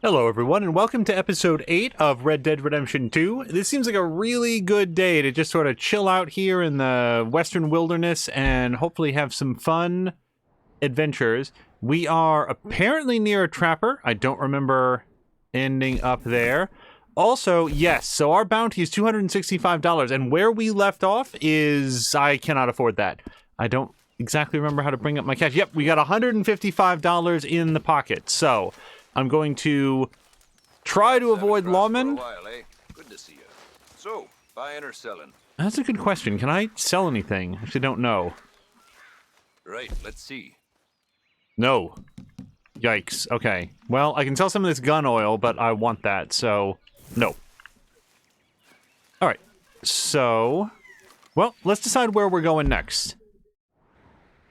Hello everyone, and welcome to episode 8 of Red Dead Redemption 2. This seems like a really good day to just sort of chill out here in the western wilderness and hopefully have some fun adventures. We are apparently near a trapper. I don't remember ending up there. Also, yes, so our bounty is $265, and where we left off is... I cannot afford that. I don't exactly remember how to bring up my cash. Yep, we got $155 in the pocket, so... I'm going to try to avoid lawmen. Good to see you. So, buying or selling? That's a good question. Can I sell anything? I actually don't know. Right, let's see. No. Yikes. Okay. Well, I can sell some of this gun oil, but I want that, so no. Alright. So, well, let's decide where we're going next.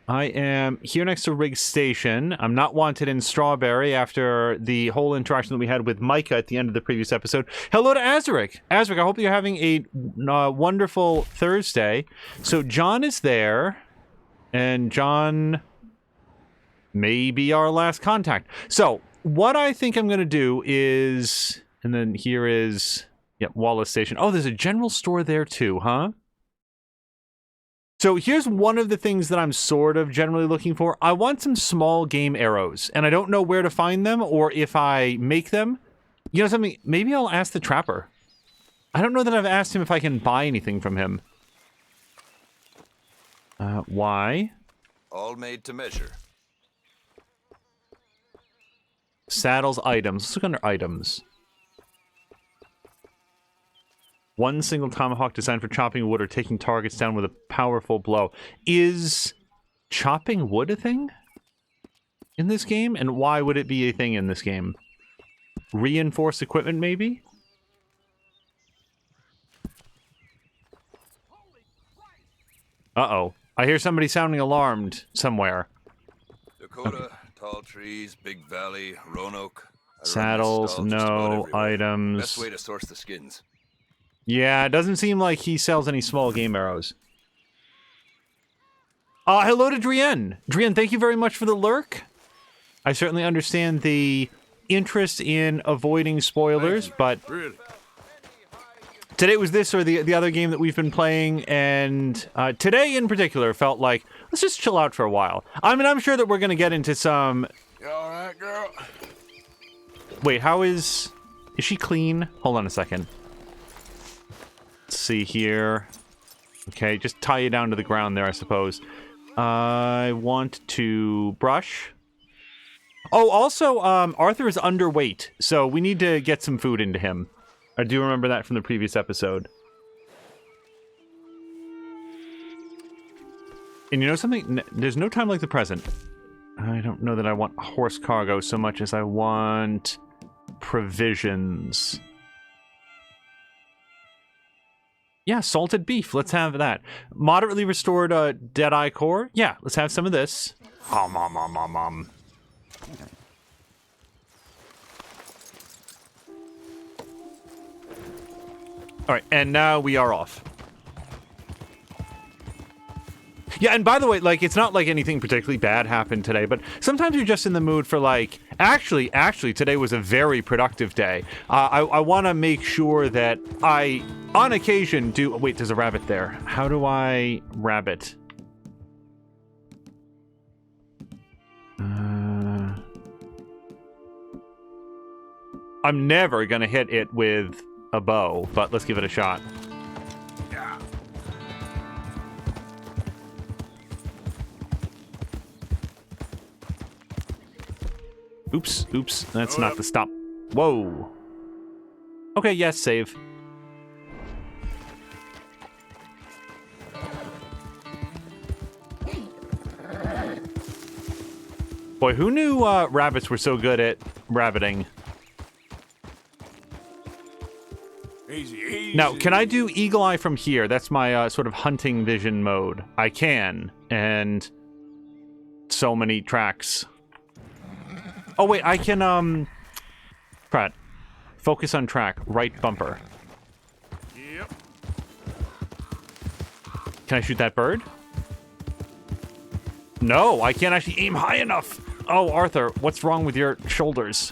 I am here next to Riggs Station. I'm not wanted in Strawberry after the whole interaction that we had with Micah at the end of the previous episode. Hello to Azaric. Azaric, I hope you're having a wonderful Thursday. So John is there, and John may be our last contact. So what I think I'm going to do is... And then here is... Yep, Wallace Station. Oh, there's a general store there too, huh? So here's one of the things that I'm sort of generally looking for. I want some small game arrows, and I don't know where to find them or if I make them. You know something? Maybe I'll ask the trapper. I don't know that I've asked him if I can buy anything from him. Why? All made to measure. Saddles, items. Let's look under items. One single tomahawk designed for chopping wood or taking targets down with a powerful blow. Is chopping wood a thing in this game? And why would it be a thing in this game? Reinforced equipment, maybe? Uh-oh. I hear somebody sounding alarmed somewhere. Dakota, tall trees, big valley, Roanoke. Saddles, no items. Best way to source the skins. Yeah, it doesn't seem like he sells any small game arrows. Hello to Drienne. Drienne, thank you very much for the lurk. I certainly understand the interest in avoiding spoilers, but... Really? Today was this or the other game that we've been playing, and today in particular felt like, let's just chill out for a while. I mean, I'm sure that we're going to get into some... You alright, girl? Wait, how is... Is she clean? Hold on a second. Let's see here. Okay, just tie you down to the ground there, I suppose. I want to brush. Oh, also, Arthur is underweight, so we need to get some food into him. I do remember that from the previous episode. And you know something? There's no time like the present. I don't know that I want horse cargo so much as I want provisions. Yeah, salted beef. Let's have that. Moderately restored Deadeye core. Yeah, let's have some of this. All right, and now we are off. Yeah, and by the way, like, it's not like anything particularly bad happened today, but sometimes you're just in the mood for, like, actually, today was a very productive day. I want to make sure that I, on occasion, do... Wait, there's a rabbit there. How do I rabbit? I'm never going to hit it with a bow, but let's give it a shot. Oops, that's not the stop. Whoa. Okay, yes, save. Boy, who knew rabbits were so good at rabbiting? Easy. Now, can I do Eagle Eye from here? That's my sort of hunting vision mode. I can, and so many tracks. Oh, wait, I can, Pratt. Focus on track. Right bumper. Yep. Can I shoot that bird? No, I can't actually aim high enough. Oh, Arthur, what's wrong with your shoulders?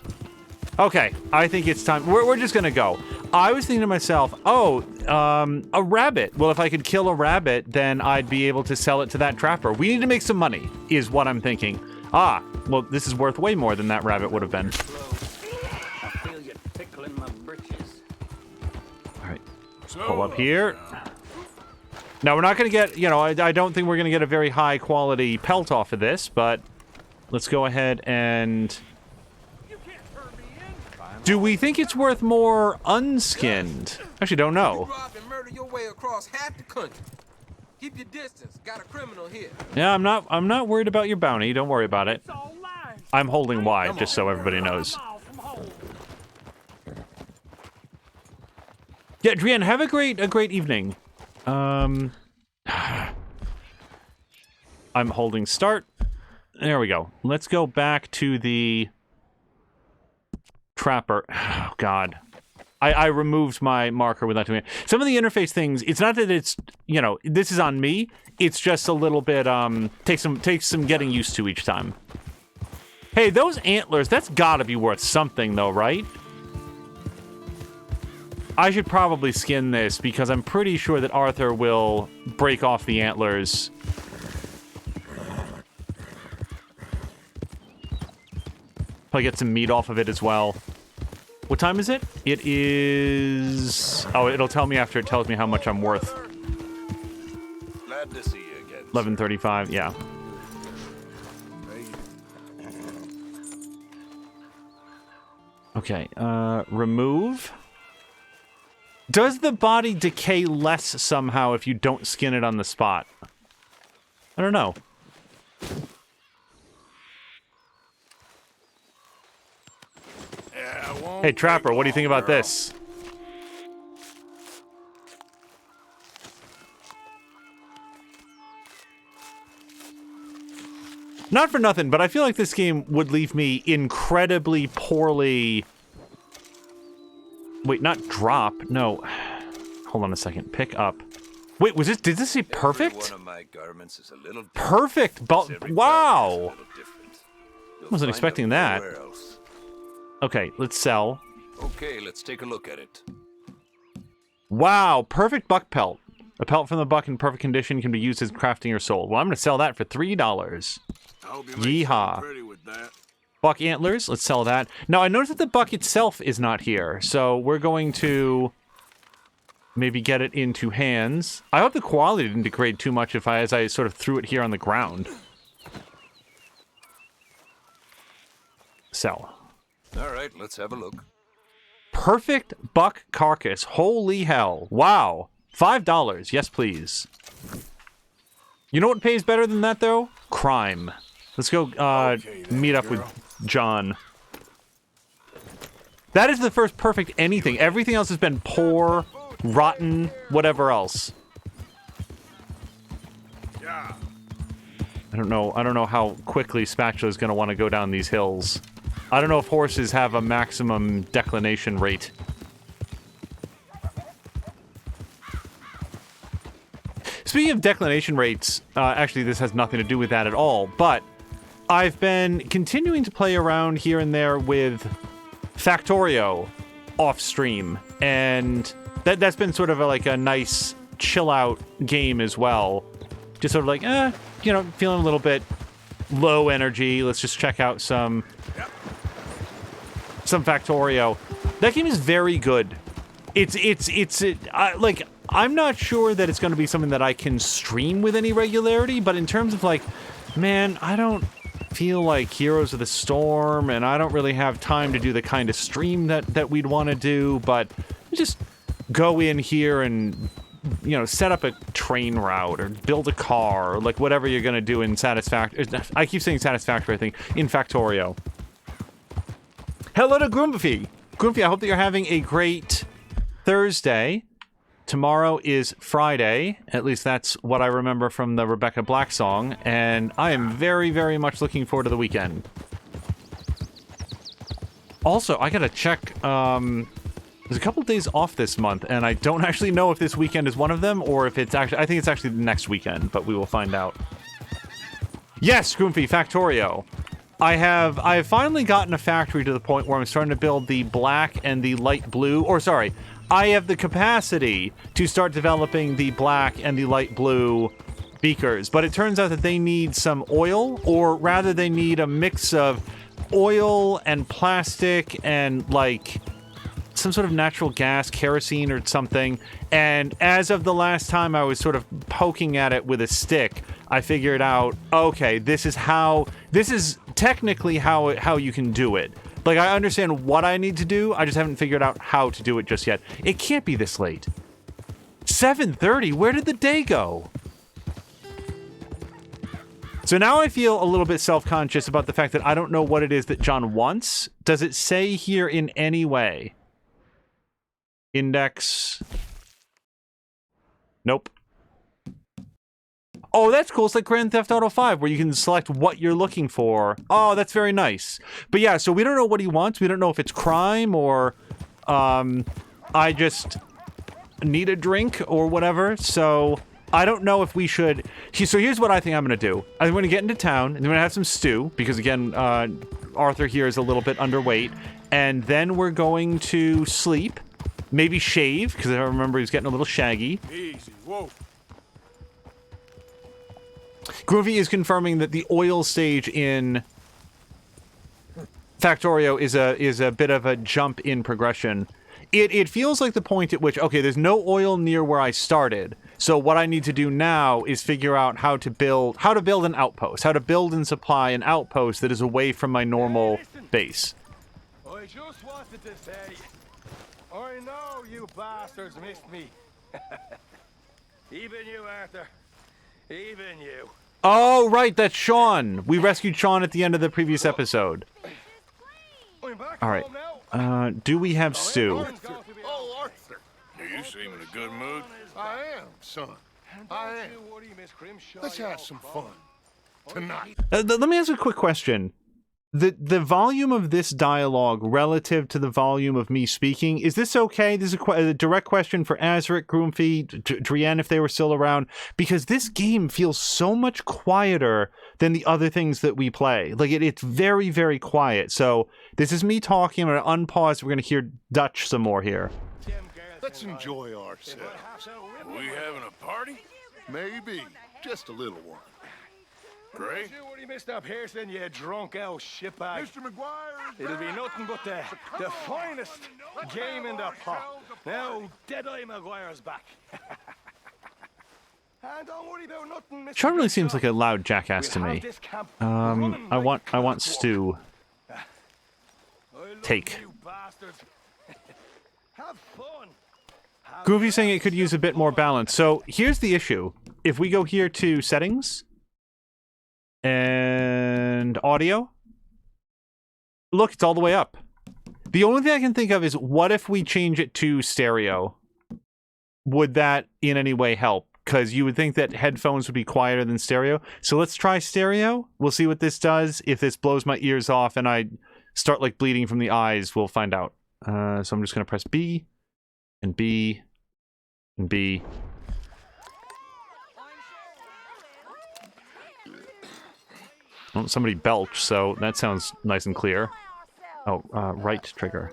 Okay, I think it's time. We're just gonna go. I was thinking to myself, oh, a rabbit. Well, if I could kill a rabbit, then I'd be able to sell it to that trapper. We need to make some money, is what I'm thinking. Ah, well, this is worth way more than that rabbit would have been. I feel you tickling my britches. All right, pull up here. Now, we're not gonna get, you know, I don't think we're gonna get a very high quality pelt off of this, but let's go ahead and... Do we think it's worth more unskinned? Actually, don't know. You robbed and murdered your way across half the country. Keep your distance. Got a criminal here. Yeah, I'm not worried about your bounty. Don't worry about it. I'm holding Y, just so everybody knows. Yeah, Drian, have a great evening. I'm holding start. There we go. Let's go back to the trapper. Oh, God. I removed my marker without doing it. Some of the interface things, it's not that it's, you know, this is on me. It's just a little bit, takes some getting used to each time. Hey, those antlers, that's gotta be worth something though, right? I should probably skin this because I'm pretty sure that Arthur will break off the antlers. Probably get some meat off of it as well. What time is it? It is... Oh, it'll tell me after it tells me how much I'm worth. Glad to see you again. 11:35, yeah. Okay, remove. Does the body decay less somehow if you don't skin it on the spot? I don't know. Hey, Trapper, what do you think about this? Not for nothing, but I feel like this game would leave me incredibly poorly... Wait, not drop. No. Hold on a second. Pick up. Wait, was this... Did this say perfect? Every one of my garments is a little different. Perfect! Every Wow! garment is a little different. You'll Wasn't find expecting them that. nowhere else. Okay, let's sell. Okay, let's take a look at it. Wow, perfect buck pelt. A pelt from the buck in perfect condition can be used as crafting or sold. Well, I'm going to sell that for $3. I hope you Yeehaw. make something pretty with that. Buck antlers, let's sell that. Now, I noticed that the buck itself is not here, so we're going to maybe get it into hands. I hope the quality didn't degrade too much as I sort of threw it here on the ground. Sell. All right, let's have a look. Perfect buck carcass. Holy hell. Wow. $5. Yes, please. You know what pays better than that, though? Crime. Let's go Okay, then, meet up girl. with John. That is the first perfect anything. Everything else has been poor, rotten, whatever else. Yeah. I don't know how quickly Spatula is going to want to go down these hills. I don't know if horses have a maximum declination rate. Speaking of declination rates, actually this has nothing to do with that at all, but I've been continuing to play around here and there with Factorio off stream, and that's been sort of like a nice chill out game as well. Just sort of like, you know, feeling a little bit low energy. Let's just check out some Factorio. That game is very good. Like, I'm not sure that it's going to be something that I can stream with any regularity, but in terms of like, man, I don't feel like Heroes of the Storm, and I don't really have time to do the kind of stream that we'd want to do, but just go in here and, you know, set up a train route or build a car or like whatever you're going to do in Satisfactory. I keep saying Satisfactory, I think, in Factorio. Hello to Grumpy. Grumpy, I hope that you're having a great Thursday. Tomorrow is Friday. At least that's what I remember from the Rebecca Black song. And I am very, very much looking forward to the weekend. Also, I gotta check. There's a couple days off this month, and I don't actually know if this weekend is one of them or if it's actually... I think it's actually the next weekend, but we will find out. Yes, Grumpy, Factorio. I have finally gotten a factory to the point where I'm starting to build the black and the light blue, or sorry, I have the capacity to start developing the black and the light blue beakers, but it turns out that they need some oil, or rather they need a mix of oil and plastic and like some sort of natural gas, kerosene or something. And as of the last time I was sort of poking at it with a stick, I figured out, okay, this is technically how you can do it. Like, I understand what I need to do, I just haven't figured out how to do it just yet. It can't be this late. 7:30, where did the day go? So now I feel a little bit self-conscious about the fact that I don't know what it is that John wants. Does it say here in any way? Index. Nope. Oh, that's cool. It's like Grand Theft Auto 5, where you can select what you're looking for. Oh, that's very nice. But yeah, so we don't know what he wants. We don't know if it's crime or I just need a drink or whatever. So I don't know if we should... So here's what I think I'm going to do. I'm going to get into town, and I'm going to have some stew, because again, Arthur here is a little bit underweight. And then we're going to sleep. Maybe shave, because I remember he's getting a little shaggy. Easy. Whoa. Groovy is confirming that the oil stage in Factorio is a bit of a jump in progression. It feels like the point at which, okay, there's no oil near where I started, so what I need to do now is figure out how to build an outpost, how to build and supply an outpost that is away from my normal base. I just wanted to say, I know you bastards missed me. Even you, Arthur. Even you. Oh, right, that's Sean. We rescued Sean at the end of the previous episode. I'm back All right. home now. Do we have stew? Oh, Arthur. You seem in a good mood. I am, son. I am. Let's have some fun. Tonight. Let me ask a quick question. The volume of this dialogue relative to the volume of me speaking, is this okay? This is a direct question for Azric, Groomfy, Drienne if they were still around, because this game feels so much quieter than the other things that we play. Like, it's very, very quiet. So this is me talking. I'm going to unpause. We're going to hear Dutch some more here. Let's enjoy ourselves. We having a party? Maybe. Just a little one. Gray? You what he missed up here, then you drunk old shitbag. Mr. McGuire. It'll be nothing but the finest game in the pot. Now, Deadeye McGuire's back. And don't worry about nothing, Mr. Sean really seems like a loud jackass to me. I want stew. Take. Have fun. Groovy's saying it could use a bit more balance. So here's the issue. If we go here to settings and audio, look, it's all the way up. The only thing I can think of is, what if we change it to stereo? Would that in any way help? Because you would think that headphones would be quieter than stereo. So let's try stereo. We'll see what this does. If this blows my ears off and I start like bleeding from the eyes, we'll find out. So I'm just going to press B and B and B. Oh, somebody belched, so that sounds nice and clear. Oh, right trigger.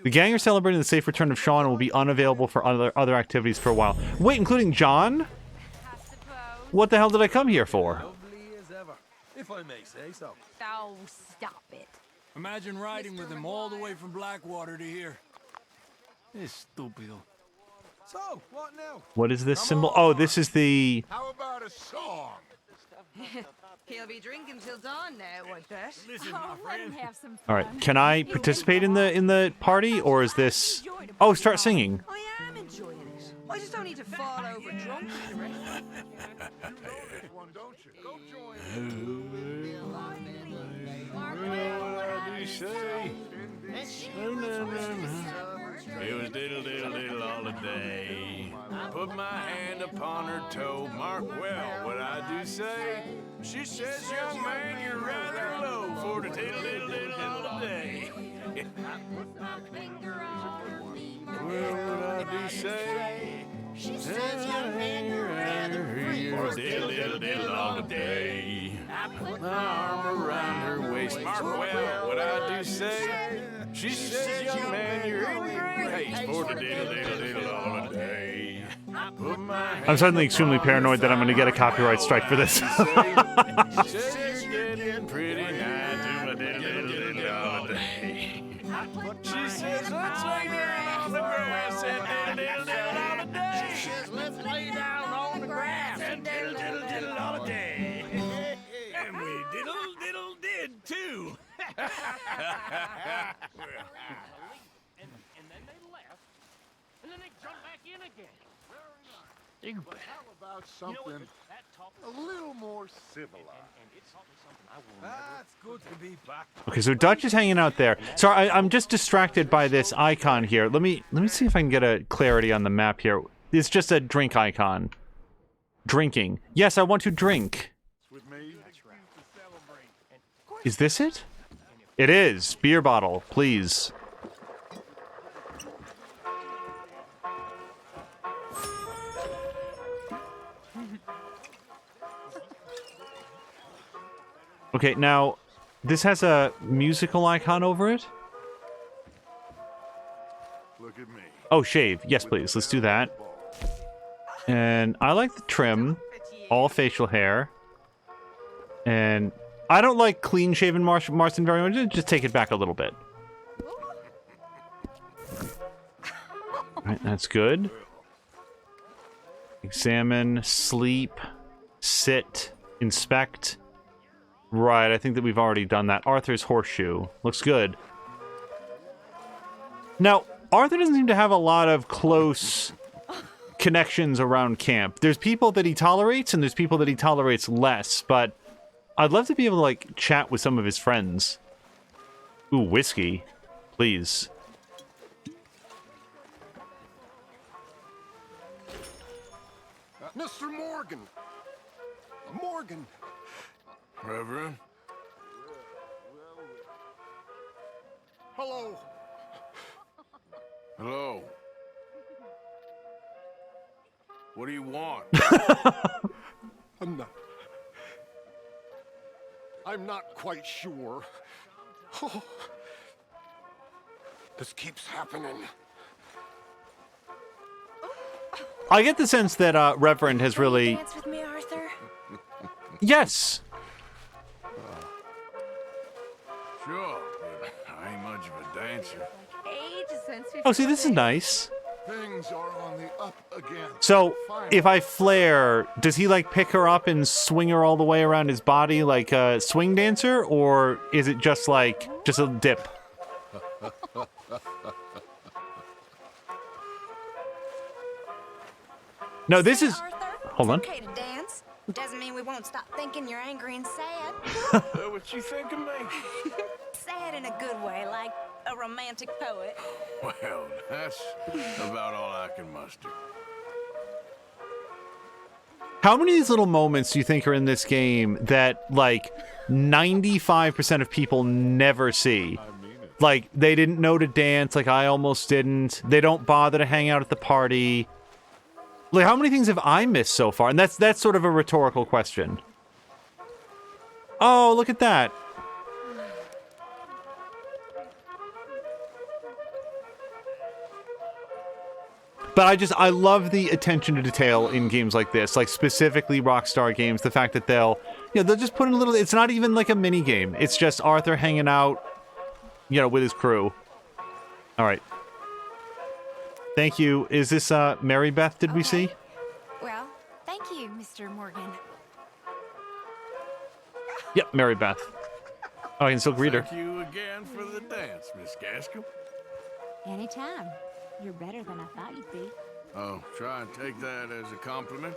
The gang are celebrating the safe return of Sean and will be unavailable for other activities for a while. Wait, including John? What the hell did I come here for? Lovely as ever, if I may say so. Oh, stop it. Imagine riding with him all the way from Blackwater to here. Estúpido. So, what now? What is this symbol? Oh, this is the... How about a song? He'll be drinking till dawn now, I bet. Listen, Oh, my let him friend. have some fun. All right, can I participate in the party, or is this... Oh, start singing. I am enjoying it. I just don't need to fall over drunk for the rest. One, don't you? Go join. It was diddle diddle diddle all the day. Put my hand upon her toe, mark well what I do say. She says, young man, you're rather low for the diddle diddle diddle all the day. Well, what I do say? She says, young man, you're rather low for diddle diddle diddle all the day. Put my arm around her waist. Mark well what I do say. She says, young man, you're in great haste for the diddle holiday. Put my hand I'm suddenly extremely paranoid that I'm going to get a copyright strike for this. She says you're getting pretty nice to my diddle holiday. She says, let's lay down on the grass and diddle holiday. She says, let's lay down on the grass and diddle holiday. And we diddle did too. And then they left, and then they jumped back in again. But how about something a little more civilized? That's good to be back. Okay, so Dutch is hanging out there. Sorry, I'm just distracted by this icon here. Let me see if I can get a clarity on the map here. It's just a drink icon. Drinking. Yes, I want to drink. With me? Is this it? It is. Beer bottle, please. Okay, now, this has a musical icon over it. Look at me. Oh, shave. Yes, please. Let's do that. And I like the trim. All facial hair. And I don't like clean-shaven Marston very much. Just take it back a little bit. Alright, that's good. Examine, sleep, sit, inspect. Right, I think that we've already done that. Arthur's horseshoe. Looks good. Now, Arthur doesn't seem to have a lot of close connections around camp. There's people that he tolerates, and there's people that he tolerates less, but I'd love to be able to, like, chat with some of his friends. Ooh, whiskey. Please. Mr. Morgan. Morgan. Reverend? Hello. Hello. What do you want? I'm not quite sure. Oh, this keeps happening. I get the sense that Reverend has really... Dance with me, Arthur? Yes! Sure, but I ain't much of a dancer. Ages since we Oh, see, this is nice. Things are on the up again. So, if I flare, does he, like, pick her up and swing her all the way around his body like a swing dancer? Or is it just, like, just a dip? No, this is... Arthur, Hold on. it's okay to dance. Doesn't mean we won't stop thinking you're angry and sad. What you think of me? Sad in a good way, like a romantic poet. Well, that's about all I can muster. How many of these little moments do you think are in this game that, like, 95% of people never see? Like, they didn't know to dance, like I almost didn't. They don't bother to hang out at the party. Like, how many things have I missed so far? And that's sort of a rhetorical question. Oh, look at that. But I love the attention to detail in games like this, like specifically Rockstar games. The fact that they'll just put in a little, it's not even like a mini game. It's just Arthur hanging out, with his crew. All right. Thank you. Is this Mary Beth, did we see? Well, thank you, Mr. Morgan. Yep, Mary Beth. Oh, I can still greet her. Thank you again for the dance, Miss Gaskell. Anytime. You're better than I thought you'd be. Oh, try and take that as a compliment.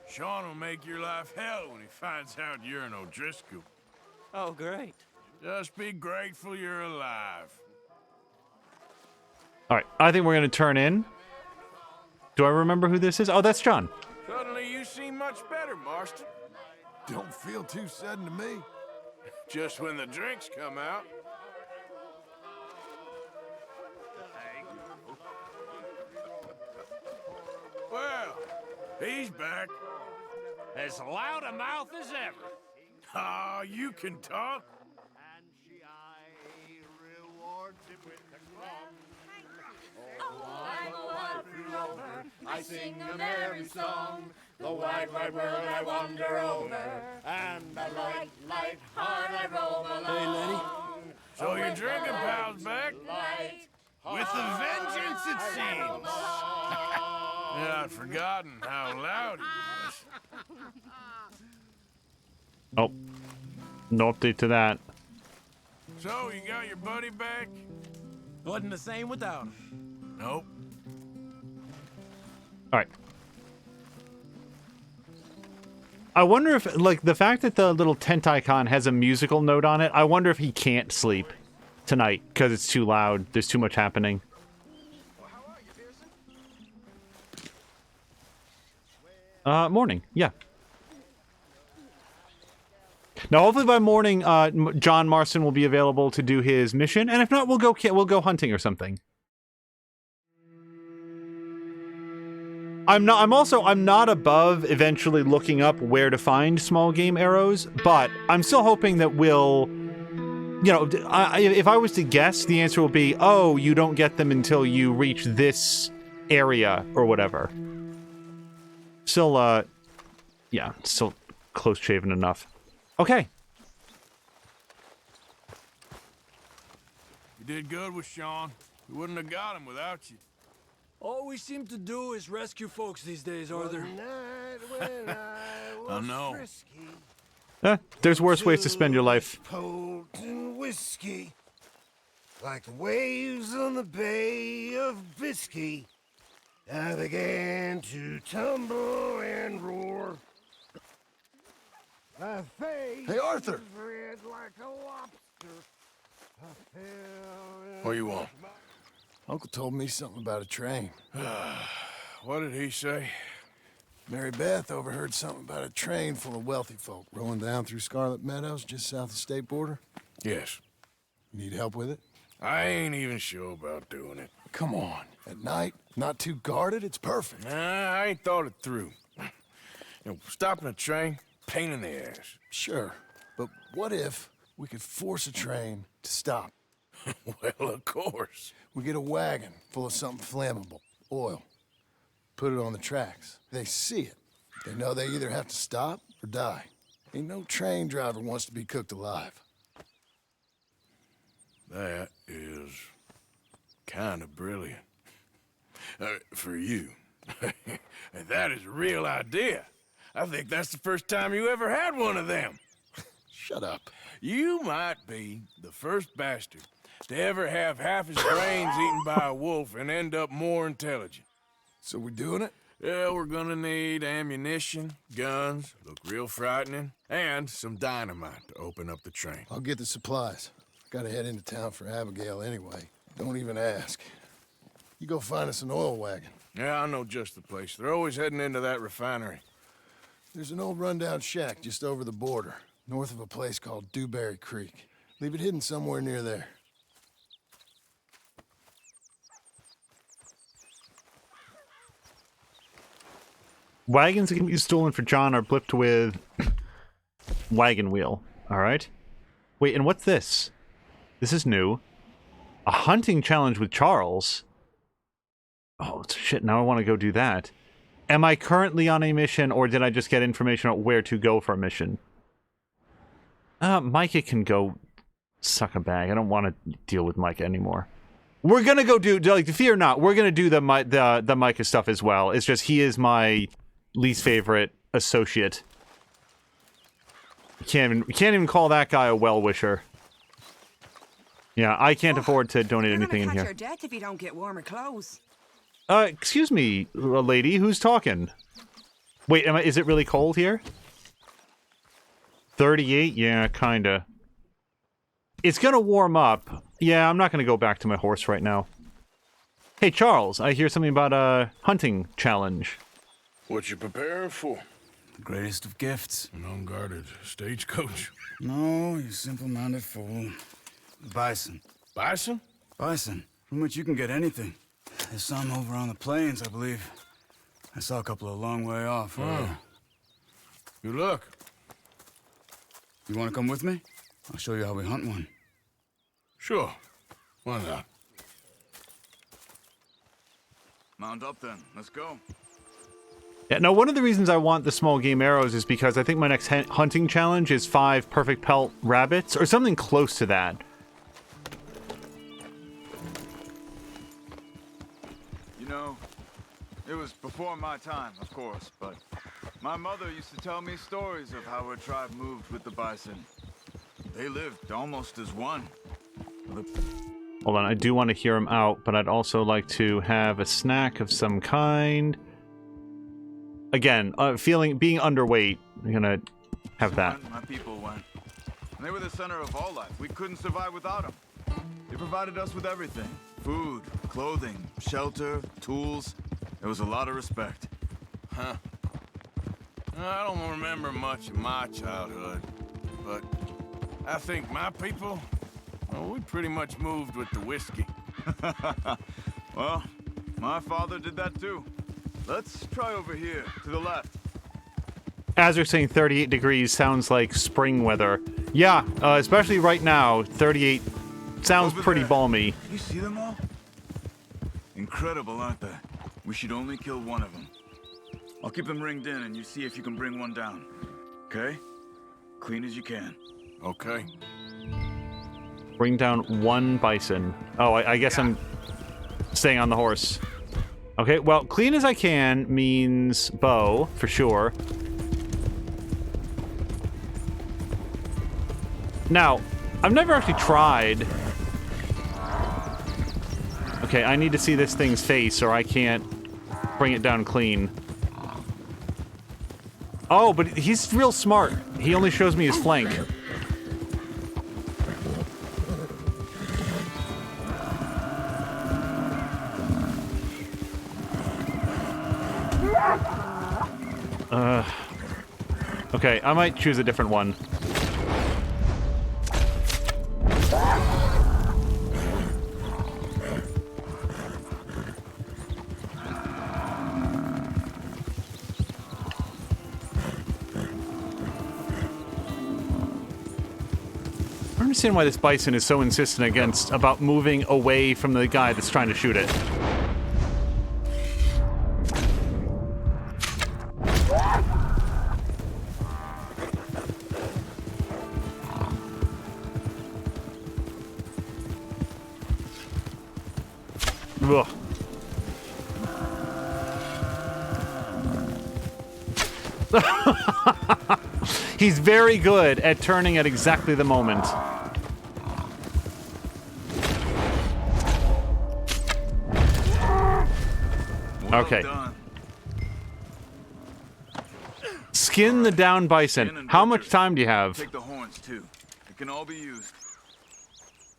Sean will make your life hell when he finds out you're an O'Driscoll. Oh, great. Just be grateful you're alive. All right, I think we're going to turn in. Do I remember who this is? Oh, that's John. Suddenly you seem much better, Marston. Don't feel too sudden to me. Just when the drinks come out. Well, he's back. as loud a mouth as ever. Ah, you can talk. I sing a merry song. The wide, wide world I wander over, and a light, light heart I roam along. Hey, lady. So your drinking pal's back? With a vengeance, it seems. Yeah, I'd forgotten how loud he was. Oh, no update to that. So, you got your buddy back? Wasn't the same without him. Nope. All right. I wonder if, like, the fact that the little tent icon has a musical note on it, I wonder if he can't sleep tonight because it's too loud. There's too much happening. Morning. Yeah. Now, hopefully by morning, John Marston will be available to do his mission, and if not, we'll go hunting or something. I'm not above eventually looking up where to find small game arrows, but I'm still hoping that we'll, you know, if I was to guess, the answer will be, oh, you don't get them until you reach this area or whatever. Still, yeah, still close shaven enough. Okay. You did good with Sean. We wouldn't have got him without you. All we seem to do is rescue folks these days, Arthur. I know. There's worse ways to spend your life. Potent whiskey, like the waves on the Bay of Biscay, I began to tumble and roar. My face Hey, Arthur. was red like a lobster. I fell What do you want? Uncle told me something about a train. What did he say? Mary Beth overheard something about a train full of wealthy folk rolling down through Scarlet Meadows just south of the state border. Yes. You need help with it? I ain't even sure about doing it. Come on. At night, not too guarded, it's perfect. Nah, I ain't thought it through. You know, stopping a train, pain in the ass. Sure. But what if we could force a train to stop? Well, of course. We get a wagon full of something flammable, oil. Put it on the tracks. They see it. They know they either have to stop or die. Ain't no train driver wants to be cooked alive. That is kind of brilliant. For you. That is a real idea. I think that's the first time you ever had one of them. Shut up. You might be the first bastard to ever have half his brains eaten by a wolf and end up more intelligent. So we doing it? Yeah, we're gonna need ammunition, guns, look real frightening, and some dynamite to open up the train. I'll get the supplies. Gotta head into town for Abigail anyway. Don't even ask. You go find us an oil wagon. Yeah, I know just the place. They're always heading into that refinery. There's an old rundown shack just over the border, north of a place called Dewberry Creek. Leave it hidden somewhere near there. Wagons that can be stolen for John are blipped with wagon wheel. All right. Wait, and what's this? This is new. A hunting challenge with Charles. Oh, shit, now I want to go do that. Am I currently on a mission, or did I just get information on where to go for a mission? Micah can go suck a bag. I don't want to deal with Micah anymore. We're gonna go do, like, fear not, we're gonna do the Micah stuff as well. It's just he is my least favorite associate. You can't even call that guy a well-wisher. Yeah, I can't afford to donate anything in here. You're gonna catch your death if you don't get warmer clothes. Excuse me, lady, who's talking? Wait, is it really cold here? 38? Yeah, kinda. It's gonna warm up. Yeah, I'm not gonna go back to my horse right now. Hey, Charles, I hear something about a hunting challenge. What you preparing for? The greatest of gifts. An unguarded stagecoach. No, you simple-minded fool. Bison. Bison? Bison, from which you can get anything. There's some over on the plains, I believe. I saw a couple a long way off. Good luck. You want to come with me? I'll show you how we hunt one. Sure. Why not? Mount up then. Let's go. Yeah, now one of the reasons I want the small game arrows is because I think my next hunting challenge is 5 perfect pelt rabbits, or something close to that. You know, it was before my time, of course, but my mother used to tell me stories of how her tribe moved with the bison. They lived almost as one. Hold on, I do want to hear him out, but I'd also like to have a snack of some kind. Again, being underweight, I'm gonna have that. My people went. And they were the center of all life. We couldn't survive without them. They provided us with everything. Food, clothing, shelter, tools. There was a lot of respect. Huh. I don't remember much of my childhood, but I think my people, well, we pretty much moved with the whiskey. Well, my father did that too. Let's try over here, to the left. As you're saying, 38 degrees sounds like spring weather. Yeah, especially right now, 38 sounds Over pretty there. balmy. You see them all? Incredible, aren't they? We should only kill one of them. I'll keep them ringed in and you see if you can bring one down. Okay? Clean as you can. Okay. Bring down 1 bison. Oh, I guess I'm staying on the horse. Okay, well, clean as I can means bow, for sure. Now, I've never actually tried... Okay, I need to see this thing's face or I can't bring it down clean. Oh, but he's real smart. He only shows me his flank. Okay, I might choose a different one. I don't understand why this bison is so insistent about moving away from the guy that's trying to shoot it. Ugh. He's very good at turning at exactly the moment. Okay. Skin the down bison. How much time do you have? Take the horns too. It can all be used.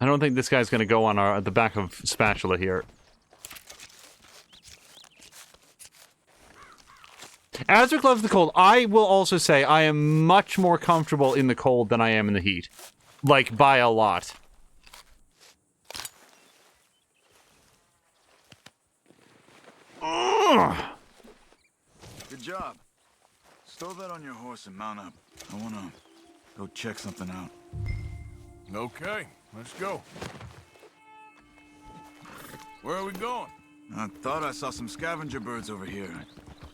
I don't think this guy's gonna go on the back of spatula here. Azric loves the cold. I will also say I am much more comfortable in the cold than I am in the heat. Like, by a lot. Ugh. Good job. Stow that on your horse and mount up. I wanna go check something out. Okay, let's go. Where are we going? I thought I saw some scavenger birds over here.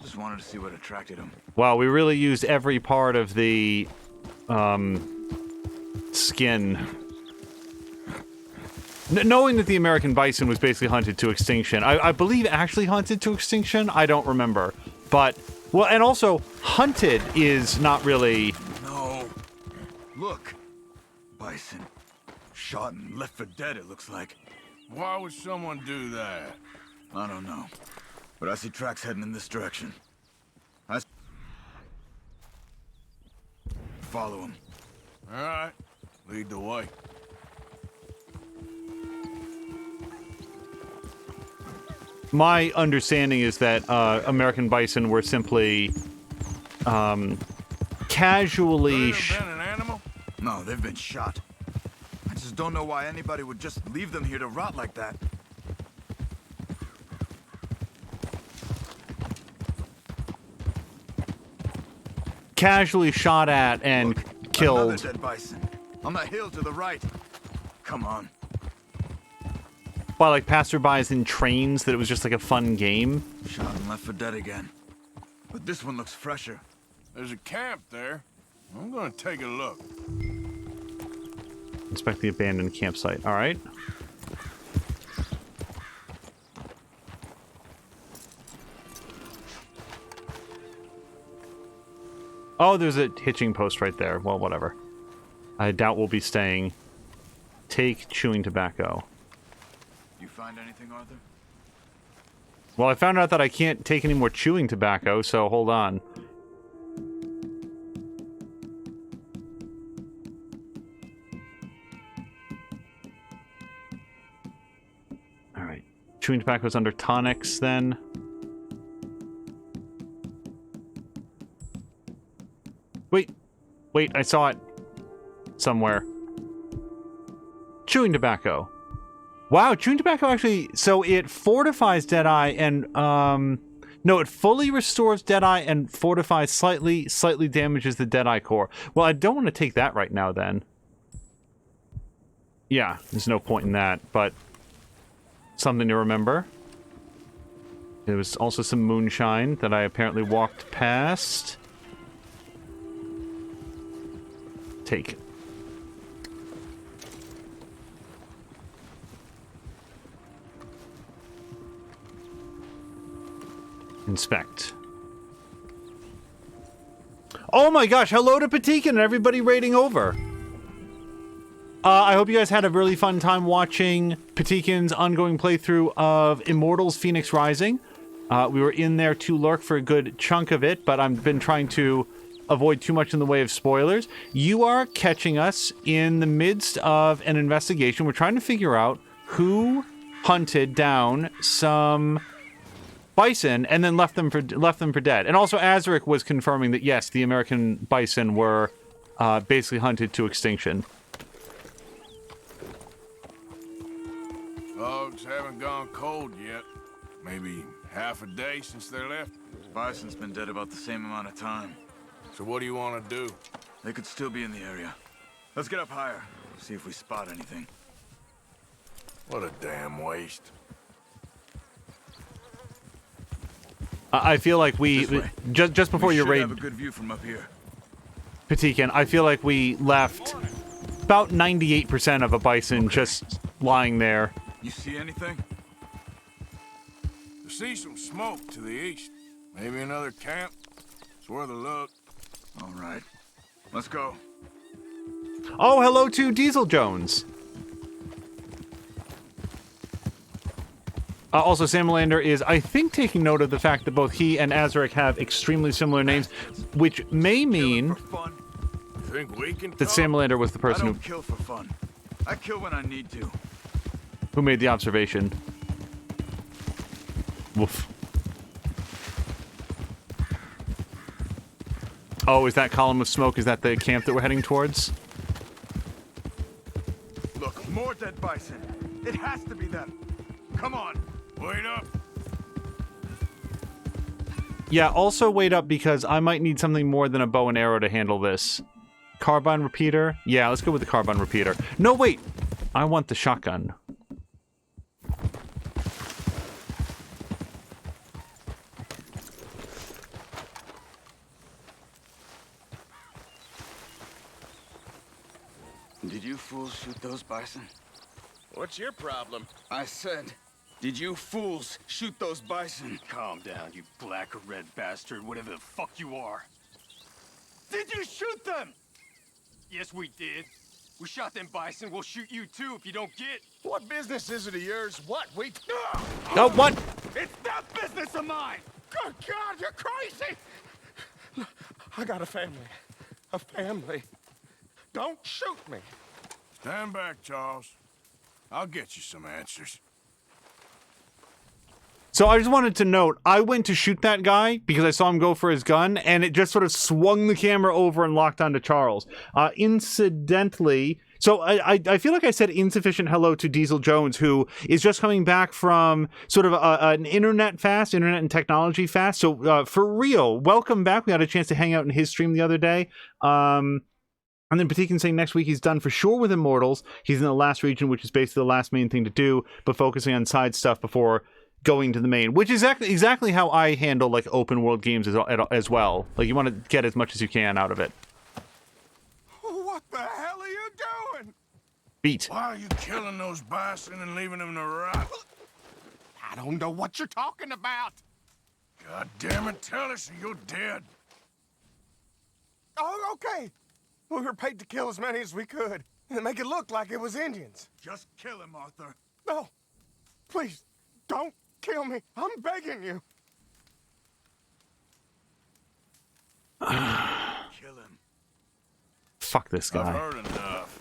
Just wanted to see what attracted them. Wow, we really used every part of the skin. Knowing that the American bison was basically hunted to extinction. I believe actually hunted to extinction? I don't remember. But, well, and also, hunted is not really... No. Look. Bison. Shot and left for dead, it looks like. Why would someone do that? I don't know. But I see tracks heading in this direction. Follow them. All right, lead the way. My understanding is that American bison were simply casually... Been an animal? No, they've been shot. I just don't know why anybody would just leave them here to rot like that. casually shot at and Another killed. dead bison. On that hill to the right. Come on. By like passerbys in trains, that it was just like a fun game. Shot and left for dead again. But this one looks fresher. There's a camp there. I'm gonna take a look. Inspect the abandoned campsite. All right. Oh, there's a hitching post right there. Well, whatever. I doubt we'll be staying. Take chewing tobacco. You find anything, Arthur? Well, I found out that I can't take any more chewing tobacco, so hold on. Alright. Chewing tobacco is under tonics, then. Wait. Wait, I saw it somewhere. Chewing tobacco. Wow, chewing tobacco actually... So it fortifies Deadeye and... No, it fully restores Deadeye and fortifies slightly damages the Deadeye core. Well, I don't want to take that right now, then. Yeah, there's no point in that, but... Something to remember. There was also some moonshine that I apparently walked past. Take. Inspect. Oh my gosh, hello to Patikin and everybody raiding over. I hope you guys had a really fun time watching Patikin's ongoing playthrough of Immortals Phoenix Rising. We were in there to lurk for a good chunk of it, but I've been trying to avoid too much in the way of spoilers. You are catching us in the midst of an investigation. We're trying to figure out who hunted down some bison and then left them for dead. And also Azaric was confirming that yes, the American bison were basically hunted to extinction. Dogs haven't gone cold yet. Maybe half a day since they left. Bison's been dead about the same amount of time. So what do you want to do? They could still be in the area. Let's get up higher. See if we spot anything. What a damn waste. I feel like we just before your raid, have a good view from up here. Patikin, I feel like we left about 98% of a bison just lying there. You see anything? I see some smoke to the east. Maybe another camp. It's worth a look. All right. Let's go. Oh, hello to Diesel Jones. Also, Samalander is, I think, taking note of the fact that both he and Azaric have extremely similar names, which may mean Think we can that Samalander was the person I don't kill for fun. I kill when I need to. who made the observation. Woof. Oh, is that column of smoke? Is that the camp that we're heading towards? Look, more dead bison. It has to be them. Come on. Wait up. Yeah, also wait up because I might need something more than a bow and arrow to handle this. Carbine repeater? Yeah, let's go with the carbine repeater. No, wait! I want the shotgun. Did you fools shoot those bison? What's your problem? I said, did you fools shoot those bison? Calm down, you black or red bastard, whatever the fuck you are. Did you shoot them? Yes, we did. We shot them bison. We'll shoot you too if you don't get. What business is it of yours? What? We... Oh, what? It's not business of mine! Good God, you're crazy! Look, I got a family. A family. Don't shoot me. Stand back, Charles. I'll get you some answers. So I just wanted to note, I went to shoot that guy because I saw him go for his gun, and it just sort of swung the camera over and locked onto Charles. Incidentally, so I feel like I said insufficient hello to Diesel Jones, who is just coming back from sort of an internet and technology fast. So for real, welcome back. We had a chance to hang out in his stream the other day. And then Patikin saying next week he's done for sure with Immortals. He's in the last region, which is basically the last main thing to do, but focusing on side stuff before going to the main, which is exactly how I handle like open world games as well. Like, you want to get as much as you can out of it. What the hell are you doing? Beat. Why are you killing those bison and leaving them to rot? I don't know what you're talking about. God damn it, tell us or you're dead. Oh, okay. We were paid to kill as many as we could and make it look like it was Indians. Just kill him, Arthur. No, please, don't kill me. I'm begging you. Kill him. Fuck this guy. I've heard enough.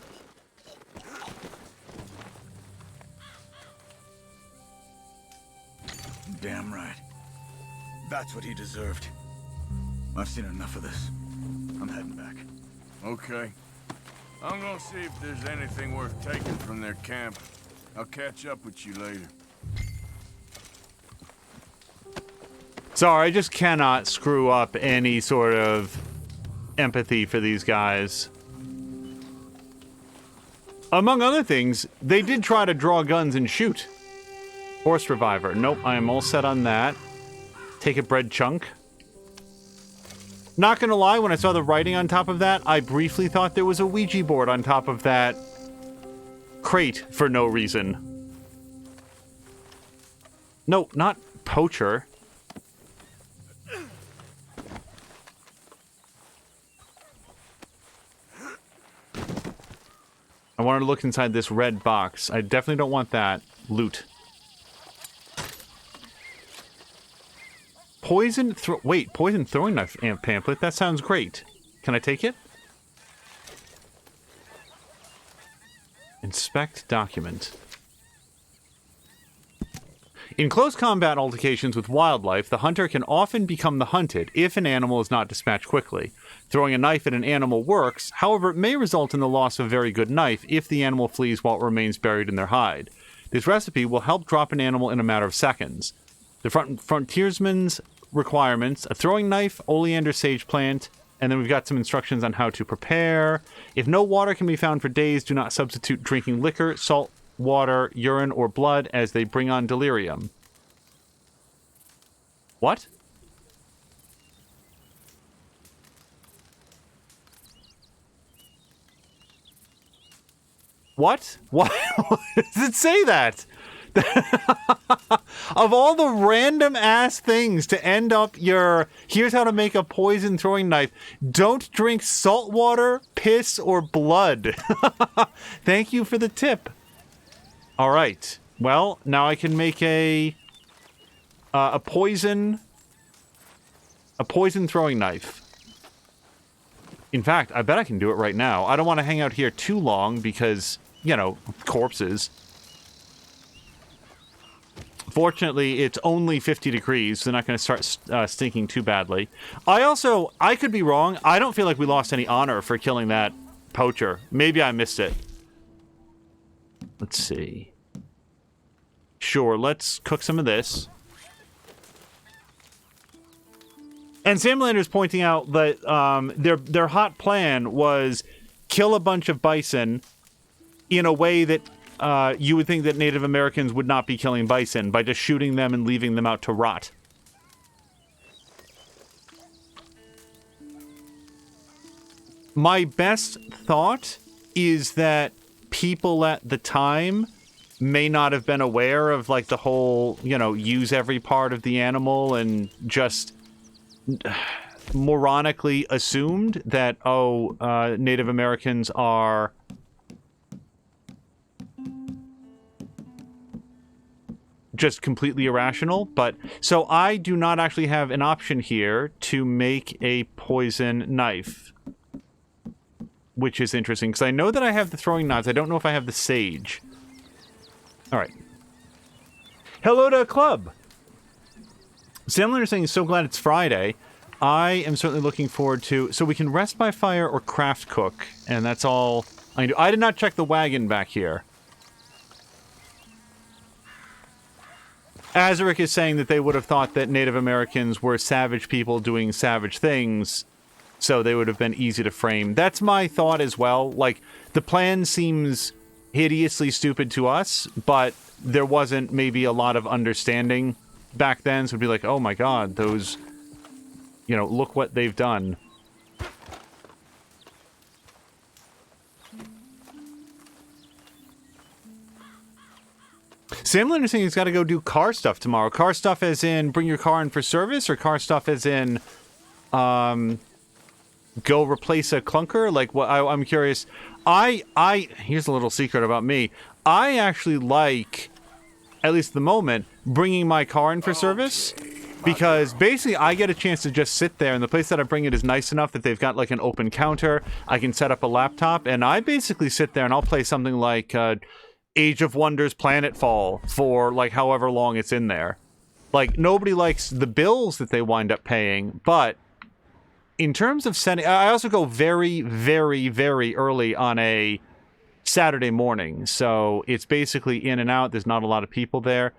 Damn right. That's what he deserved. I've seen enough of this. I'm heading back. Okay. I'm gonna see if there's anything worth taking from their camp. I'll catch up with you later. Sorry, I just cannot screw up any sort of empathy for these guys. Among other things, they did try to draw guns and shoot. Horse reviver. Nope, I am all set on that. Take a bread chunk. Not gonna lie, when I saw the writing on top of that, I briefly thought there was a Ouija board on top of that crate for no reason. No, not poacher. I wanted to look inside this red box. I definitely don't want that. Loot. Poison throwing knife pamphlet? That sounds great. Can I take it? Inspect document. In close combat altercations with wildlife, the hunter can often become the hunted if an animal is not dispatched quickly. Throwing a knife at an animal works, however, it may result in the loss of a very good knife if the animal flees while it remains buried in their hide. This recipe will help drop an animal in a matter of seconds. The frontiersman's requirements: a throwing knife, oleander sage plant, and then we've got some instructions on how to prepare. If no water can be found for days, do not substitute drinking liquor, salt, water, urine, or blood, as they bring on delirium. What? What? What? Does it say that? Of all the random ass things to end up your here's how to make a poison throwing knife, don't drink salt water, piss, or blood. Thank you for the tip. All right. Well, now I can make a poison throwing knife. In fact, I bet I can do it right now. I don't want to hang out here too long because, you know, corpses. Fortunately, it's only 50 degrees, so they're not going to start stinking too badly. I could be wrong. I don't feel like we lost any honor for killing that poacher. Maybe I missed it. Let's see. Sure, let's cook some of this. And Sam Lander's pointing out that their hot plan was kill a bunch of bison in a way that you would think that Native Americans would not be killing bison, by just shooting them and leaving them out to rot. My best thought is that people at the time may not have been aware of, like, the whole, you know, use every part of the animal, and just moronically assumed that, Native Americans are just completely irrational. But so I do not actually have an option here to make a poison knife, which is interesting because I know that I have the throwing knives. I don't know if I have the sage. All right. Hello to Club. Sam saying, so glad it's Friday. I am certainly looking forward to... So we can rest by fire or craft cook, and that's all I can do. I did not check the wagon back here. Azaric is saying that they would have thought that Native Americans were savage people doing savage things, so they would have been easy to frame. That's my thought as well. Like, the plan seems hideously stupid to us, but there wasn't maybe a lot of understanding back then, so it'd be like, oh my god, those... You know, look what they've done. Sam Linder's saying he's got to go do car stuff tomorrow. Car stuff as in bring your car in for service, or car stuff as in go replace a clunker? Like, what? I'm curious. Here's a little secret about me. I actually like, at least at the moment, bringing my car in for service. Because basically I get a chance to just sit there, and the place that I bring it is nice enough that they've got like an open counter. I can set up a laptop, and I basically sit there and I'll play something like Age of Wonders Planetfall for like however long it's in there. Like, nobody likes the bills that they wind up paying, but in terms of sending... I also go very, very, very early on a Saturday morning, so it's basically in and out. There's not a lot of people there.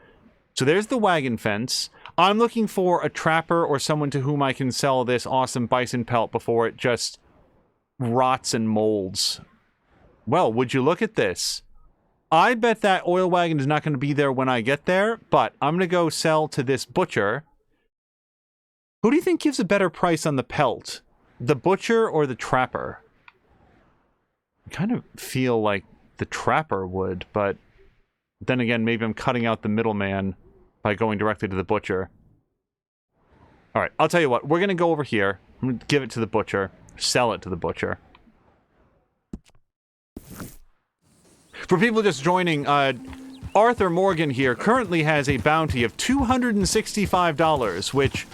So there's the wagon fence. I'm looking for a trapper or someone to whom I can sell this awesome bison pelt before it just rots and molds. Well, would you look at this? I bet that oil wagon is not going to be there when I get there, but I'm going to go sell to this butcher. Who do you think gives a better price on the pelt? The butcher or the trapper? I kind of feel like the trapper would, but then again, maybe I'm cutting out the middleman by going directly to the butcher. Alright, I'll tell you what. We're going to go over here. I'm going to give it to the butcher. Sell it to the butcher. For people just joining, Arthur Morgan here currently has a bounty of $265, which,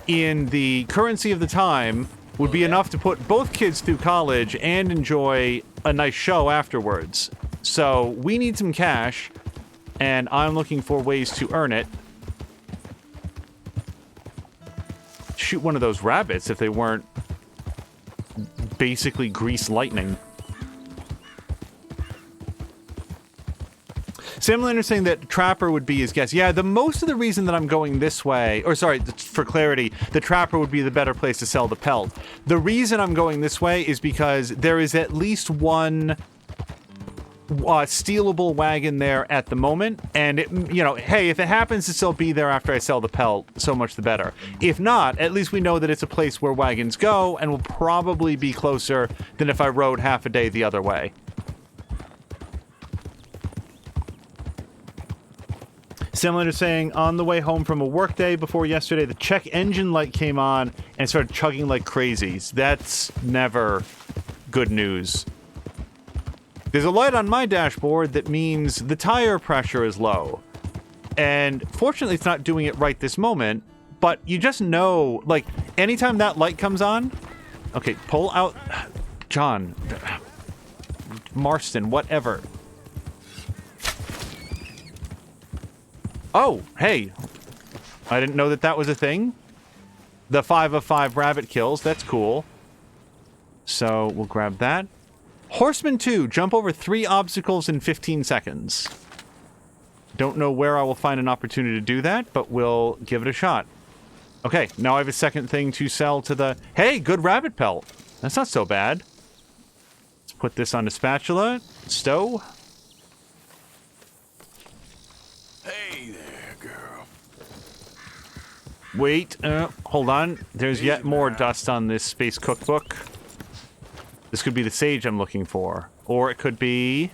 in the currency of the time, would be enough to put both kids through college and enjoy a nice show afterwards. So, we need some cash, and I'm looking for ways to earn it. Shoot one of those rabbits if they weren't basically grease lightning. Sam Lander's saying that Trapper would be his guess. Yeah, most of the reason that I'm going this way, or sorry, for clarity, the Trapper would be the better place to sell the pelt. The reason I'm going this way is because there is at least one stealable wagon there at the moment, and it, you know, hey, if it happens to still be there after I sell the pelt, so much the better. If not, at least we know that it's a place where wagons go, and will probably be closer than if I rode half a day the other way. Similar to saying, on the way home from a workday before yesterday, the check engine light came on and started chugging like crazies. That's never good news. There's a light on my dashboard that means the tire pressure is low. And fortunately, it's not doing it right this moment, but you just know, like, anytime that light comes on... Okay, pull out... John. Marston, whatever. Oh, hey. I didn't know that that was a thing. The 5 of 5 rabbit kills, that's cool. So, we'll grab that. Horseman 2, jump over 3 obstacles in 15 seconds. Don't know where I will find an opportunity to do that, but we'll give it a shot. Okay, now I have a second thing to sell to the... Hey, good rabbit pelt. That's not so bad. Let's put this on a spatula. Stow. Hey there, girl. Wait, hold on. There's yet more dust on this space cookbook. This could be the sage I'm looking for. Or it could be...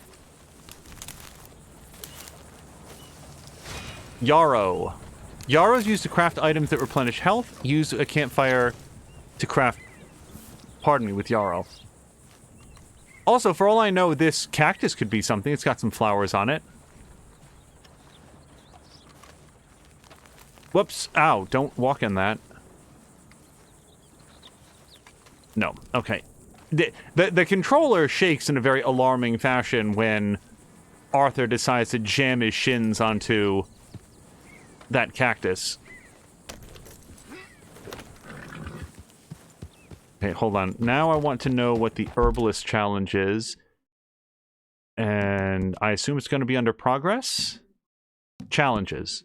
Yarrow. Yarrow is used to craft items that replenish health. Use a campfire to craft... Pardon me, with yarrow. Also, for all I know, this cactus could be something. It's got some flowers on it. Whoops. Ow, don't walk in that. No. Okay. The controller shakes in a very alarming fashion when Arthur decides to jam his shins onto that cactus. Okay, hold on. Now I want to know what the herbalist challenge is. And I assume it's going to be under progress? Challenges.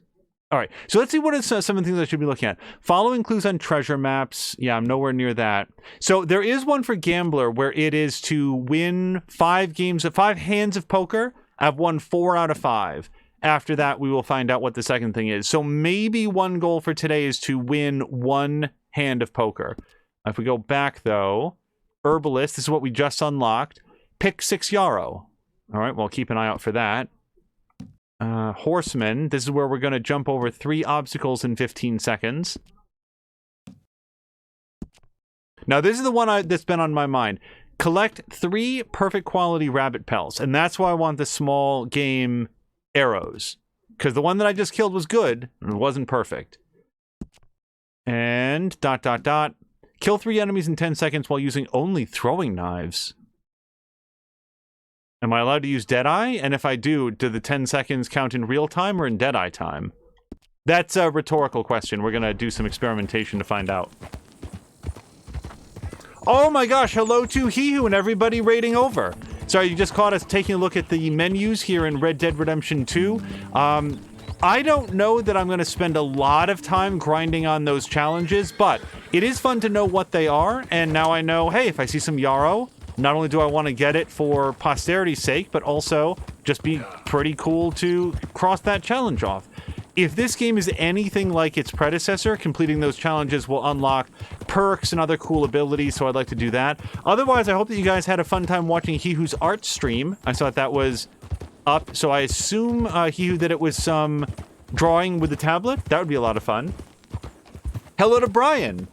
All right, so let's see what is some of the things I should be looking at. Following clues on treasure maps. Yeah, I'm nowhere near that. So there is one for Gambler where it is to win 5 hands of poker. I've won 4 out of 5. After that, we will find out what the second thing is. So maybe one goal for today is to win 1 hand of poker. If we go back, though, Herbalist, this is what we just unlocked. Pick 6 yarrow. All right, well, keep an eye out for that. Horseman, this is where we're going to jump over 3 obstacles in 15 seconds. Now, this is the one that's been on my mind. Collect 3 perfect quality rabbit pelts, and that's why I want the small game arrows. Because the one that I just killed was good, and it wasn't perfect. And ... Kill 3 enemies in 10 seconds while using only throwing knives. Am I allowed to use Deadeye? And if I do the 10 seconds count in real time or in Deadeye time? That's a rhetorical question. We're going to do some experimentation to find out. Oh my gosh, hello to Hihu and everybody raiding over. Sorry, you just caught us taking a look at the menus here in Red Dead Redemption 2. I don't know that I'm going to spend a lot of time grinding on those challenges, but it is fun to know what they are, and now I know, hey, if I see some yarrow, not only do I want to get it for posterity's sake, but also just be pretty cool to cross that challenge off. If this game is anything like its predecessor, completing those challenges will unlock perks and other cool abilities, so I'd like to do that. Otherwise, I hope that you guys had a fun time watching Hihu's art stream. I thought that was up, so I assume, Hihu, that it was some drawing with the tablet. That would be a lot of fun. Hello to Brian.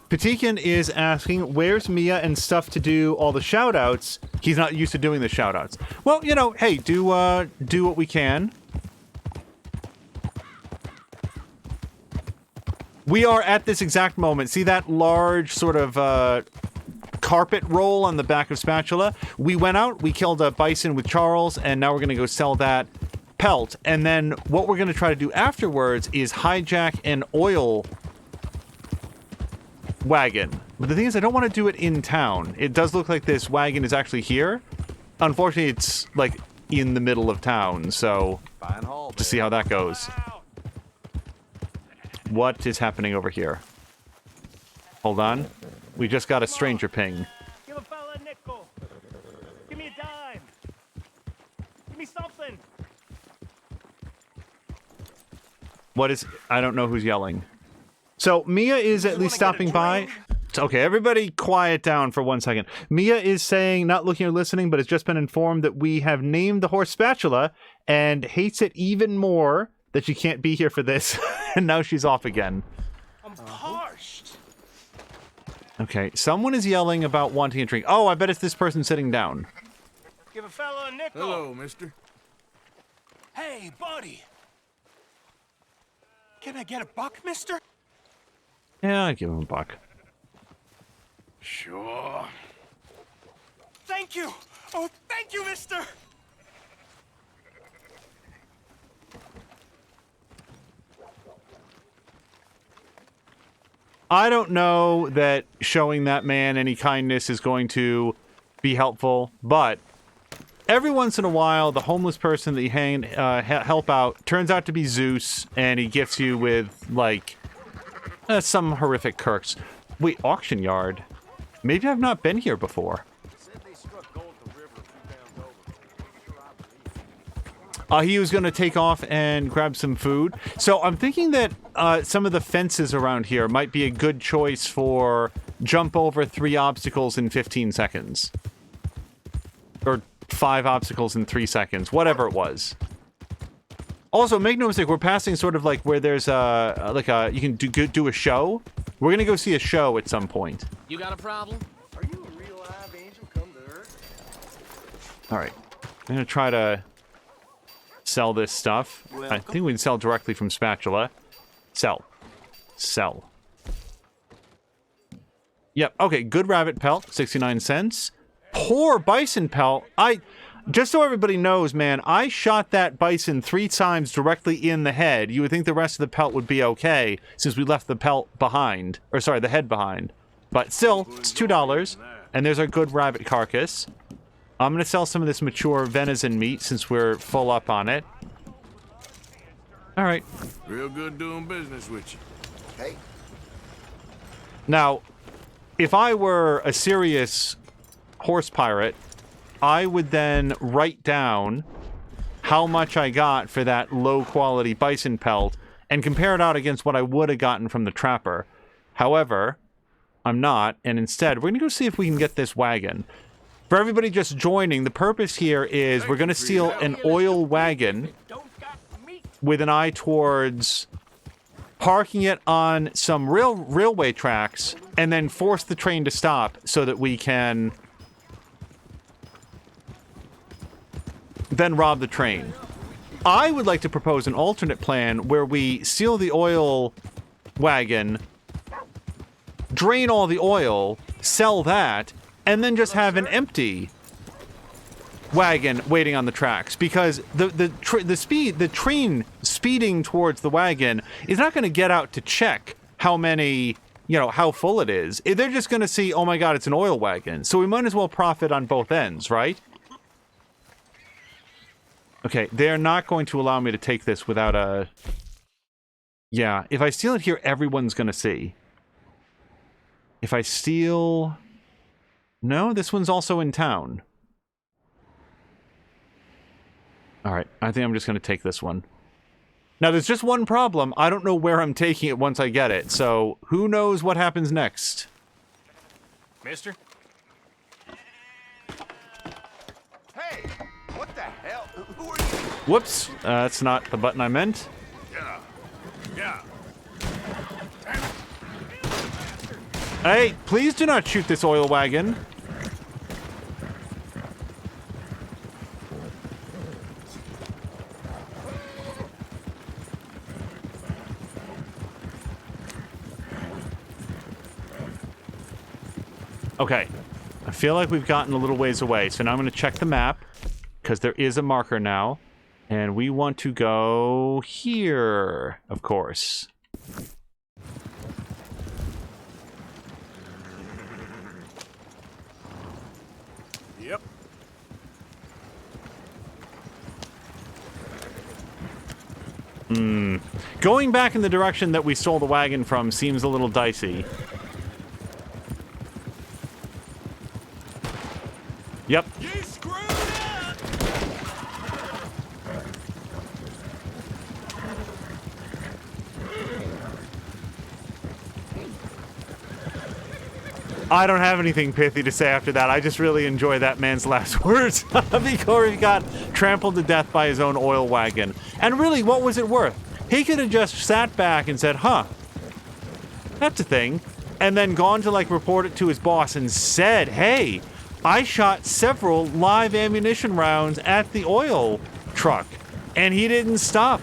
Patikian is asking, where's Mia and stuff to do all the shout-outs? He's not used to doing the shout-outs. Well, you know, hey, do what we can. We are at this exact moment. See that large sort of carpet roll on the back of Spatula? We went out, we killed a bison with Charles, and now we're going to go sell that pelt. And then what we're going to try to do afterwards is hijack an oil wagon. But the thing is, I don't want to do it in town. It does look like this wagon is actually here. Unfortunately, it's like in the middle of town, so to see how that goes. What is happening over here? Hold on. We just got a stranger ping. Give a fella a nickel. Give me a dime. Give me something. What is... I don't know who's yelling. So, Mia is at least stopping by. Okay, everybody quiet down for 1 second. Mia is saying, not looking or listening, but has just been informed that we have named the horse Spatula and hates it even more that she can't be here for this. And now she's off again. I'm parched. Okay, someone is yelling about wanting a drink. Oh, I bet it's this person sitting down. Give a fella a nickel. Hello, mister. Hey, buddy. Can I get a buck, mister? Yeah, I'd give him a buck. Sure. Thank you. Oh, thank you, mister. I don't know that showing that man any kindness is going to be helpful, but every once in a while, the homeless person that you help out turns out to be Zeus, and he gifts you with, like, some horrific perks. Wait, auction yard. Maybe I've not been here before. He was going to take off and grab some food. So I'm thinking that some of the fences around here might be a good choice for jump over 3 obstacles in 15 seconds. Or 5 obstacles in 3 seconds. Whatever it was. Also, make no mistake, we're passing sort of like where there's you can do a show. We're going to go see a show at some point. You got a problem? Are you a real live angel come to Earth? All right. I'm going to try to sell this stuff. I think we can sell directly from Spatula. Sell. Sell. Yep. Okay. Good rabbit pelt, 69 cents. Poor bison pelt. just so everybody knows, man, I shot that bison 3 times directly in the head. You would think the rest of the pelt would be okay, since we left the pelt behind. Or, sorry, the head behind. But still, it's $2, and there's our good rabbit carcass. I'm going to sell some of this mature venison meat, since we're full up on it. Alright. Real good doing business with you. Hey. Now, if I were a serious horse pirate, I would then write down how much I got for that low-quality bison pelt and compare it out against what I would have gotten from the trapper. However, I'm not, and instead, we're going to go see if we can get this wagon. For everybody just joining, the purpose here is we're going to steal an oil wagon with an eye towards parking it on some railway tracks and then force the train to stop so that we can then rob the train. I would like to propose an alternate plan where we steal the oil wagon, drain all the oil, sell that, and then just have an empty wagon waiting on the tracks, because the train speeding towards the wagon is not going to get out to check how many, you know, how full it is. They're just going to see, oh my god, it's an oil wagon. So we might as well profit on both ends, right? Okay, they're not going to allow me to take this without a... Yeah, if I steal it here, everyone's going to see. If I steal... No, this one's also in town. Alright, I think I'm just going to take this one. Now, there's just one problem. I don't know where I'm taking it once I get it, so who knows what happens next? Mister? Hey, what the hell? Who are you? Whoops, that's not the button I meant. Yeah. Hey, please do not shoot this oil wagon. Okay, I feel like we've gotten a little ways away, so now I'm going to check the map, because there is a marker now, and we want to go here, of course. Yep. Going back in the direction that we stole the wagon from seems a little dicey. Yep. You screwed up! I don't have anything pithy to say after that. I just really enjoy that man's last words before he got trampled to death by his own oil wagon. And really, what was it worth? He could have just sat back and said, huh, that's a thing, and then gone to, like, report it to his boss and said, hey, I shot several live ammunition rounds at the oil truck, and he didn't stop.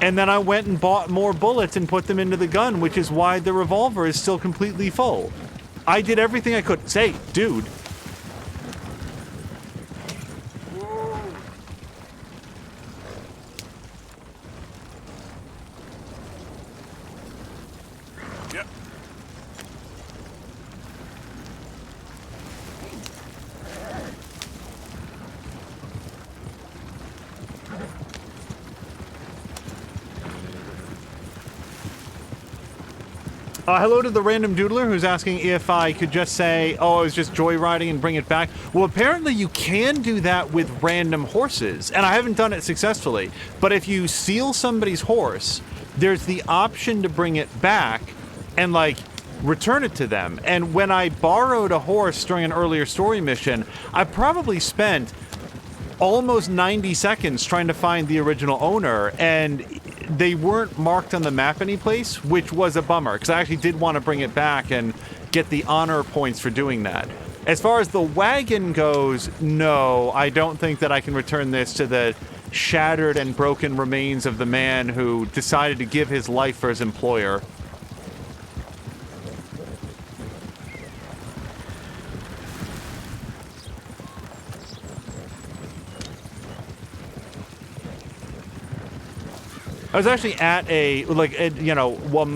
And then I went and bought more bullets and put them into the gun, which is why the revolver is still completely full. I did everything I could. Say, dude. Yep. Hello to the random doodler who's asking if I could just say, oh, I was just joyriding and bring it back. Well, apparently you can do that with random horses, and I haven't done it successfully. But if you steal somebody's horse, there's the option to bring it back and, like, return it to them. And when I borrowed a horse during an earlier story mission, I probably spent almost 90 seconds trying to find the original owner, and they weren't marked on the map anyplace, which was a bummer, because I actually did want to bring it back and get the honor points for doing that. As far as the wagon goes, no, I don't think that I can return this to the shattered and broken remains of the man who decided to give his life for his employer. I was actually at a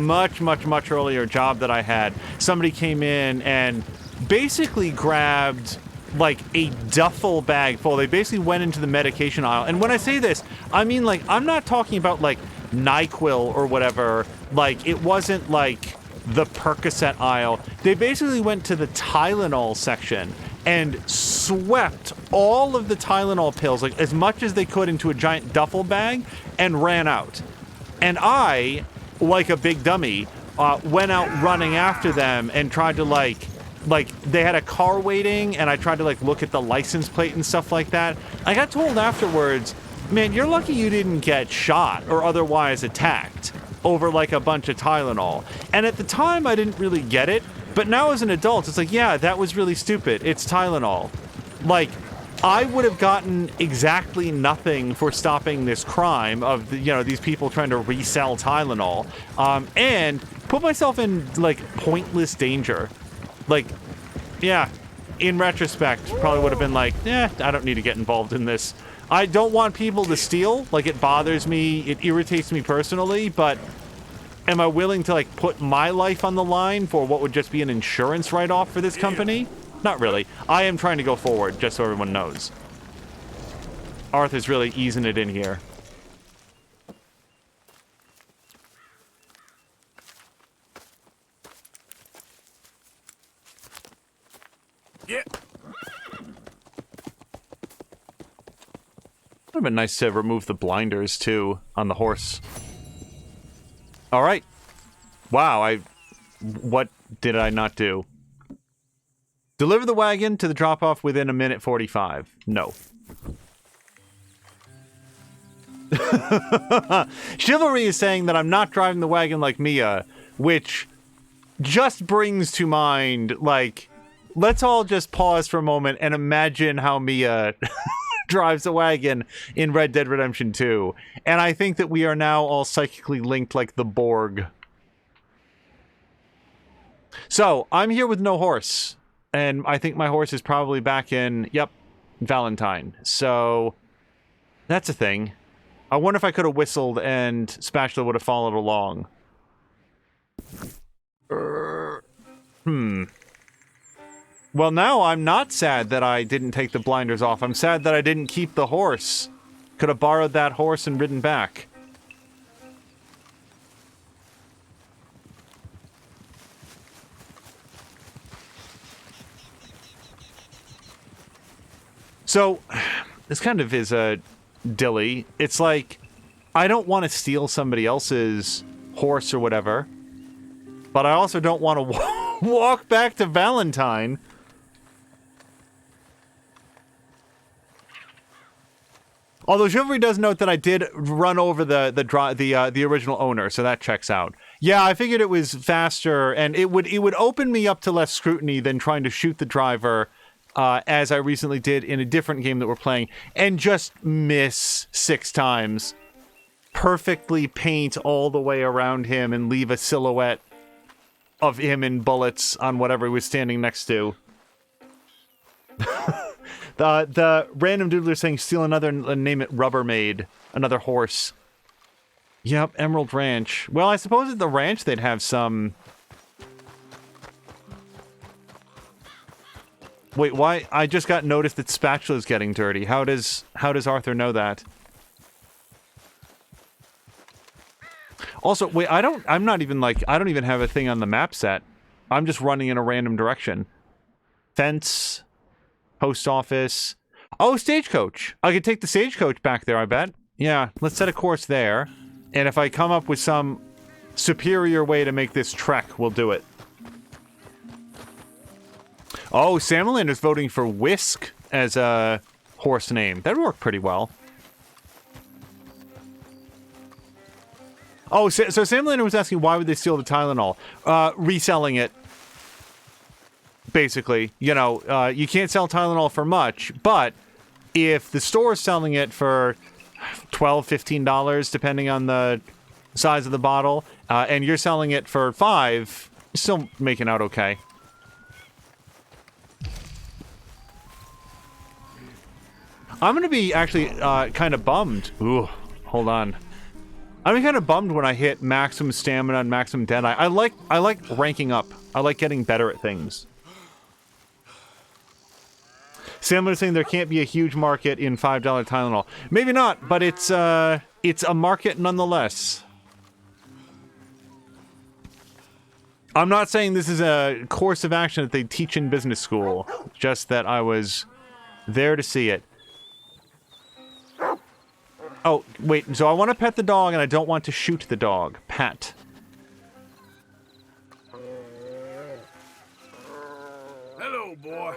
much earlier job that I had. Somebody came in and basically grabbed like a duffel bag full. They basically went into the medication aisle. And when I say this, I mean, like, I'm not talking about like NyQuil or whatever. Like, it wasn't like the Percocet aisle. They basically went to the Tylenol section and swept all of the Tylenol pills, like as much as they could, into a giant duffel bag and ran out. And I, like a big dummy, went out running after them and tried to like they had a car waiting, and I tried to like look at the license plate and stuff like that. I got told afterwards, man, you're lucky you didn't get shot or otherwise attacked over like a bunch of Tylenol. And at the time I didn't really get it, but now as an adult it's like, yeah, that was really stupid. It's Tylenol. Like, I would have gotten exactly nothing for stopping this crime of these people trying to resell Tylenol, and put myself in like pointless danger. Like, yeah, in retrospect, probably would have been like, I don't need to get involved in this. I don't want people to steal. Like, it bothers me. It irritates me personally, but am I willing to, like, put my life on the line for what would just be an insurance write-off for this company? Not really. I am trying to go forward, just so everyone knows. Arthur's really easing it in here. Yeah. Would have been nice to remove the blinders, too, on the horse. Alright. Wow, what did I not do? Deliver the wagon to the drop-off within a minute 45. No. Chivalry is saying that I'm not driving the wagon like Mia, which just brings to mind, like, let's all just pause for a moment and imagine how Mia drives a wagon in Red Dead Redemption 2. And I think that we are now all psychically linked like the Borg. So, I'm here with no horse. And I think my horse is probably back in, Valentine. So, that's a thing. I wonder if I could have whistled and Spatula would have followed along. Well, now I'm not sad that I didn't take the blinders off. I'm sad that I didn't keep the horse. Could have borrowed that horse and ridden back. So, this kind of is a dilly. It's like, I don't want to steal somebody else's horse or whatever, but I also don't want to walk back to Valentine. Although Chivalry does note that I did run over the original owner, so that checks out. Yeah, I figured it was faster, and it would open me up to less scrutiny than trying to shoot the driver, as I recently did in a different game that we're playing, and just miss 6 times. Perfectly paint all the way around him and leave a silhouette of him in bullets on whatever he was standing next to. The random doodler saying steal another and name it Rubbermaid. Another horse. Yep, Emerald Ranch. Well, I suppose at the ranch they'd have some... Wait, why? I just got noticed that Spatula's getting dirty. How does Arthur know that? Also, wait, I don't even have a thing on the map set. I'm just running in a random direction. Fence, post office. Oh, stagecoach. I could take the stagecoach back there, I bet. Yeah, let's set a course there. And if I come up with some superior way to make this trek, we'll do it. Oh, Samerland is voting for Whisk as a horse name. That would work pretty well. Oh, so Samerlander was asking why would they steal the Tylenol? Reselling it. Basically. You know, you can't sell Tylenol for much, but if the store is selling it for $12, $15, depending on the size of the bottle, and you're selling it for $5, you're still making out okay. I'm gonna be actually kind of bummed. Ooh, hold on. I'm kind of bummed when I hit maximum stamina and maximum deadeye. I like ranking up. I like getting better at things. Sam was saying there can't be a huge market in $5 Tylenol. Maybe not, but it's a market nonetheless. I'm not saying this is a course of action that they teach in business school. Just that I was there to see it. Oh, wait, so I want to pet the dog and I don't want to shoot the dog. Pet. Hello, boy.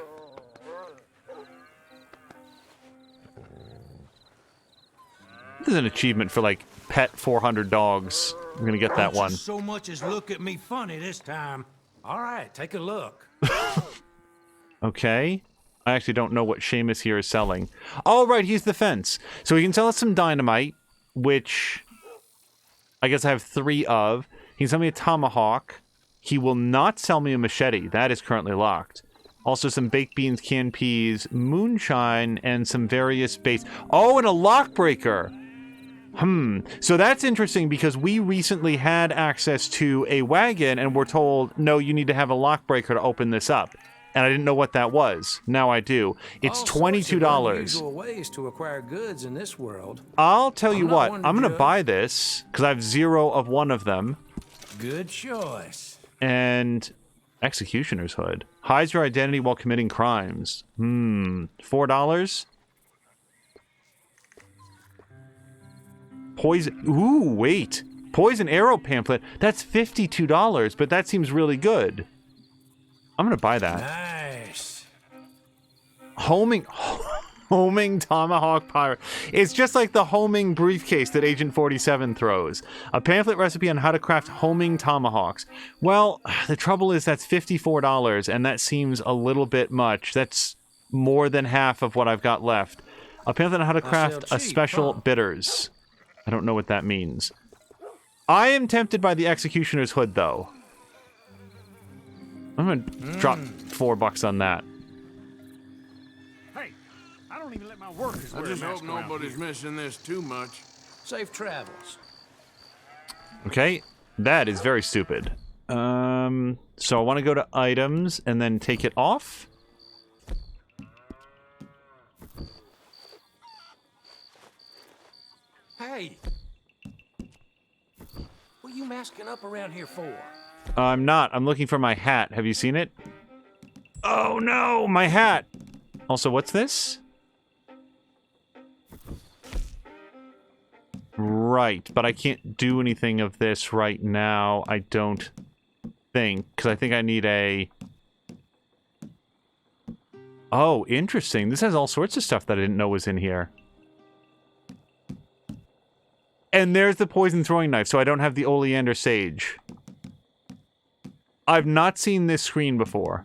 This is an achievement for, like, pet 400 dogs. I'm gonna get that one. So much as look at me funny this time. All right, take a look. Okay. I actually don't know what Seamus here is selling. Oh, right, he's the fence. So he can sell us some dynamite, which I guess I have 3 of. He can sell me a tomahawk. He will not sell me a machete. That is currently locked. Also some baked beans, canned peas, moonshine, and some various base. Oh, and a lockbreaker. So that's interesting because we recently had access to a wagon and we're told, no, you need to have a lockbreaker to open this up. And I didn't know what that was. Now I do. It's $22. Unusual ways to acquire goods in this world. I'll tell you what, I'm going to buy this because I have 0 of one of them. Good choice. And executioner's hood. Hides your identity while committing crimes. $4? Poison. Ooh, wait. Poison arrow pamphlet. That's $52, but that seems really good. I'm gonna buy that. Nice. Homing tomahawk pirate. It's just like the homing briefcase that Agent 47 throws. A pamphlet recipe on how to craft homing tomahawks. Well, the trouble is that's $54, and that seems a little bit much. That's more than half of what I've got left. A pamphlet on how to craft a special bitters. I don't know what that means. I am tempted by the executioner's hood, though. I'm gonna drop $4 on that. Hey, I don't even let my workers I wear a just hope mask around nobody's here. missing this too much. Safe travels. Okay, that is very stupid. So I want to go to items and then take it off. Hey. What are you masking up around here for? I'm not. I'm looking for my hat. Have you seen it? Oh no, my hat! Also, what's this? Right, but I can't do anything of this right now, I don't think, because I think I need a... Oh, interesting. This has all sorts of stuff that I didn't know was in here. And there's the poison throwing knife, so I don't have the oleander sage. I've not seen this screen before.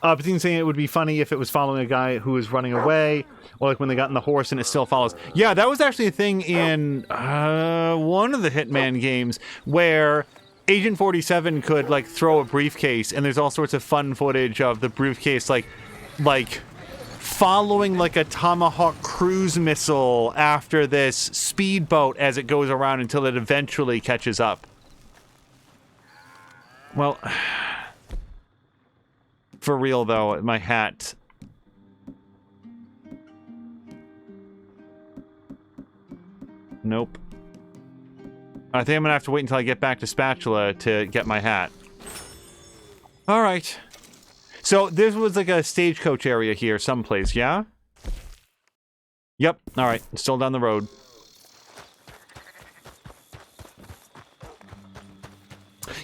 Patine saying it would be funny if it was following a guy who was running away, or like when they got in the horse and it still follows. Yeah, that was actually a thing in one of the Hitman games where Agent 47 could like throw a briefcase, and there's all sorts of fun footage of the briefcase like following like a Tomahawk cruise missile after this speedboat as it goes around until it eventually catches up. Well, for real though, my hat. Nope. I think I'm gonna have to wait until I get back to Spatula to get my hat. Alright. So, this was like a stagecoach area here someplace, yeah? Yep, alright. Still down the road.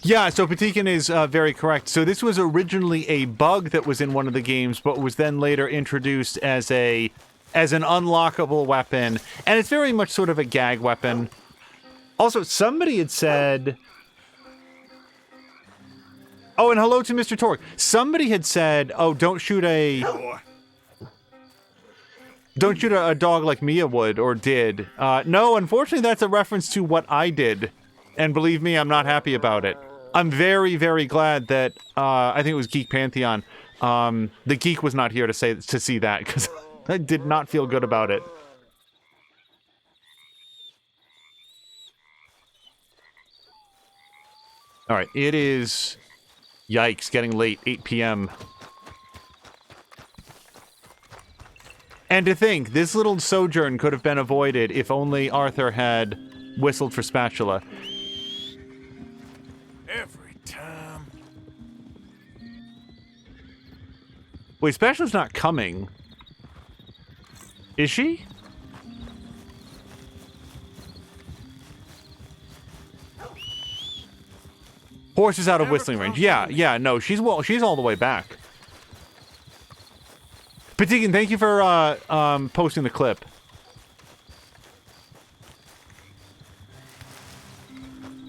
Yeah, so Patikin is very correct. So this was originally a bug that was in one of the games, but was then later introduced as an unlockable weapon. And it's very much sort of a gag weapon. Also, somebody had said... Oh, and hello to Mr. Torque. Somebody had said, oh, don't shoot a dog like Mia would, or did. No, unfortunately, that's a reference to what I did. And believe me, I'm not happy about it. I'm very, very glad that, I think it was Geek Pantheon, The geek was not here to see that, because I did not feel good about it. Alright, it is... Yikes, getting late, 8 p.m. And to think, this little sojourn could have been avoided if only Arthur had whistled for spatula. Every time. Wait, spatula's not coming. Is she? Horse is out of whistling range. Yeah, no, she's all the way back. Patikin, thank you for posting the clip.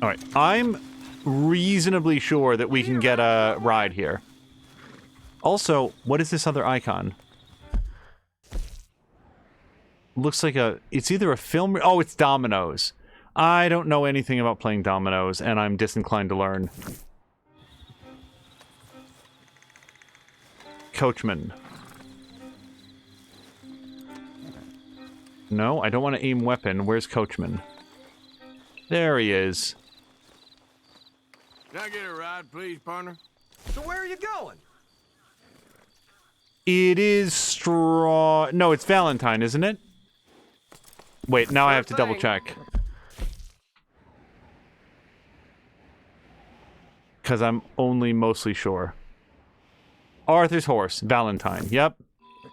All right, I'm reasonably sure that we can get a ride here. Also, what is this other icon? Looks like it's either a film... Oh, it's dominoes. I don't know anything about playing dominoes, and I'm disinclined to learn. Coachman. No, I don't want to aim weapon. Where's Coachman? There he is. Can I get a ride, please, partner? So where are you going? It is straw... No, it's Valentine, isn't it? Wait, now I have to double check. Because I'm only mostly sure. Arthur's horse, Valentine, yep.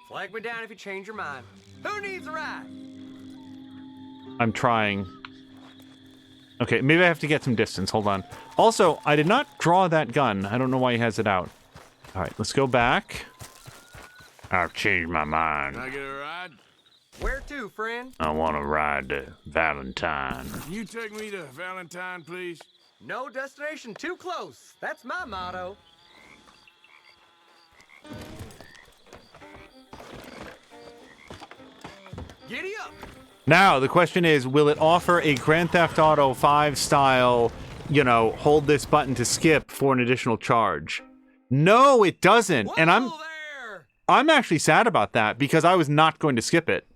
Flag me down if you change your mind. Who needs a ride? I'm trying. Okay, maybe I have to get some distance, hold on. Also, I did not draw that gun. I don't know why he has it out. Alright, let's go back. I've changed my mind. Can I get a ride? Where to, friend? I want to ride to Valentine. Can you take me to Valentine, please? No destination too close. That's my motto. Giddy up! Now, the question is, will it offer a Grand Theft Auto 5 style, you know, hold this button to skip for an additional charge? No, it doesn't. Whoa, and I'm actually sad about that because I was not going to skip it.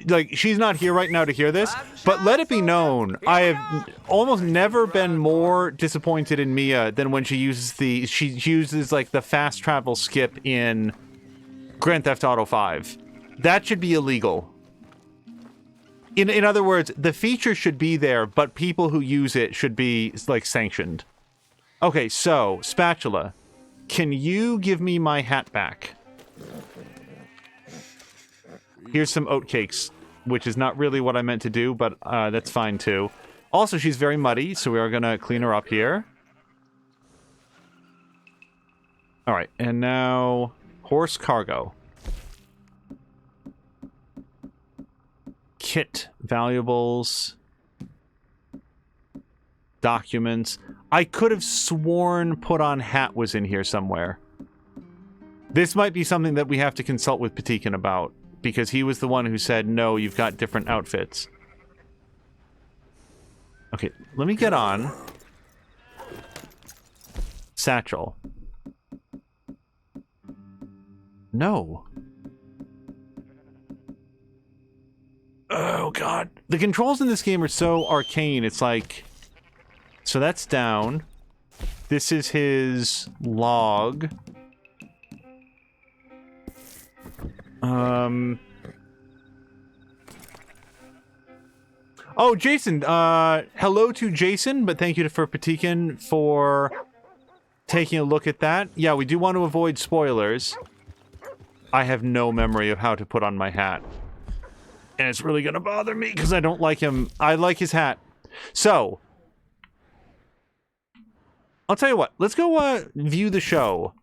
Like she's not here right now to hear this, but let it be known, I have almost never been more disappointed in Mia than when she uses like the fast travel skip in Grand Theft Auto 5. That should be illegal. In other words, the feature should be there, but people who use it should be like sanctioned. Okay, so spatula, can you give me my hat back? Here's some oatcakes, which is not really what I meant to do, but that's fine too. Also, she's very muddy, so we are going to clean her up here. Alright, and now horse cargo. Kit, valuables, documents. I could have sworn put on hat was in here somewhere. This might be something that we have to consult with Patikin about. Because he was the one who said, no, you've got different outfits. Okay, let me get on. Satchel. No. Oh, God. The controls in this game are so arcane. It's like... So that's down. This is his log. Oh, Jason, hello to Jason, but thank you for Patikin for taking a look at that. Yeah, we do want to avoid spoilers. I have no memory of how to put on my hat. And it's really gonna bother me because I don't like him. I like his hat. So, I'll tell you what, let's go view the show.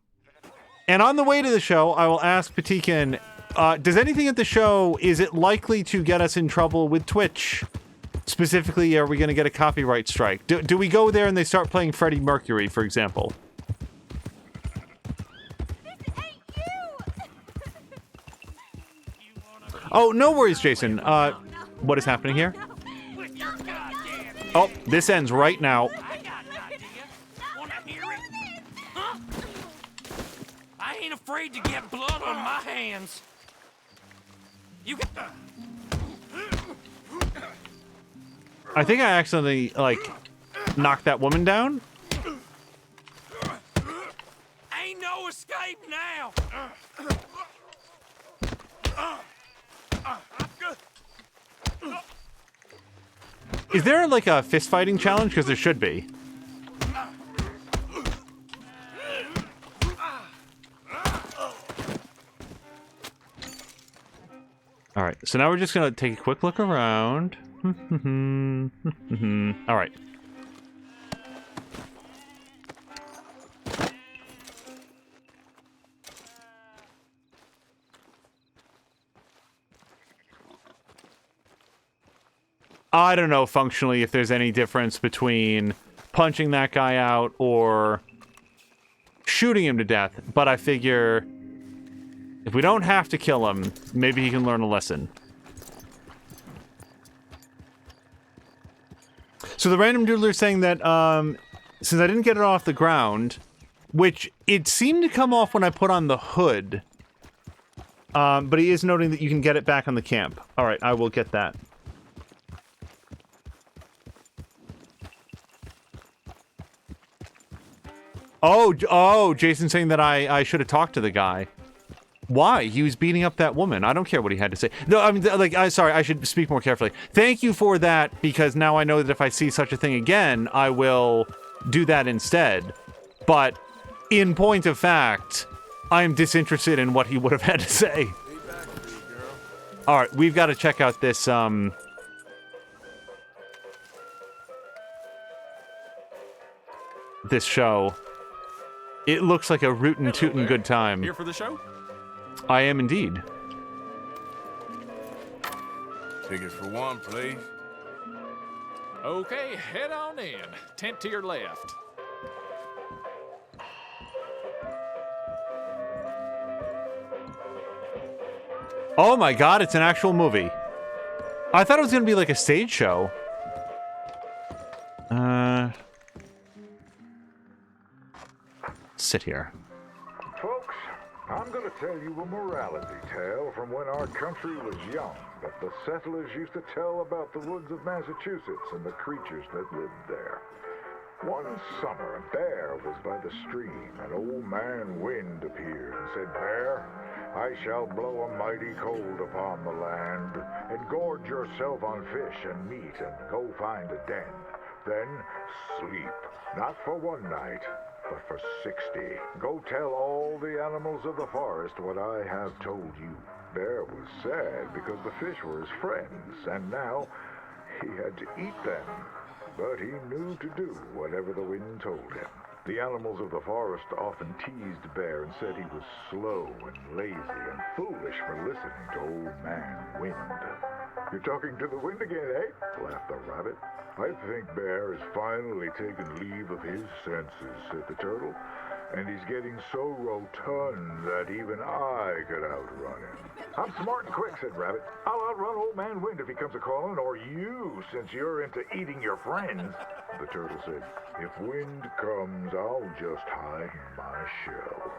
And on the way to the show, I will ask Patikin, does anything at the show, is it likely to get us in trouble with Twitch? Specifically, are we going to get a copyright strike? Do we go there and they start playing Freddie Mercury, for example? Oh, no worries, Jason. What is happening here? Oh, this ends right now. I got an idea. Wanna hear it? Huh? I ain't afraid to get blood on my hands. You can... I think I accidentally, like, knocked that woman down. Ain't no escape now. Is there, like, a fist-fighting challenge? Because there should be. Alright, so now we're just gonna take a quick look around. Alright. I don't know functionally if there's any difference between punching that guy out or shooting him to death, but I figure if we don't have to kill him, maybe he can learn a lesson. So the random doodler is saying that since I didn't get it off the ground, which it seemed to come off when I put on the hood, but he is noting that you can get it back on the camp. All right, I will get that. Oh, Jason's saying that I should have talked to the guy. Why? He was beating up that woman. I don't care what he had to say. No, I mean, like, sorry, I should speak more carefully. Thank you for that, because now I know that if I see such a thing again, I will do that instead. But, in point of fact, I am disinterested in what he would have had to say. Alright, we've got to check out this, this show. It looks like a rootin' tootin' good time. Here for the show? I am indeed. Tickets for one, please. Okay, head on in. Tent to your left. Oh my god, it's an actual movie. I thought it was gonna be like a stage show. Sit here. Folks, I'm going to tell you a morality tale from when our country was young that the settlers used to tell about the woods of Massachusetts and the creatures that lived there. One summer, a bear was by the stream, and old man Wind appeared and said, "Bear, I shall blow a mighty cold upon the land, and gorge yourself on fish and meat, and go find a den. Then sleep, not for one night, but for 60. Go tell all the animals of the forest what I have told you." Bear was sad because the fish were his friends, and now he had to eat them. But he knew to do whatever the wind told him. The animals of the forest often teased Bear and said he was slow and lazy and foolish for listening to old man Wind. "You're talking to the wind again, eh?" laughed the rabbit. "I think Bear has finally taken leave of his senses," said the turtle. "And he's getting so rotund that even I could outrun him." "I'm smart and quick," said Rabbit. "I'll outrun old man Wind if he comes a-calling, or you, since you're into eating your friends." The turtle said, "If Wind comes, I'll just hide in my shell."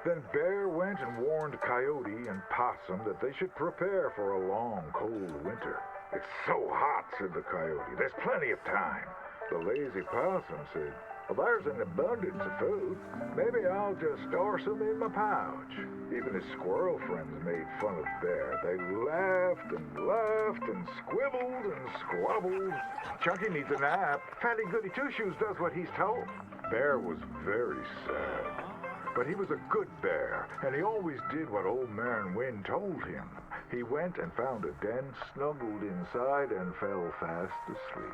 Then Bear went and warned Coyote and Possum that they should prepare for a long, cold winter. "It's so hot," said the Coyote. "There's plenty of time." The lazy Possum said, "Well, there's an abundance of food. Maybe I'll just store some in my pouch." Even his squirrel friends made fun of Bear. They laughed and laughed and squibbled and squabbled. "Chunky needs a nap. Fatty Goody Two-Shoes does what he's told." Bear was very sad. But he was a good bear, and he always did what old man Wind told him. He went and found a den, snuggled inside, and fell fast asleep.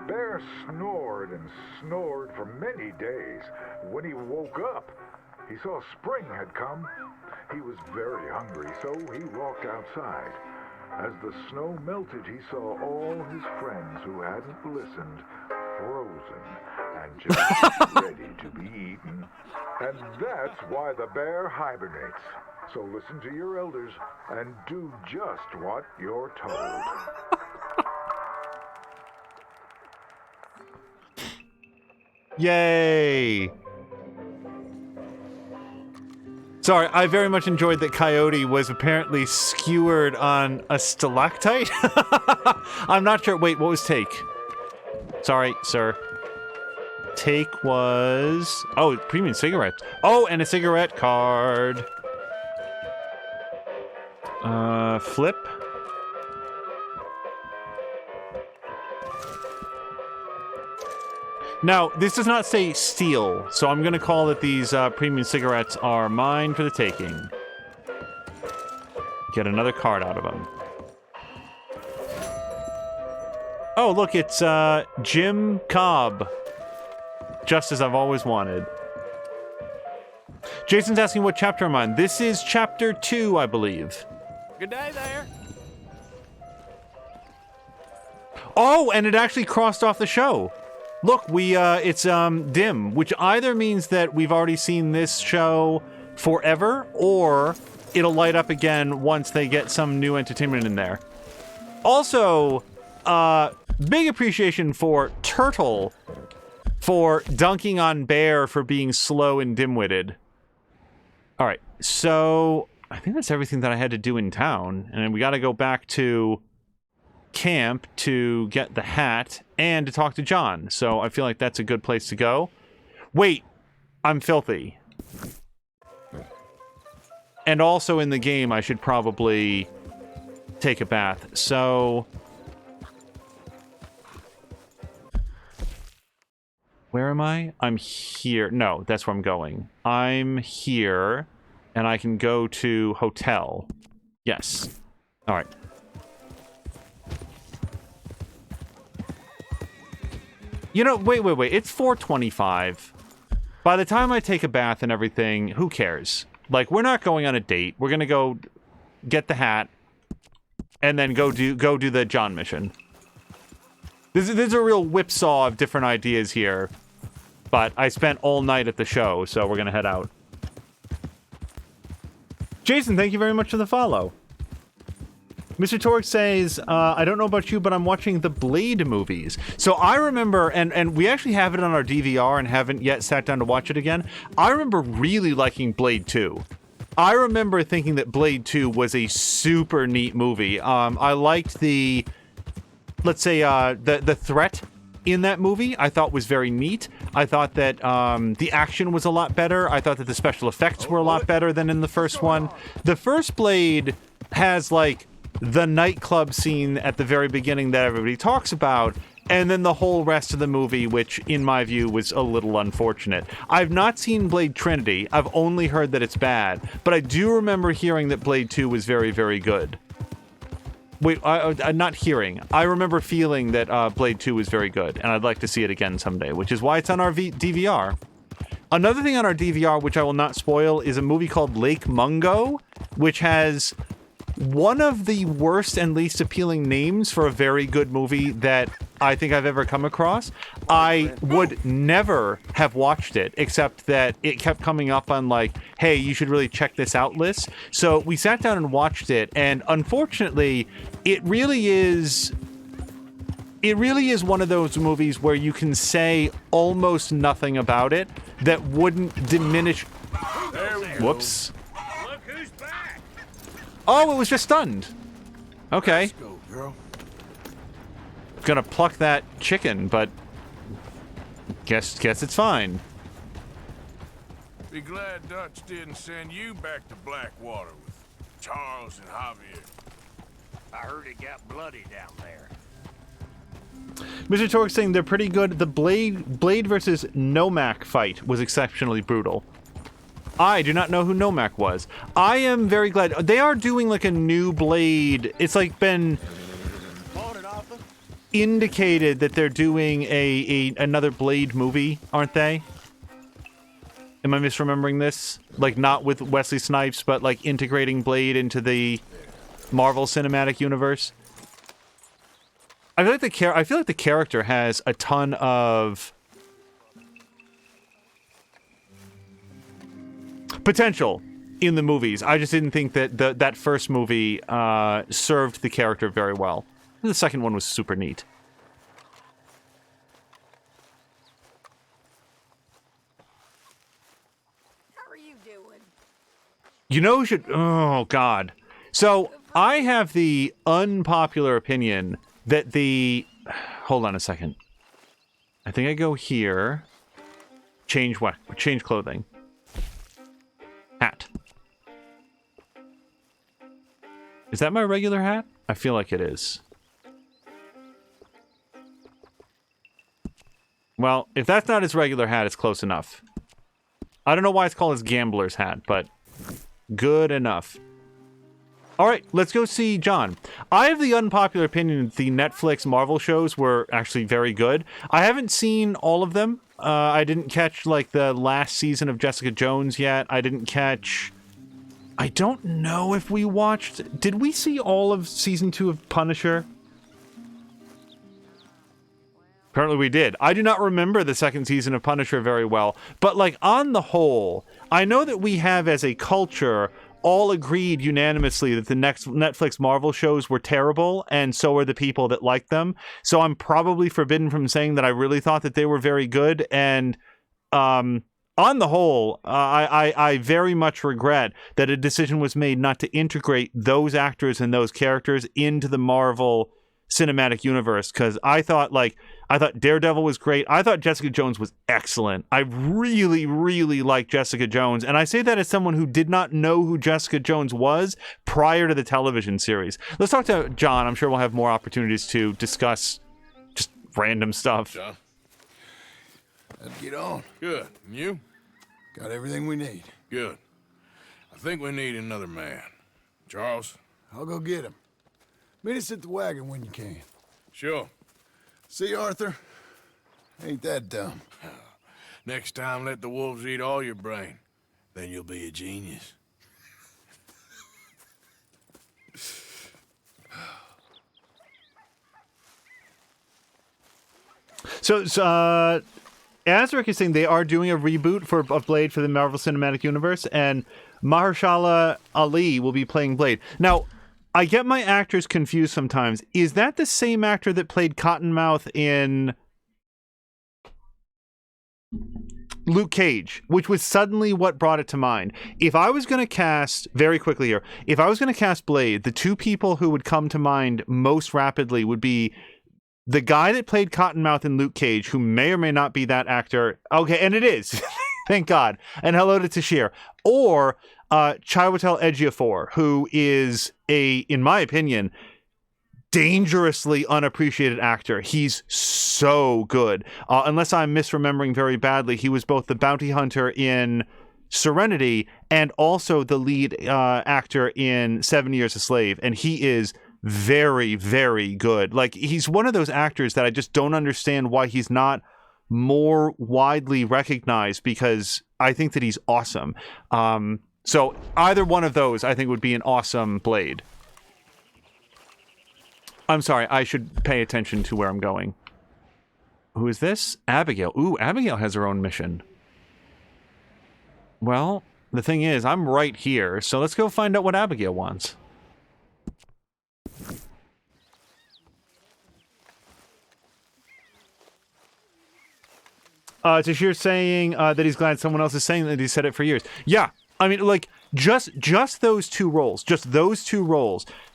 Bear snored and snored for many days. When he woke up, he saw spring had come. He was very hungry, so he walked outside. As the snow melted, he saw all his friends who hadn't listened frozen and just ready to be eaten. And that's why the bear hibernates. So listen to your elders and do just what you're told. Yay! Sorry, I very much enjoyed that Coyote was apparently skewered on a stalactite. I'm not sure. Wait, what was take? Sorry, sir. Take was... Oh, premium cigarettes. Oh, and a cigarette card. Flip. Now, this does not say steal, so I'm going to call that these premium cigarettes are mine for the taking. Get another card out of them. Oh, look, it's Jim Cobb. Just as I've always wanted. Jason's asking what chapter I'm on. This is chapter 2, I believe. Good day there. Oh, and it actually crossed off the show. Look, it's dim, which either means that we've already seen this show forever, or it'll light up again once they get some new entertainment in there. Also, big appreciation for Turtle for dunking on Bear for being slow and dim-witted. All right, so I think that's everything that I had to do in town, and we got to go back to camp to get the hat and to talk to John. So I feel like that's a good place to go. Wait, I'm filthy. And also in the game, I should probably take a bath. So where am I? I'm here. No, that's where I'm going. I'm here, and I can go to hotel. Yes. All right. You know, wait. It's 4:25. By the time I take a bath and everything, who cares? Like, we're not going on a date. We're gonna go get the hat and then go do the John mission. This is a real whipsaw of different ideas here. But I spent all night at the show, so we're gonna head out. Jason, thank you very much for the follow. Mr. Torek says, I don't know about you, but I'm watching the Blade movies. So I remember, and we actually have it on our DVR and haven't yet sat down to watch it again. I remember really liking Blade 2. I remember thinking that Blade 2 was a super neat movie. I liked the, let's say, the threat in that movie, I thought was very neat. I thought that the action was a lot better. I thought that the special effects were a lot better than in the first one. The first Blade has, like, the nightclub scene at the very beginning that everybody talks about, and then the whole rest of the movie, which, in my view, was a little unfortunate. I've not seen Blade Trinity. I've only heard that it's bad, but I do remember hearing that Blade 2 was very, very good. Wait, I'm not hearing. I remember feeling that Blade 2 was very good, and I'd like to see it again someday, which is why it's on our DVR. Another thing on our DVR, which I will not spoil, is a movie called Lake Mungo, which has one of the worst and least appealing names for a very good movie that I think I've ever come across. I would never have watched it, except that it kept coming up on, like, hey, you should really check this out list. So we sat down and watched it, and unfortunately, it really is one of those movies where you can say almost nothing about it that wouldn't diminish... Whoops. Oh, it was just stunned. Okay. Let's go, girl. Gonna pluck that chicken, but guess it's fine. Be glad Dutch didn't send you back to Blackwater with Charles and Javier. I heard it got bloody down there. Mr. Torek saying they're pretty good. The Blade versus Nomak fight was exceptionally brutal. I do not know who Nomak was. I am very glad. They are doing like a new Blade. It's like been indicated that they're doing another Blade movie, aren't they? Am I misremembering this? Like, not with Wesley Snipes, but like integrating Blade into the Marvel Cinematic Universe? I feel like the character has a ton of potential in the movies. I just didn't think that that first movie served the character very well. The second one was super neat. How are you doing? You know who should... Oh, God. So, I have the unpopular opinion that the... Hold on a second. I think I go here. Change clothing. Hat. Is that my regular hat? I feel like it is. Well, if that's not his regular hat, it's close enough. I don't know why it's called his gambler's hat, but good enough. All right, let's go see John. I have the unpopular opinion that the Netflix Marvel shows were actually very good. I haven't seen all of them. I didn't catch, like, the last season of Jessica Jones yet. I didn't catch... I don't know if we watched... Did we see all of Season 2 of Punisher? Apparently we did. I do not remember the second season of Punisher very well. But, like, on the whole, I know that we have, as a culture, all agreed unanimously that the next Netflix Marvel shows were terrible, and so are the people that like them. So I'm probably forbidden from saying that I really thought that they were very good, and on the whole, I very much regret that a decision was made not to integrate those actors and those characters into the Marvel cinematic universe, because I thought Daredevil was great. I thought Jessica Jones was excellent. I really, really liked Jessica Jones, and I say that as someone who did not know who Jessica Jones was prior to the television series. Let's talk to John. I'm sure we'll have more opportunities to discuss just random stuff. John. Let's get on. Good. And you? Got everything we need. Good. I think we need another man. Charles? I'll go get him. Meet us at the wagon when you can. Sure. See, Arthur? Ain't that dumb. Next time, let the wolves eat all your brain. Then you'll be a genius. So Azric is saying they are doing a reboot of Blade for the Marvel Cinematic Universe, and Mahershala Ali will be playing Blade. Now, I get my actors confused sometimes. Is that the same actor that played Cottonmouth in Luke Cage, which was suddenly what brought it to mind? If I was going to cast, very quickly here, if I was going to cast Blade, the two people who would come to mind most rapidly would be the guy that played Cottonmouth in Luke Cage, who may or may not be that actor. Okay, and it is. Thank God. And hello to Tashir. Or Chiwetel Ejiofor, who is in my opinion, dangerously unappreciated actor. He's so good. Unless I'm misremembering very badly, he was both the bounty hunter in Serenity and also the lead actor in 7 Years a Slave. And he is very, very good. Like, he's one of those actors that I just don't understand why he's not more widely recognized, because I think that he's awesome. So either one of those, I think, would be an awesome Blade. I'm sorry, I should pay attention to where I'm going. Who is this? Abigail. Ooh, Abigail has her own mission. Well, the thing is, I'm right here, so let's go find out what Abigail wants. Tashir saying that he's glad someone else is saying that he said it for years. Yeah, I mean, like, just those two roles,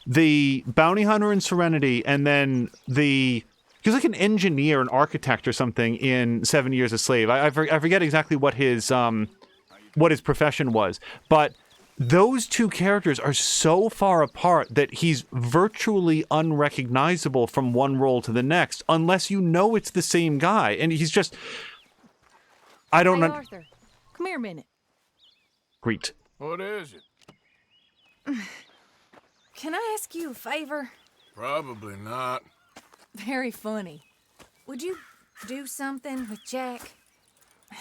the bounty hunter in Serenity, and then he was like an engineer, an architect or something in 7 Years a Slave. I forget exactly what his profession was, but those two characters are so far apart that he's virtually unrecognizable from one role to the next, unless you know it's the same guy. And he's just, I don't know. Hey, Arthur, come here a minute. Great. What is it? Can I ask you a favor? Probably not. Very funny. Would you do something with Jack?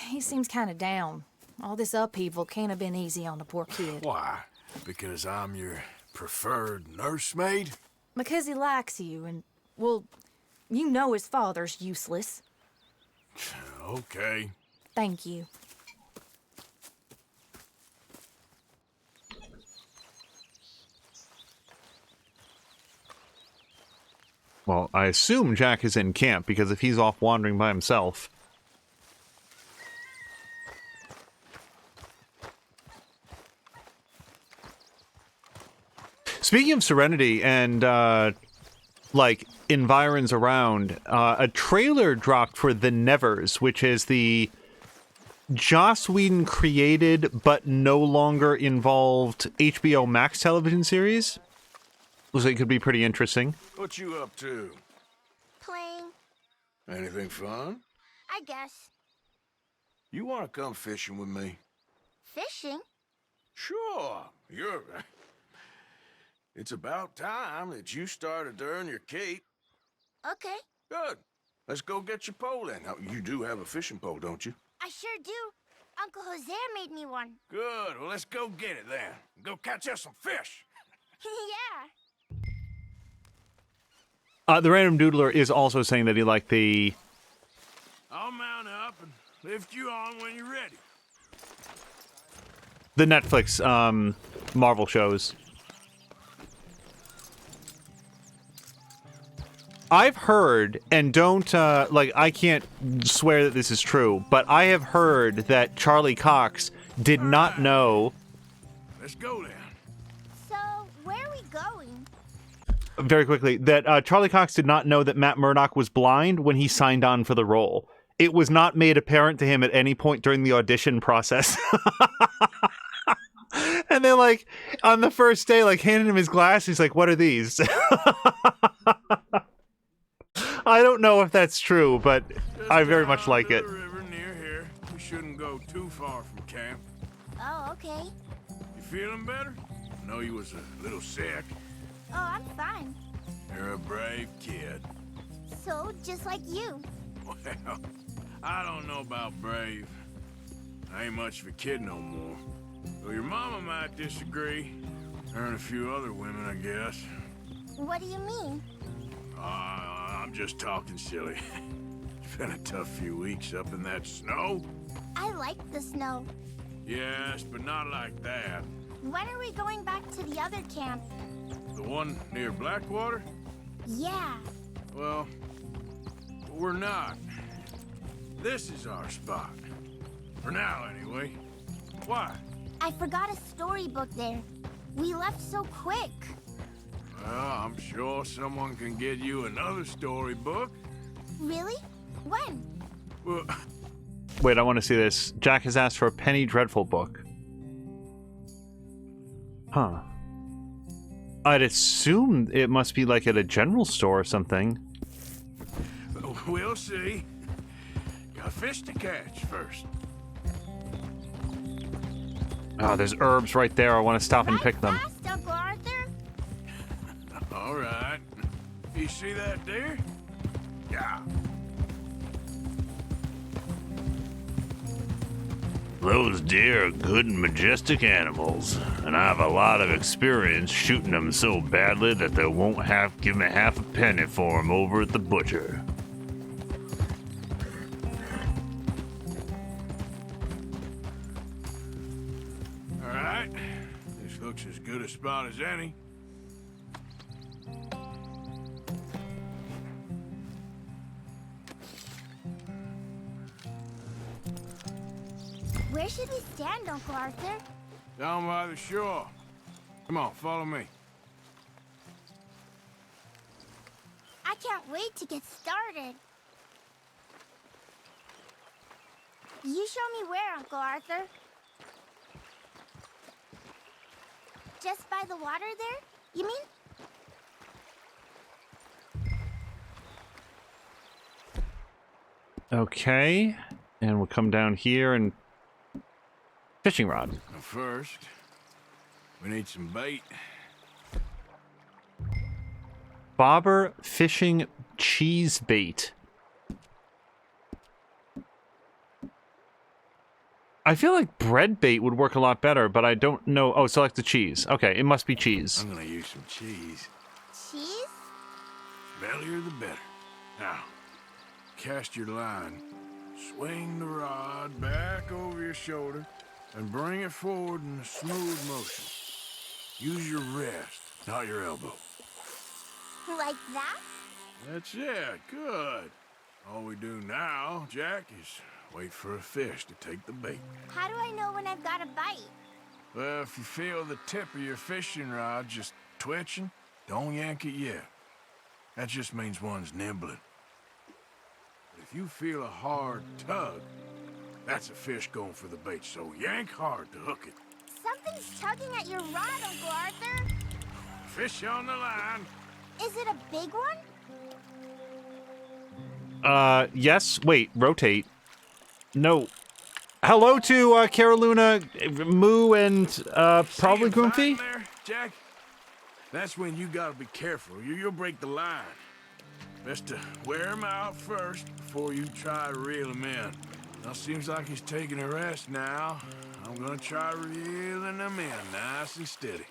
He seems kind of down. All this upheaval can't have been easy on the poor kid. Why? Because I'm your preferred nursemaid? Because he likes you and, well, You know his father's useless. Okay. Thank you. Well, I assume Jack is in camp, because if he's off wandering by himself... Speaking of Serenity and, like, environs around, a trailer dropped for The Nevers, which is the Joss Whedon created but no longer involved HBO Max television series. Looks like it could be pretty interesting. What you up to? Playing, Anything fun? I guess. You want to come fishing with me? Fishing? Sure. It's about time that you started to earn your keep. Okay. Good. Let's go get your pole then. Now, you do have a fishing pole, don't you? I sure do. Uncle Jose made me one. Good. Well, let's go get it then. Go catch us some fish. Yeah. The Random Doodler is also saying that he liked the... I'll mount up and lift you on when you're ready. the Netflix, Marvel shows. I've heard, and don't, like, I can't swear that this is true, but I have heard that Charlie Cox did not know... Let's go then. So, where are we going? Very quickly, that Charlie Cox did not know that Matt Murdock was blind when he signed on for the role. It was not made apparent to him at any point during the audition process. And they're like, on the first day, like, handed him his glasses, he's like, what are these? I don't know if that's true, but I very much like it. River near here. We shouldn't go too far from camp. Oh, okay. You feeling better? I know you was a little sick. Oh, I'm fine. You're a brave kid. So, just like you. Well, I don't know about brave. I ain't much of a kid no more. Well, your mama might disagree. Her and a few other women, I guess. What do you mean? I'm just talking silly. It's been a tough few weeks up in that snow. I like the snow. Yes, but not like that. When are we going back to the other camp? The one near Blackwater? Yeah. Well, we're not. This is our spot. For now, anyway. Why? I forgot a storybook there. We left so quick. Well, I'm sure someone can get you another storybook. Really? When? Well, Wait, I want to see this. Jack has asked for a Penny Dreadful book. Huh. I'd assume it must be like at a general store or something. we'll see. Got fish to catch first. Oh, there's herbs right there. I want to stop and pick them. Fast, Uncle Arthur. All right. You see that deer? Yeah. Those deer are good and majestic animals, and I have a lot of experience shooting them so badly that they won't have to give me half a penny for them over at the butcher. All right. This looks as good a spot as any. Where should we stand, Uncle Arthur? Down by the shore. Come on, follow me. I can't wait to get started. You show me where, Uncle Arthur. Just by the water there, you mean? Okay. And we'll come down here and... Fishing rod. Now first, we need some bait. Bobber fishing cheese bait. I feel like bread bait would work a lot better, but I don't know. Oh, select the cheese. Okay, it must be cheese. I'm gonna use some cheese. Cheese? Smellier the better. Now, cast your line. Swing the rod back over your shoulder and bring it forward in a smooth motion. Use your wrist, not your elbow. Like that? That's it. Good. All we do now, Jack, is wait for a fish to take the bait. How do I know when I've got a bite? Well, if you feel the tip of your fishing rod just twitching, don't yank it yet. That just means one's nibbling. But if you feel a hard tug, that's a fish going for the bait, so yank hard to hook it. Something's tugging at your rod, Uncle Arthur. Fish on the line. Is it a big one? Yes. Wait, rotate. No. Hello to Caroluna, Moo, and probably Groomfy. There, Jack? That's when you gotta be careful. You'll break the line. Best to wear him out first before you try to reel him in. Now, seems like he's taking a rest now. I'm gonna try reeling him in nice and steady.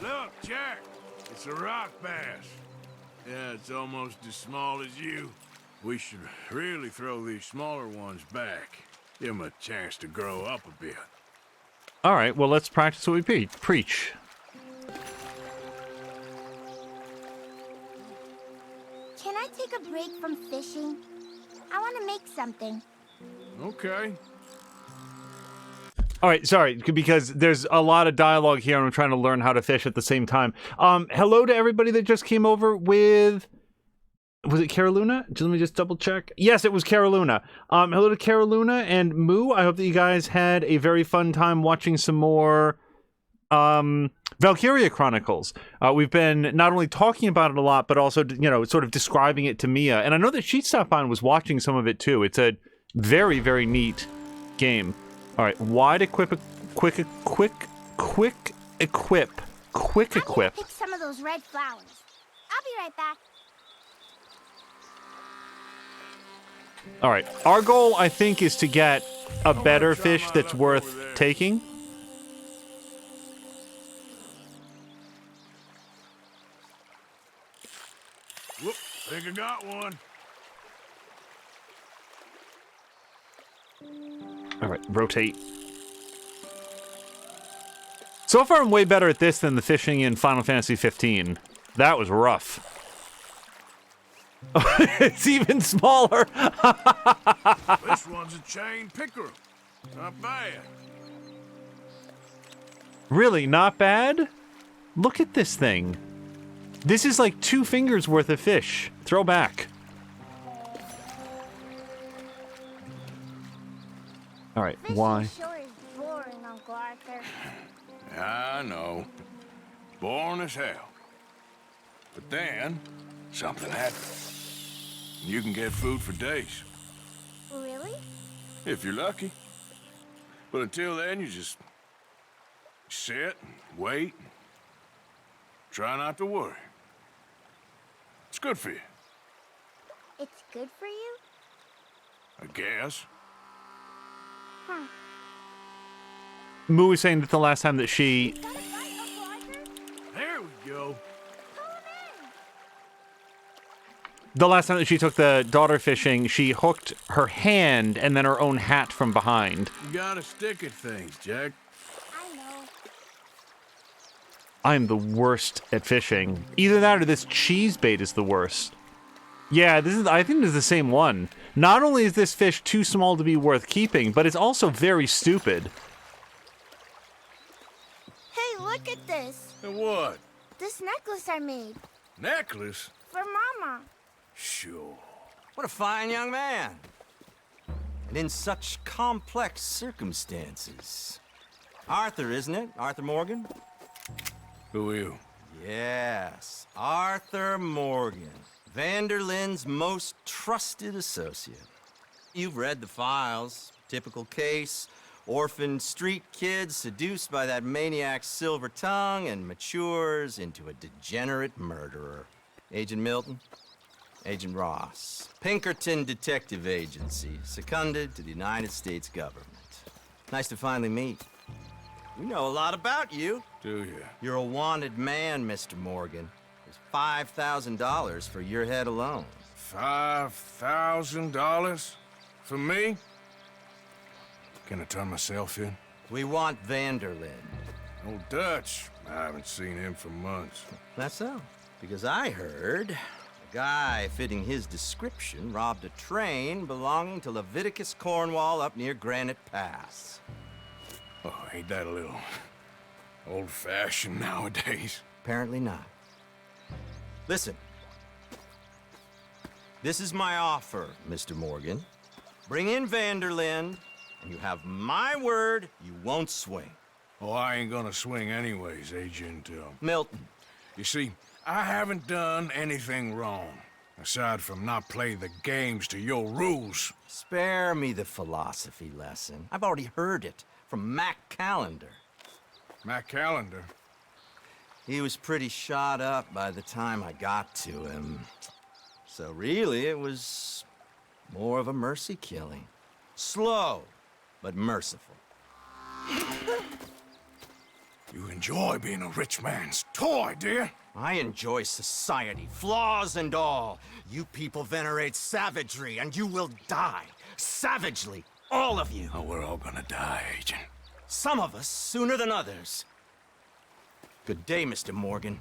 Look, Jack, it's a rock bass. Yeah, it's almost as small as you. We should really throw these smaller ones back. Give them a chance to grow up a bit. All right, well, let's practice what we preach. Can I take a break from fishing? I want to make something. Okay. All right, sorry, because there's a lot of dialogue here, and I'm trying to learn how to fish at the same time. Hello to everybody that just came over with... Was it Caroluna? Let me just double check. Yes, it was Caroluna. Hello to Caroluna and Moo. I hope that you guys had a very fun time watching some more Valkyria Chronicles. We've been not only talking about it a lot, but also, you know, sort of describing it to Mia. And I know that she stopped by and was watching some of it too. It's a very, very neat game. All right, wide equip, quick equip. Pick some of those red flowers. I'll be right back. All right, our goal, I think, is to get a better fish that's worth taking. Whoop, think I got one. All right, rotate. So far, I'm way better at this than the fishing in Final Fantasy 15. That was rough. It's even smaller. This one's a chain pickerel. Not bad. Really, not bad? Look at this thing. This is like 2 fingers worth of fish. Throw back. All right, why? Sure is boring, Uncle Arthur. I know. Boring as hell. But then, something happens. You can get food for days. Really? If you're lucky. But until then, you just sit and wait. And try not to worry. It's good for you. It's good for you? I guess. Huh. Moo was saying that the last time that she... There we go. The last time that she took the daughter fishing, she hooked her hand and then her own hat from behind. You gotta stick at things, Jack. I know. I'm the worst at fishing. Either that or this cheese bait is the worst. Yeah, I think this is the same one. Not only is this fish too small to be worth keeping, but it's also very stupid. Hey, look at this. What? This necklace I made. Necklace? For Mama. Sure. What a fine young man. And in such complex circumstances. Arthur, isn't it? Arthur Morgan? Who are you? Yes, Arthur Morgan. Vanderlyn's most trusted associate. You've read the files. Typical case. Orphaned street kid seduced by that maniac's silver tongue and matures into a degenerate murderer. Agent Milton? Agent Ross. Pinkerton Detective Agency, seconded to the United States government. Nice to finally meet. We know a lot about you. Do you? You're a wanted man, Mr. Morgan. There's $5,000 for your head alone. $5,000? For me? Can I turn myself in? We want Vanderlyn. Old Dutch. I haven't seen him for months. That's so. Because I heard a guy fitting his description robbed a train belonging to Leviticus Cornwall up near Granite Pass. Oh, ain't that a little old-fashioned nowadays? Apparently not. Listen. This is my offer, Mr. Morgan. Bring in Vanderlyn, and you have my word you won't swing. Oh, I ain't gonna swing anyways, Agent, Milton. You see, I haven't done anything wrong, aside from not playing the games to your rules. Spare me the philosophy lesson. I've already heard it from Mac Callender. Mac Callender? He was pretty shot up by the time I got to him. So really, it was more of a mercy killing. Slow, but merciful. You enjoy being a rich man's toy, dear. I enjoy society, flaws and all. You people venerate savagery, and you will die. Savagely, all of you. Oh, we're all gonna die, Agent. Some of us sooner than others. Good day, Mr. Morgan.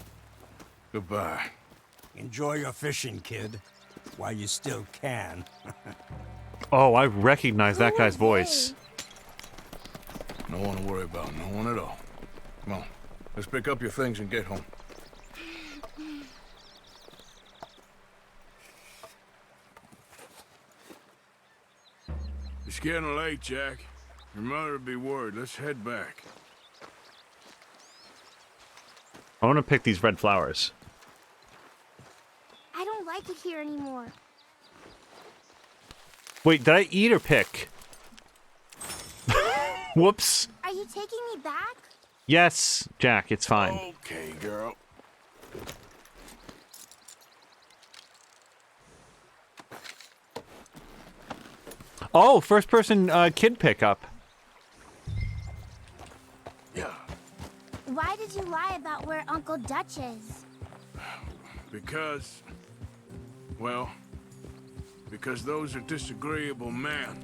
Goodbye. Enjoy your fishing, kid, while you still can. Oh, I recognize that guy's voice. No one to worry about, no one at all. Come on, let's pick up your things and get home. It's getting late, Jack. Your mother will be worried. Let's head back. I want to pick these red flowers. I don't like it here anymore. Wait, did I eat or pick? Whoops. Are you taking me back? Yes, Jack, it's fine. Okay, girl. Oh, first person kid pickup. Yeah. Why did you lie about where Uncle Dutch is? Because those are disagreeable men,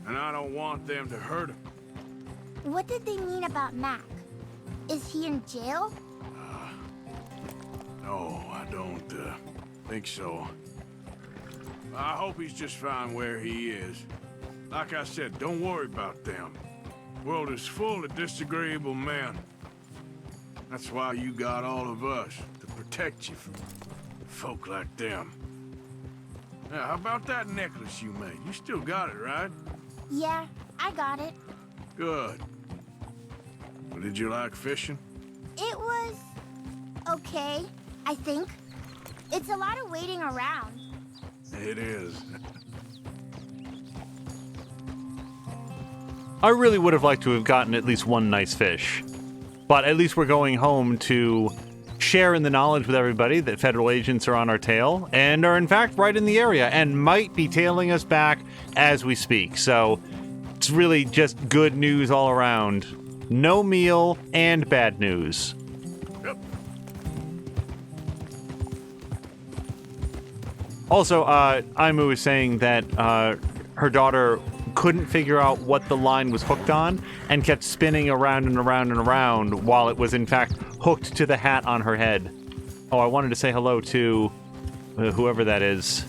and I don't want them to hurt him. What did they mean about Mac? Is he in jail? No, I don't think so. I hope he's just fine where he is. Like I said, don't worry about them. The world is full of disagreeable men. That's why you got all of us, to protect you from folk like them. Now, how about that necklace you made? You still got it, right? Yeah, I got it. Good. Well, did you like fishing? It was okay, I think. It's a lot of waiting around. It is. I really would have liked to have gotten at least one nice fish. But at least we're going home to share in the knowledge with everybody that federal agents are on our tail and are in fact right in the area and might be tailing us back as we speak. So it's really just good news all around. No meal and bad news. Yep. Also, Aimu was saying that her daughter couldn't figure out what the line was hooked on and kept spinning around and around and around while it was in fact hooked to the hat on her head. Oh, I wanted to say hello to whoever that is.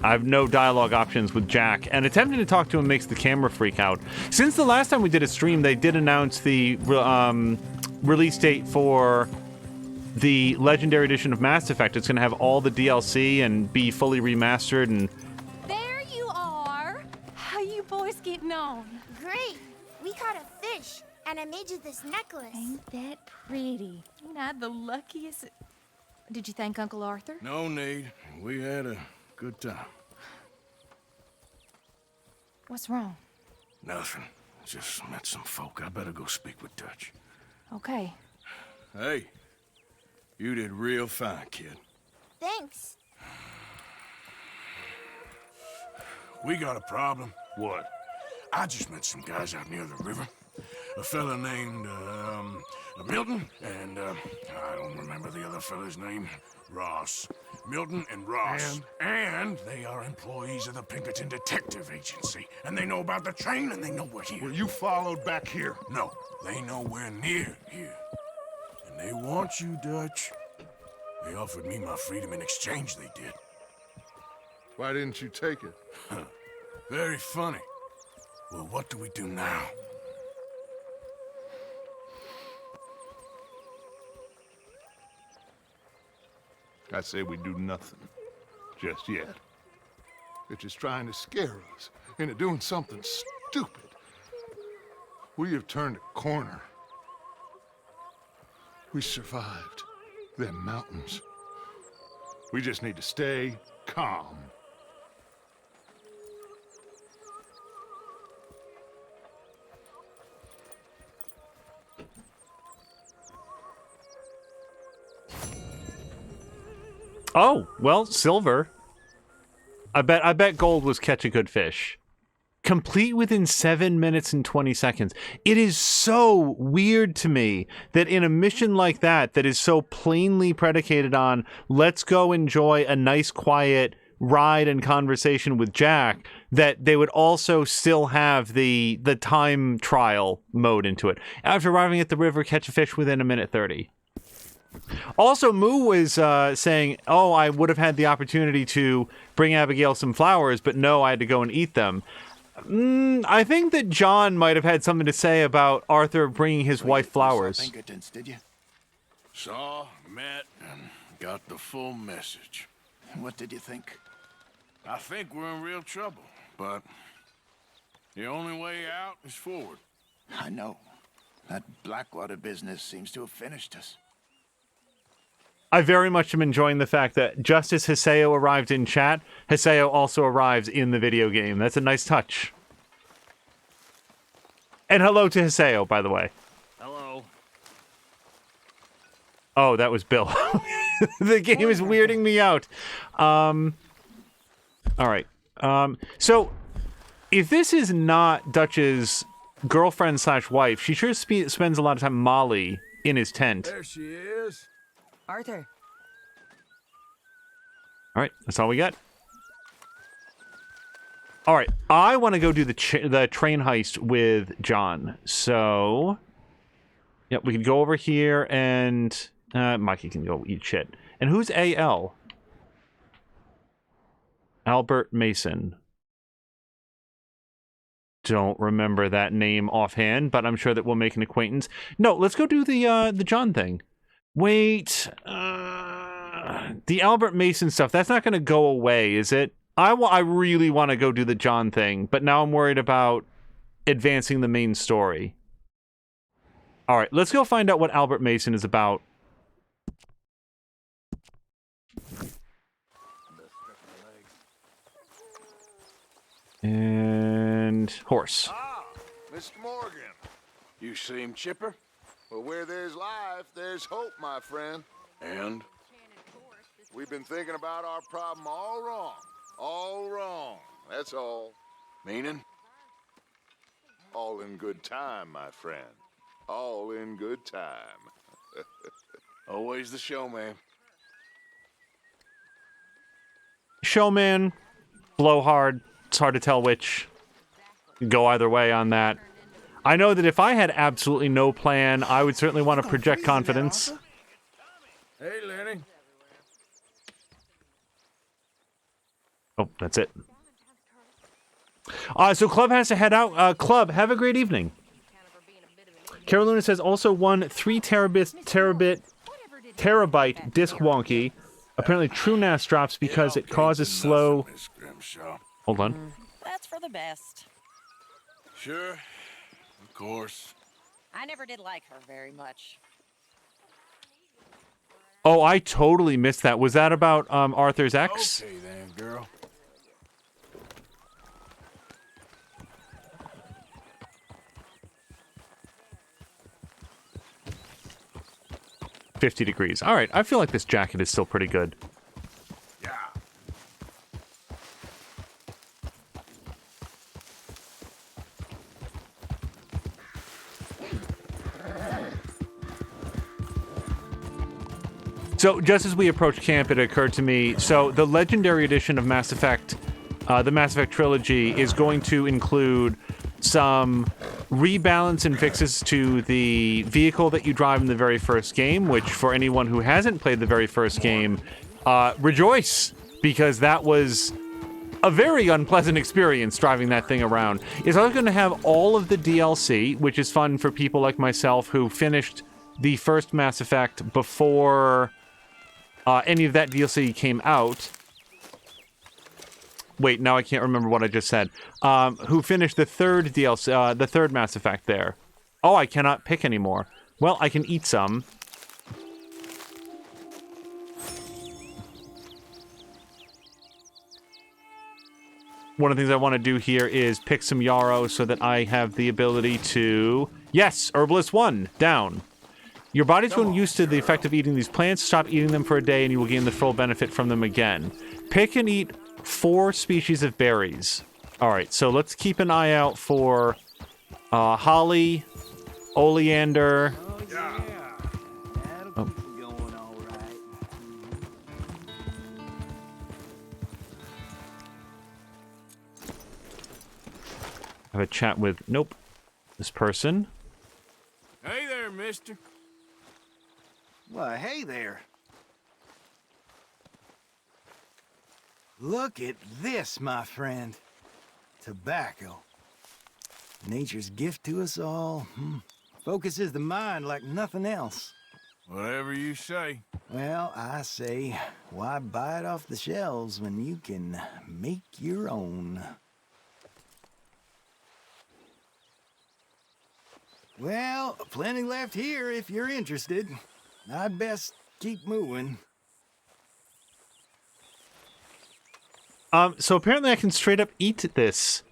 I have no dialogue options with Jack, and attempting to talk to him makes the camera freak out. Since the last time we did a stream, they did announce the release date for the Legendary Edition of Mass Effect. It's going to have all the DLC and be fully remastered. And There you are. How you boys getting on? Great. We caught a fish, and I made you this necklace. Ain't that pretty? Ain't I the luckiest? Did you thank Uncle Arthur? No need. We had a good time. What's wrong? Nothing. Just met some folk. I better go speak with Dutch. Okay. Hey, you did real fine, kid. Thanks. We got a problem. What? I just met some guys out near the river. a fella named, Milton, and, I don't remember the other fella's name. Ross. Milton and Ross. And they are employees of the Pinkerton Detective Agency. And they know about the train, and they know we're here. Were you followed back here? No, they know we're near here. And they want you, Dutch. They offered me my freedom in exchange, they did. Why didn't you take it? Very funny. Well, what do we do now? I say we do nothing. Just yet. They're just trying to scare us into doing something stupid. We have turned a corner. We survived them mountains. We just need to stay calm. Oh, well, silver. I bet gold was catch a good fish. Complete within 7 minutes and 20 seconds. It is so weird to me that in a mission like that is so plainly predicated on let's go enjoy a nice quiet ride and conversation with Jack, that they would also still have the time trial mode into it. After arriving at the river, catch a fish within 1:30. Also, Moo was saying, oh, I would have had the opportunity to bring Abigail some flowers, but no, I had to go and eat them. I think that John might have had something to say about Arthur bringing his wife flowers. Pinkertons, did you? Saw, met, and got the full message. What did you think? I think we're in real trouble, but the only way out is forward. I know. That Blackwater business seems to have finished us. I very much am enjoying the fact that just as Hiseo arrived in chat, Hiseo also arrives in the video game. That's a nice touch. And hello to Hiseo, by the way. Hello. Oh, that was Bill. The game is weirding me out. All right. So, if this is not Dutch's girlfriend/wife, she sure spends a lot of time Molly in his tent. There she is. Arthur. All right, that's all we got. All right, I want to go do the train heist with John. So, yep, we can go over here and Mikey can go eat shit. And who's AL? Albert Mason. Don't remember that name offhand, but I'm sure that we'll make an acquaintance. No, let's go do the John thing. Wait, the Albert Mason stuff, that's not going to go away, is it? I really want to go do the John thing, but now I'm worried about advancing the main story. All right, let's go find out what Albert Mason is about. And horse. Ah, Mr. Morgan. You seem chipper? Well, where there's life, there's hope, my friend. And? We've been thinking about our problem all wrong. All wrong. That's all. Meaning? All in good time, my friend. All in good time. Always the showman. Showman, blowhard. It's hard to tell which. Go either way on that. I know that if I had absolutely no plan, I would certainly want to project confidence. Hey, Lenny. Oh, that's it. So Club has to head out. Club, have a great evening. Carolina says also won 3 terabyte disk wonky. Apparently TrueNAS drops because it causes slow... Hold on. That's for the best. Sure. Of course. I never did like her very much. Oh, I totally missed that. Was that about Arthur's ex? Okay then, girl. $50 degrees. All right, I feel like this jacket is still pretty good. Yeah. So, just as we approached camp, it occurred to me, so the Legendary Edition of Mass Effect, the Mass Effect trilogy, is going to include some rebalance and fixes to the vehicle that you drive in the very first game, which, for anyone who hasn't played the very first game, rejoice, because that was a very unpleasant experience driving that thing around. It's also going to have all of the DLC, which is fun for people like myself who finished the first Mass Effect before any of that DLC came out. Wait, now I can't remember what I just said. Who finished the third DLC, the third Mass Effect there. Oh, I cannot pick anymore. Well, I can eat some. One of the things I want to do here is pick some yarrow so that I have the ability to... Yes, Herbalist 1, down. Your body's grown used to the effect of eating these plants. Stop eating them for a day and you will gain the full benefit from them again. Pick and eat 4 species of berries. Alright, so let's keep an eye out for holly, oleander... Oh. Have a chat with, nope, this person. Hey there, mister. Why, hey there. Look at this, my friend. Tobacco. Nature's gift to us all. Focuses the mind like nothing else. Whatever you say. Well, I say, why buy it off the shelves when you can make your own? Well, plenty left here if you're interested. I'd best keep moving. So apparently I can straight up eat this.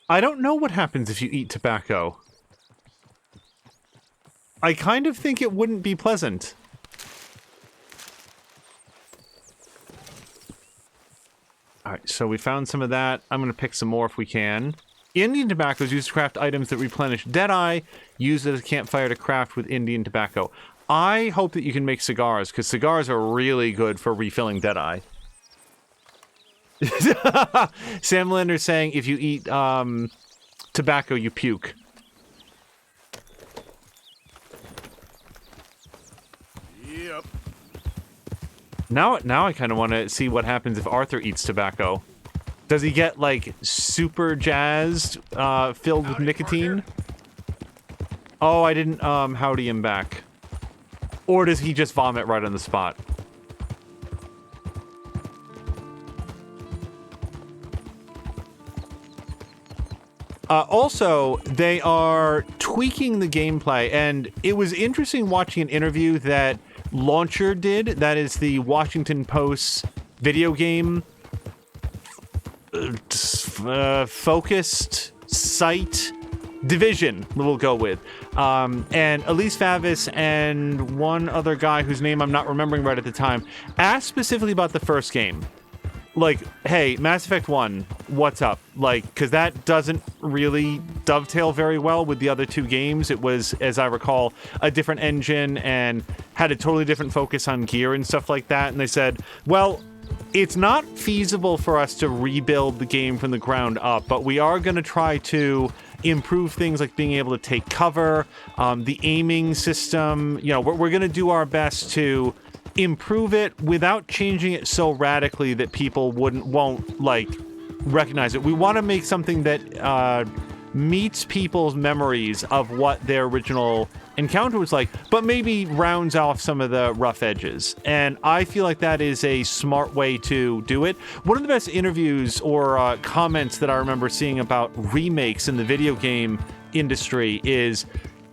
I don't know what happens if you eat tobacco. I kind of think it wouldn't be pleasant. Alright, so we found some of that. I'm going to pick some more if we can. Indian tobacco is used to craft items that replenish Deadeye. Use it as a campfire to craft with Indian tobacco. I hope that you can make cigars, because cigars are really good for refilling Deadeye. Sam Lander's saying if you eat tobacco, you puke. Yep. Now I kind of want to see what happens if Arthur eats tobacco. Does he get, like, super jazzed, filled with nicotine? Oh, I didn't, howdy him back. Or does he just vomit right on the spot? Also, they are tweaking the gameplay, and it was interesting watching an interview that Launcher did. That is the Washington Post's video game focused site division, we'll go with. And Elise Favis and one other guy whose name I'm not remembering right at the time asked specifically about the first game. Like, hey, Mass Effect 1, what's up? Like, because that doesn't really dovetail very well with the other 2 games. It was, as I recall, a different engine and had a totally different focus on gear and stuff like that. And they said, well, it's not feasible for us to rebuild the game from the ground up, but we are going to try to improve things like being able to take cover, the aiming system. You know, we're going to do our best to improve it without changing it so radically that people won't like recognize it. We want to make something that meets people's memories of what their original encounter was like, but maybe rounds off some of the rough edges. And I feel like that is a smart way to do it. One of the best interviews or comments that I remember seeing about remakes in the video game industry is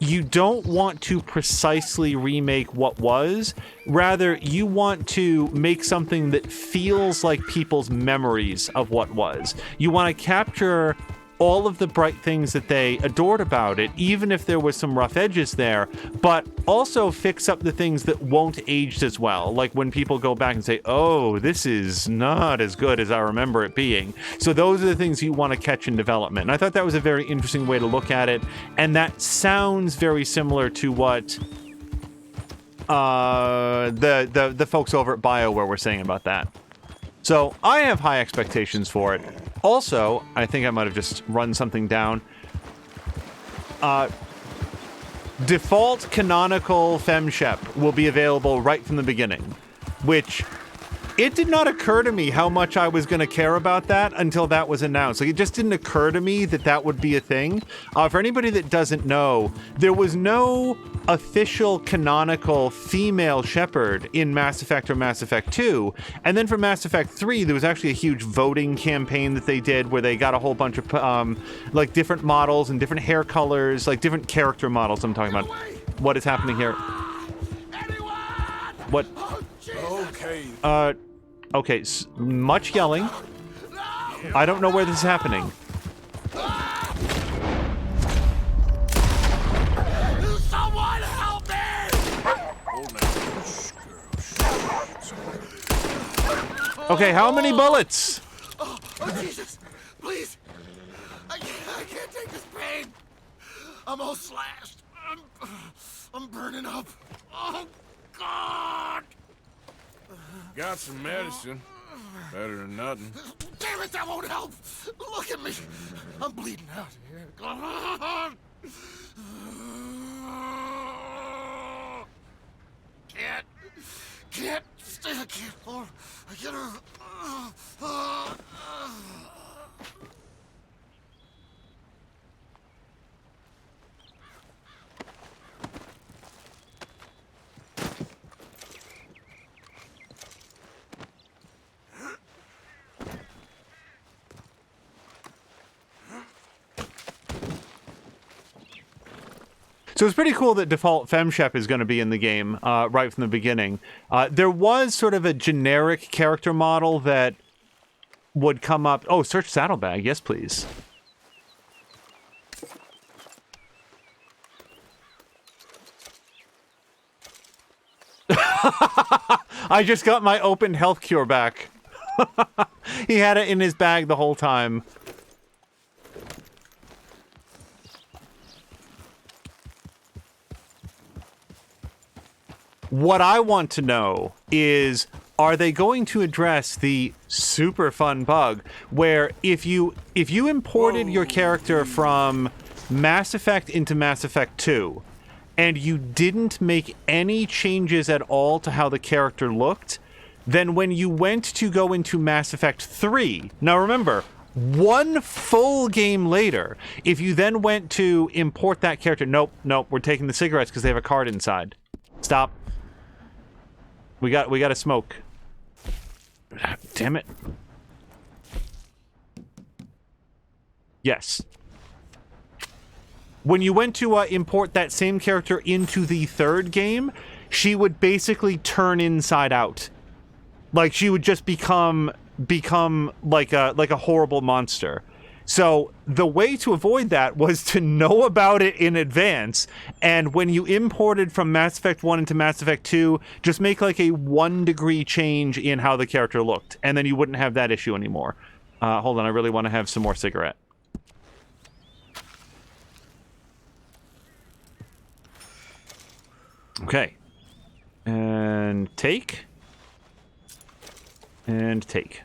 you don't want to precisely remake what was. Rather, you want to make something that feels like people's memories of what was. You want to capture all of the bright things that they adored about it, even if there was some rough edges there, but also fix up the things that won't age as well. Like when people go back and say, oh, this is not as good as I remember it being. So those are the things you want to catch in development. And I thought that was a very interesting way to look at it. And that sounds very similar to what the folks over at BioWare were saying about that. So I have high expectations for it. Also, I think I might have just run something down. Default canonical FemShep will be available right from the beginning, which it did not occur to me how much I was going to care about that until that was announced. Like, it just didn't occur to me that that would be a thing. For anybody that doesn't know, there was no official canonical female shepherd in Mass Effect or Mass Effect 2. And then for Mass Effect 3, there was actually a huge voting campaign that they did where they got a whole bunch of like different models and different hair colors, like different character models I'm talking about. What is happening here? What? Okay. Okay, much yelling. I don't know where this is happening. Someone help me! Okay, how many bullets? Oh, Jesus! Please! I can't take this pain! I'm all slashed. I'm burning up. Oh, God! Got some medicine. Better than nothing. Damn it, that won't help! Look at me! I'm bleeding out here. God! Can't stay. I can't. Oh, I get her. So it's pretty cool that default FemShep is going to be in the game right from the beginning. There was sort of a generic character model that would come up. Oh, search saddlebag. Yes, please. I just got my open health cure back. He had it in his bag the whole time. What I want to know is, are they going to address the super fun bug where if you imported your character from Mass Effect into Mass Effect 2 and you didn't make any changes at all to how the character looked, then when you went to go into Mass Effect 3, now remember, one full game later, if you then went to import that character, nope, we're taking the cigarettes because they have a card inside. Stop. We got to smoke. Damn it. Yes. When you went to import that same character into the third game, she would basically turn inside out. Like, she would just become like a horrible monster. So the way to avoid that was to know about it in advance, and when you imported from Mass Effect 1 into Mass Effect 2, just make like a 1 degree change in how the character looked, and then you wouldn't have that issue anymore. Hold on, I really want to have some more cigarette. Okay. And take. And take.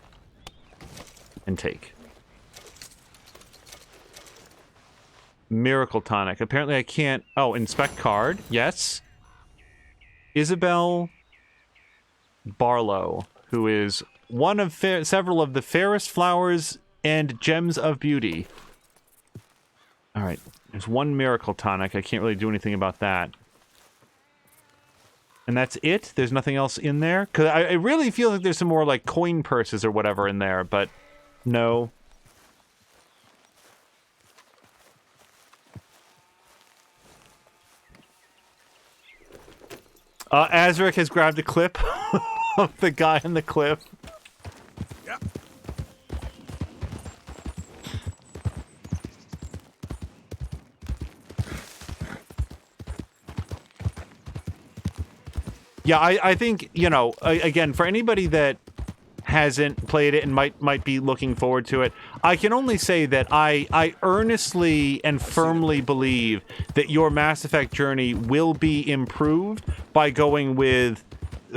And take. Miracle tonic. Apparently I can't... Oh, inspect card. Yes. Isabel Barlow, who is one of several of the fairest flowers and gems of beauty. Alright. There's one miracle tonic. I can't really do anything about that. And that's it? There's nothing else in there? Because I really feel like there's some more, like, coin purses or whatever in there, but no. Azric has grabbed a clip of the guy in the cliff. Yep. Yeah, I think, you know, again, for anybody that hasn't played it and might be looking forward to it, I can only say that I earnestly and firmly believe that your Mass Effect journey will be improved by going with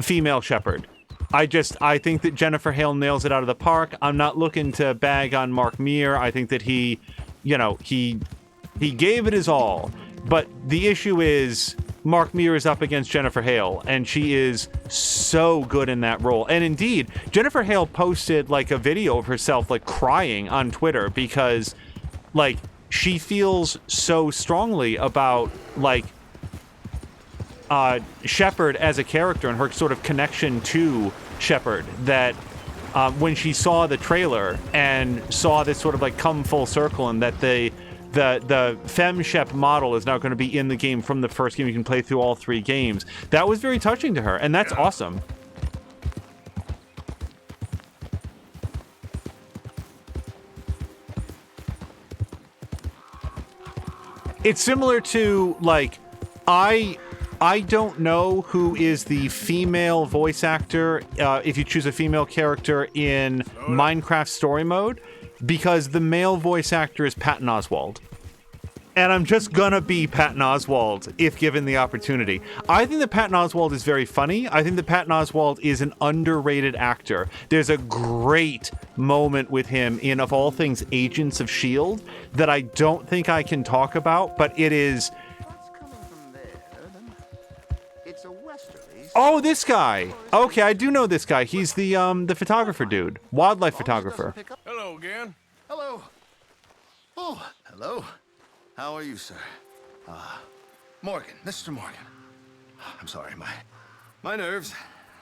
female Shepard. I think that Jennifer Hale nails it out of the park. I'm not looking to bag on Mark Meir. I think that he gave it his all. But the issue is Mark Meir is up against Jennifer Hale, and she is so good in that role. And indeed, Jennifer Hale posted like a video of herself like crying on Twitter because like she feels so strongly about like Shepard as a character and her sort of connection to Shepard that when she saw the trailer and saw this sort of like come full circle and that the Femme Shep model is now going to be in the game from the first game. You can play through all 3 games. That was very touching to her, and that's awesome. It's similar to, like, I don't know who is the female voice actor if you choose a female character in Minecraft Story Mode, because the male voice actor is Patton Oswalt. And I'm just gonna be Patton Oswalt if given the opportunity. I think that Patton Oswalt is very funny. I think that Patton Oswalt is an underrated actor. There's a great moment with him in, of all things, Agents of S.H.I.E.L.D. that I don't think I can talk about, but it is... Oh, this guy! Okay, I do know this guy. He's the photographer dude. Wildlife photographer. Hello again. Hello. Oh, hello. How are you, sir? Morgan, Mr. Morgan. I'm sorry, my nerves.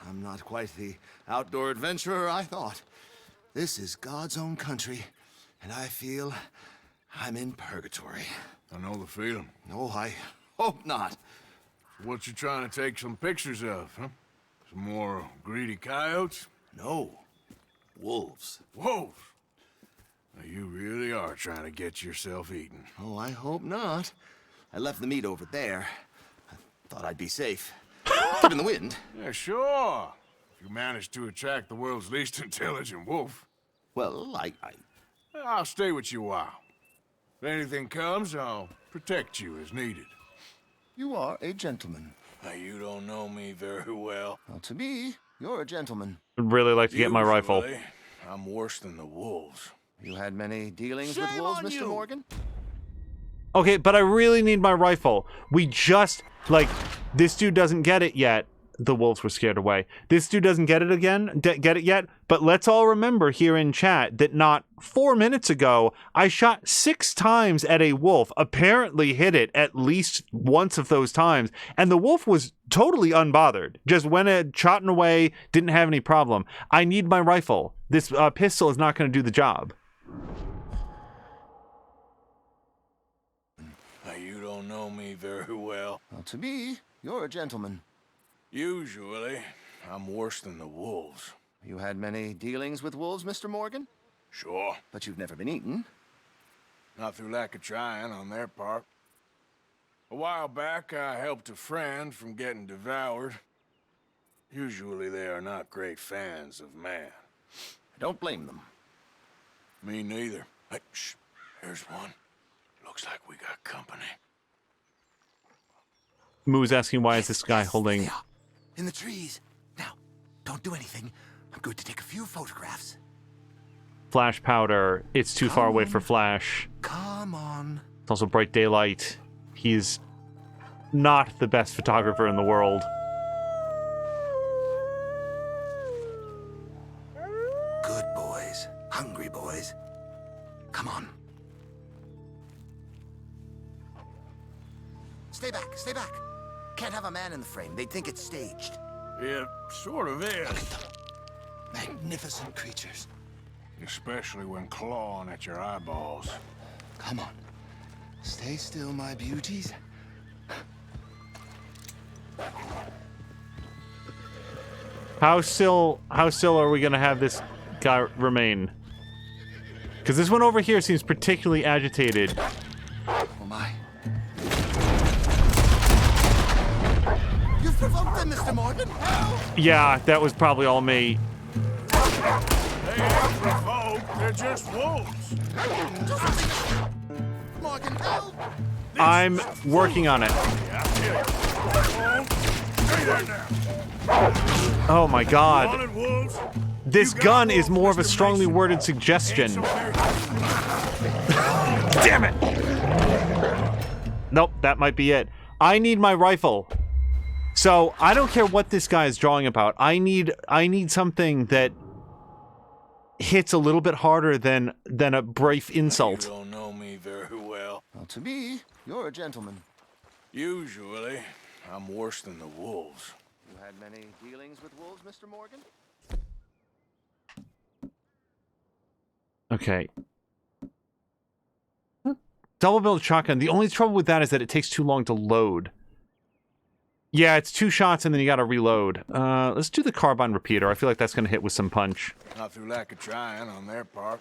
I'm not quite the outdoor adventurer I thought. This is God's own country, and I feel I'm in purgatory. I know the feeling. No, I hope not. What you trying to take some pictures of, huh? Some more greedy coyotes? No. Wolves. Wolves? Now, you really are trying to get yourself eaten. Oh, I hope not. I left the meat over there. I thought I'd be safe. Given the wind. Yeah, sure. If you manage to attract the world's least intelligent wolf. Well, I'll stay with you a while. If anything comes, I'll protect you as needed. You are a gentleman. Now, you don't know me very well. Well, to me, you're a gentleman. I'd really like to get my rifle. I'm worse than the wolves. You had many dealings with wolves, Mr. Morgan? Okay, but I really need my rifle. We just, like, this dude doesn't get it yet. The wolves were scared away. This dude doesn't get it yet, but let's all remember here in chat that not 4 minutes ago, I shot 6 times at a wolf, apparently hit it at least once of those times, and the wolf was totally unbothered. Just went trotting away, didn't have any problem. I need my rifle. This pistol is not going to do the job. Now, you don't know me very well. Well, to me, you're a gentleman. Usually, I'm worse than the wolves. You had many dealings with wolves, Mr. Morgan? Sure. But you've never been eaten. Not through lack of trying on their part. A while back, I helped a friend from getting devoured. Usually, they are not great fans of man. I don't blame them. Me neither. Hey, shh. Here's one. Looks like we got company. Moo's asking why is this guy holding... In the trees. Now, don't do anything. I'm going to take a few photographs. Flash powder. It's too far away for flash. Come on. It's also bright daylight. He's not the best photographer in the world. Good boys. Hungry boys. Come on. Stay back, stay back. Can't have a man in the frame. They'd think it's staged. It sort of is. Magnificent creatures. Especially when clawing at your eyeballs. Come on. Stay still, my beauties. How still are we gonna have this guy remain? Because this one over here seems particularly agitated. Oh my. You provoked them, Mr. Morgan. Yeah, that was probably all me. They're just wolves. Morgan, help! I'm working on it. Oh my god. This gun is more of a strongly worded suggestion. Damn it! Nope, that might be it. I need my rifle. So, I don't care what this guy is drawing about. I need something that hits a little bit harder than a brief insult. You don't know me very well. Well, to me, you're a gentleman. Usually, I'm worse than the wolves. You had many dealings with wolves, Mr. Morgan? Okay. Double barrel shotgun. The only trouble with that is that it takes too long to load. Yeah, it's 2 shots and then you gotta reload. Let's do the carbine repeater. I feel like that's gonna hit with some punch. Not through lack of trying on their part.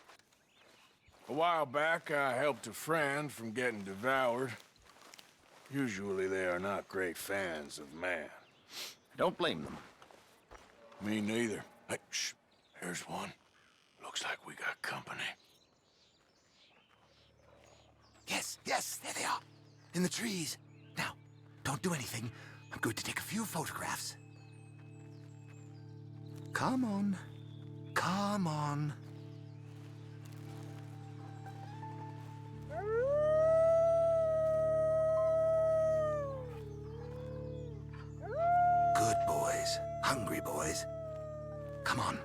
A while back, I helped a friend from getting devoured. Usually they are not great fans of man. Don't blame them. Me neither. Hey, shh. Here's one. Looks like we got company. Yes, there they are. In the trees. Now, don't do anything. I'm going to take a few photographs. Come on. Come on. Good boys. Hungry boys. Come on.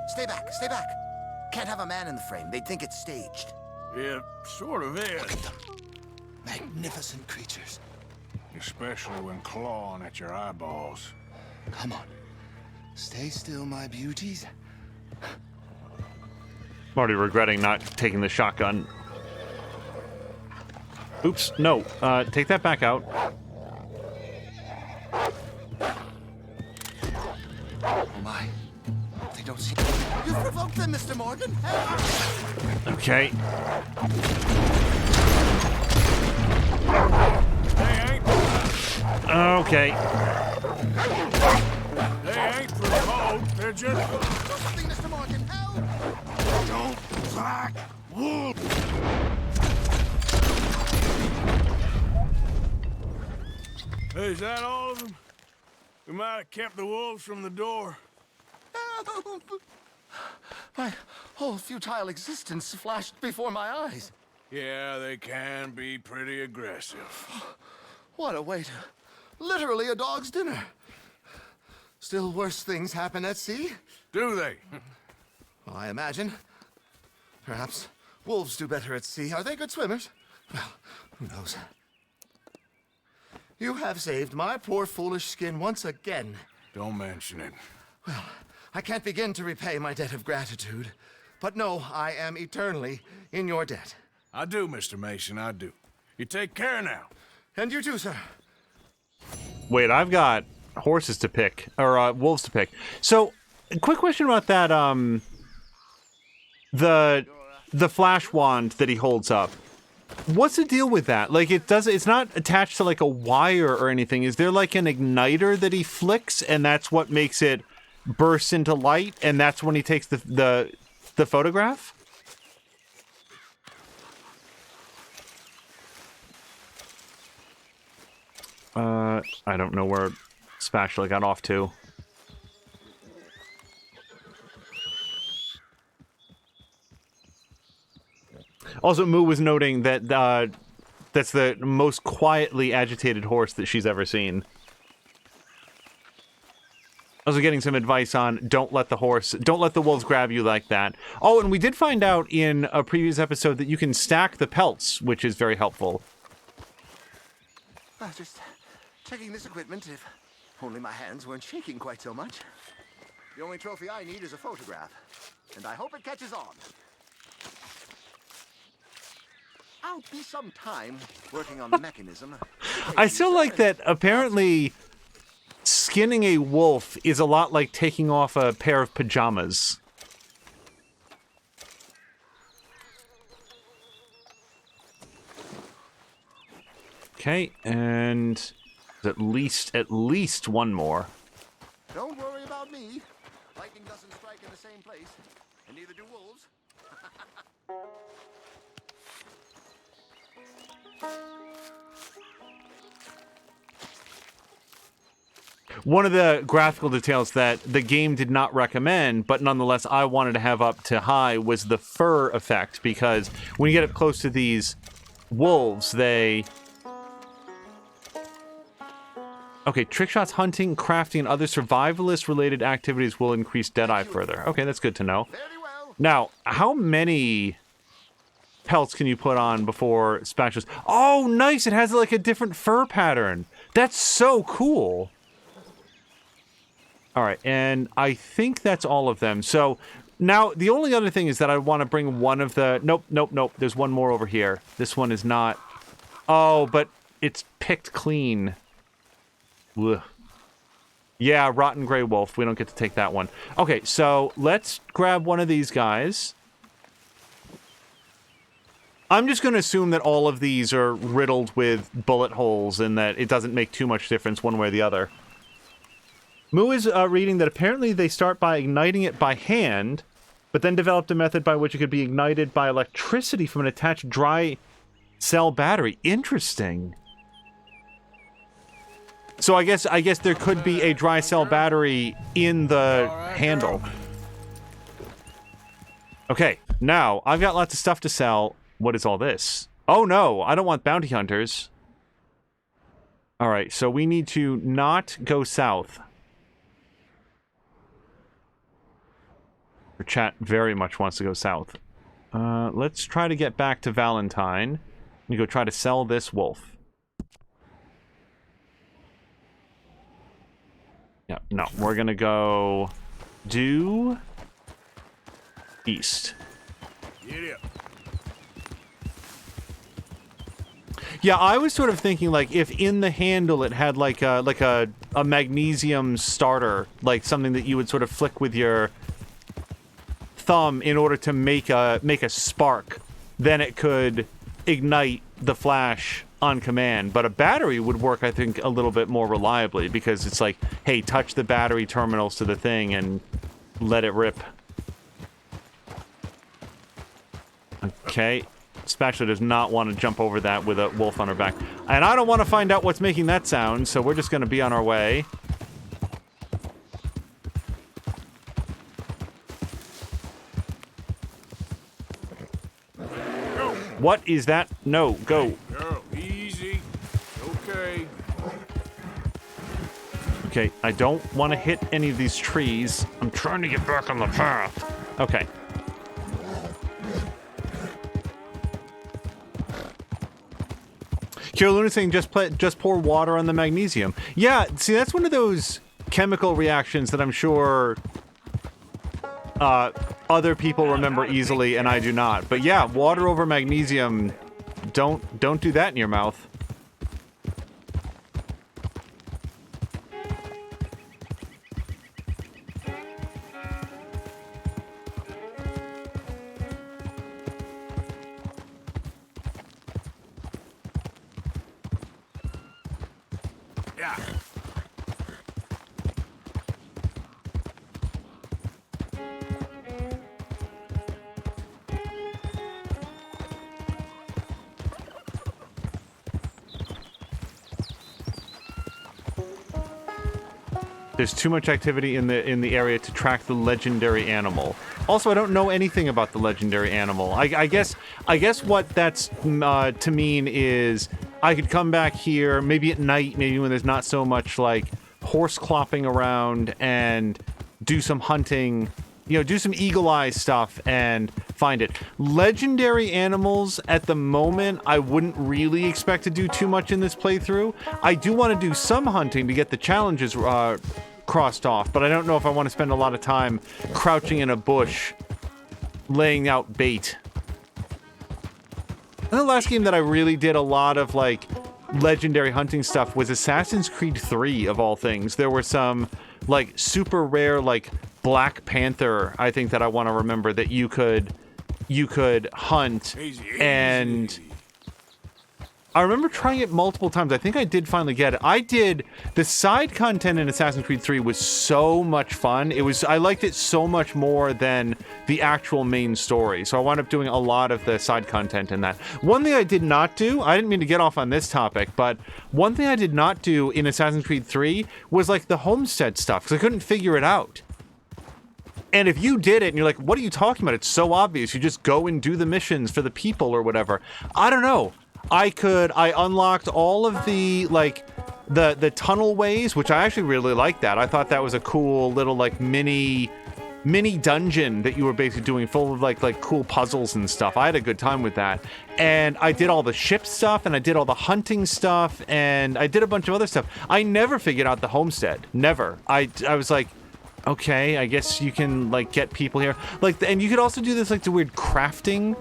Stay back, stay back. Can't have a man in the frame. They'd think it's staged. It sort of is. Look at them. Magnificent creatures. Especially when clawing at your eyeballs. Come on. Stay still, my beauties. I'm already regretting not taking the shotgun. Oops, no. Take that back out. Oh my. They don't see. You provoked them, Mr. Morgan. Okay. Okay. They ain't provoked. They're just... Do something, Mr. Morgan. Help! Don't like wolves. Hey, is that all of them? We might have kept the wolves from the door. Help! My whole futile existence flashed before my eyes. Yeah, they can be pretty aggressive. What a way to... Literally a dog's dinner. Still worse things happen at sea? Do they? Well, I imagine. Perhaps wolves do better at sea. Are they good swimmers? Well, who knows? You have saved my poor foolish skin once again. Don't mention it. Well, I can't begin to repay my debt of gratitude. But no, I am eternally in your debt. I do, Mr. Mason, I do. You take care now. And you too, sir. Wait, I've got horses to pick, or wolves to pick. So, quick question about that, the flash wand that he holds up. What's the deal with that? Like, it's not attached to like a wire or anything. Is there like an igniter that he flicks and that's what makes it burst into light and that's when he takes the photograph? I don't know where Spatula got off to. Also, Moo was noting that that's the most quietly agitated horse that she's ever seen. Also getting some advice on don't let the wolves grab you like that. Oh, and we did find out in a previous episode that you can stack the pelts, which is very helpful. Just checking this equipment, if only my hands weren't shaking quite so much. The only trophy I need is a photograph, and I hope it catches on. I'll be some time working on the mechanism. I still like that apparently skinning a wolf is a lot like taking off a pair of pajamas. Okay, and at least one more. Don't worry about me. Lightning doesn't strike in the same place, and neither do wolves. One of the graphical details that the game did not recommend, but nonetheless I wanted to have up to high, was the fur effect, because when you get up close to these wolves, they... Okay, trick shots, hunting, crafting, and other survivalist-related activities will increase Deadeye further. Okay, that's good to know. Now, how many pelts can you put on before spatulas? Oh, nice! It has like a different fur pattern. That's so cool. All right, and I think that's all of them. So now the only other thing is that I want to bring one of the... Nope. There's one more over here. This one is not... Oh, but it's picked clean. Ugh. Yeah, Rotten Grey Wolf. We don't get to take that one. Okay, so let's grab one of these guys. I'm just going to assume that all of these are riddled with bullet holes and that it doesn't make too much difference one way or the other. Moo is reading that apparently they start by igniting it by hand, but then developed a method by which it could be ignited by electricity from an attached dry cell battery. Interesting. So I guess there could be a dry cell battery in the handle. Okay, now I've got lots of stuff to sell. What is all this? Oh no, I don't want bounty hunters. All right, so we need to not go south. Our chat very much wants to go south. Let's try to get back to Valentine. We go try to sell this wolf. Yeah, no, we're gonna go due east. Get up. Yeah, I was sort of thinking like if in the handle it had like a magnesium starter, like something that you would sort of flick with your thumb in order to make a spark, then it could ignite the flash on command. But a battery would work, I think, a little bit more reliably because it's like, hey, touch the battery terminals to the thing and let it rip. Okay. Spatula does not want to jump over that with a wolf on her back. And I don't want to find out what's making that sound, so we're just going to be on our way. What is that? No, go. Girl, easy. Okay. Okay, I don't want to hit any of these trees. I'm trying to get back on the path. Okay. Kira Luna saying just pour water on the magnesium. Yeah, see, that's one of those chemical reactions that I'm sure other people remember easily and I do not. But yeah, water over magnesium, don't do that in your mouth. Yeah. There's too much activity in the area to track the legendary animal. Also, I don't know anything about the legendary animal. I guess what that's to mean is I could come back here maybe at night, maybe when there's not so much like horse clopping around, and do some hunting, you know, do some eagle eye stuff and find it. Legendary animals at the moment, I wouldn't really expect to do too much in this playthrough. I do want to do some hunting to get the challenges crossed off, but I don't know if I want to spend a lot of time crouching in a bush laying out bait. And the last game that I really did a lot of like legendary hunting stuff was Assassin's Creed 3 of all things. There were some like super rare like Black Panther, I think, that I want to remember that you could hunt and I remember trying it multiple times. I think I did finally get it. The side content in Assassin's Creed 3 was so much fun. I liked it so much more than the actual main story. So I wound up doing a lot of the side content in that. One thing I did not do, I didn't mean to get off on this topic, but one thing I did not do in Assassin's Creed 3 was like the homestead stuff, because I couldn't figure it out. And if you did it and you're like, what are you talking about? It's so obvious. You just go and do the missions for the people or whatever. I don't know. I unlocked all of the, like, the tunnel ways, which I actually really liked that. I thought that was a cool little, like, mini dungeon that you were basically doing, full of, like cool puzzles and stuff. I had a good time with that. And I did all the ship stuff, and I did all the hunting stuff, and I did a bunch of other stuff. I never figured out the homestead. Never. I was like, okay, I guess you can, like, get people here. Like, and you could also do this, like, the weird crafting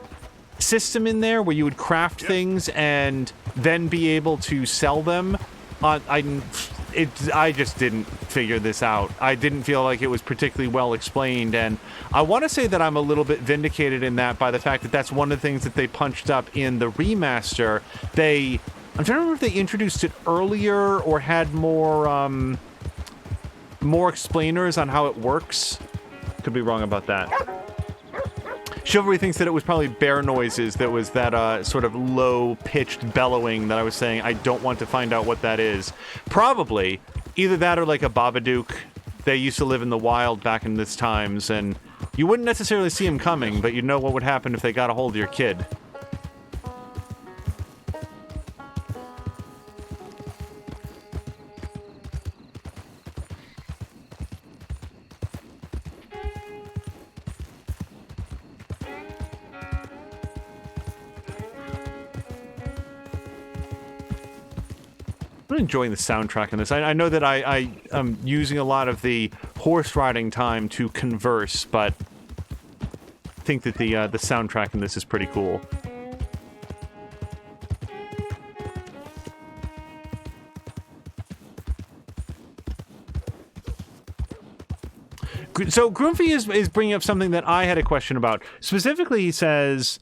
system in there where you would craft things and then be able to sell them. I just didn't figure this out. I didn't feel like it was particularly well explained, and I want to say that I'm a little bit vindicated in that by the fact that that's one of the things that they punched up in the remaster. I'm trying to remember if they introduced it earlier or had more explainers on how it works. Could be wrong about that. Chivalry thinks that it was probably bear noises that was that sort of low-pitched bellowing that I was saying. I don't want to find out what that is. Probably. Either that or like a Babadook. They used to live in the wild back in these times, and you wouldn't necessarily see them coming, but you'd know what would happen if they got a hold of your kid. I'm enjoying the soundtrack in this. I know that I am using a lot of the horse riding time to converse, but I think that the soundtrack in this is pretty cool. So Groomfy is bringing up something that I had a question about. Specifically, he says,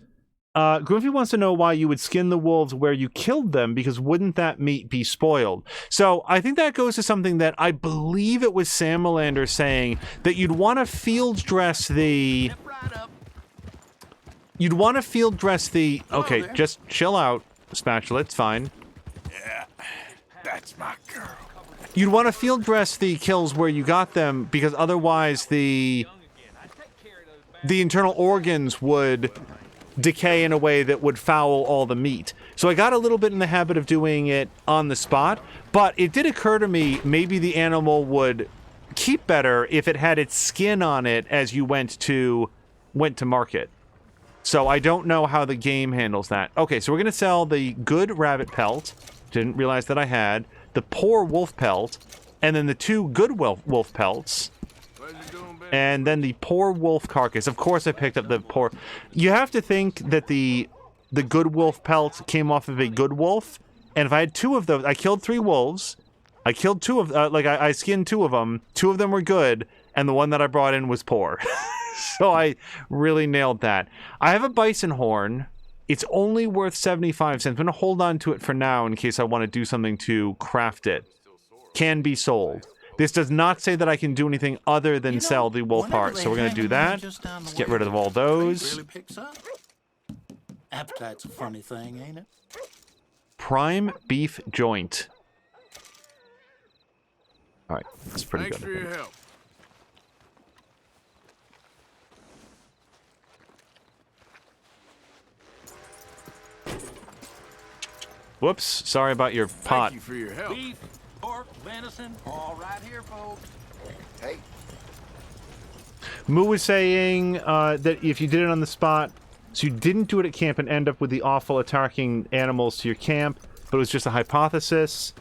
Groomfy wants to know why you would skin the wolves where you killed them, because wouldn't that meat be spoiled? So I think that goes to something that I believe it was Sam Melander saying, that you'd want to field dress the... You'd want to field dress the... Okay, just chill out, Spatula, it's fine. Yeah, that's my girl. You'd want to field dress the kills where you got them, because otherwise the internal organs would decay in a way that would foul all the meat. So I got a little bit in the habit of doing it on the spot, but it did occur to me maybe the animal would keep better if it had its skin on it as you went to market. So I don't know how the game handles that. Okay, so we're going to sell the good rabbit pelt. Didn't realize that I had. The poor wolf pelt. And then the two good wolf pelts. And then the poor wolf carcass. Of course I picked up the poor... You have to think that the good wolf pelt came off of a good wolf. And if I had two of those... I killed 3 wolves. I killed 2 of... I skinned 2 of them. 2 of them were good. And the one that I brought in was poor. So I really nailed that. I have a bison horn. It's only worth 75 cents. I'm going to hold on to it for now in case I want to do something to craft it. Can be sold. This does not say that I can do anything other than sell the wolf parts. So we're going to do that. Let's get rid of all those. Really picks up. Appetite's a funny thing, ain't it? Prime beef joint. All right, that's pretty good. Thanks for your help. Whoops, sorry about your pot. Thank you for your help. Beef, pork, venison, all right here, folks. Hey. Moo was saying that if you did it on the spot, so you didn't do it at camp and end up with the awful attacking animals to your camp, but it was just a hypothesis.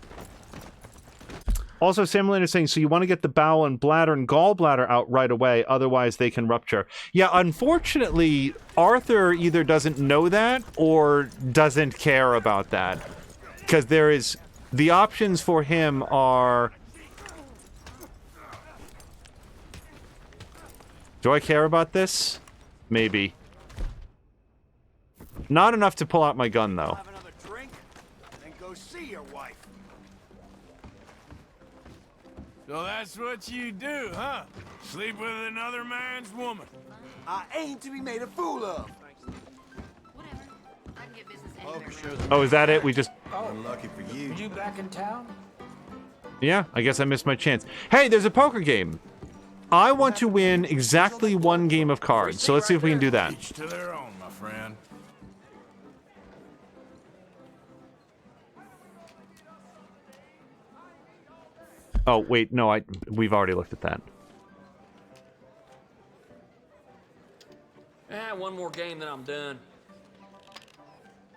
Also, Sam Lane is saying, so you want to get the bowel and bladder and gallbladder out right away, otherwise they can rupture. Yeah, unfortunately, Arthur either doesn't know that or doesn't care about that. Because there is... The options for him are... Do I care about this? Maybe. Not enough to pull out my gun, though. So that's what you do, huh? Sleep with another man's woman. I ain't to be made a fool of. Oh, is that it? We just... Unlucky for you. You back in town? Yeah, I guess I missed my chance. Hey, there's a poker game. I want to win exactly one game of cards, so let's see if we can do that. Each to their own, my friend. Oh, wait, no, we've already looked at that. One more game, then I'm done.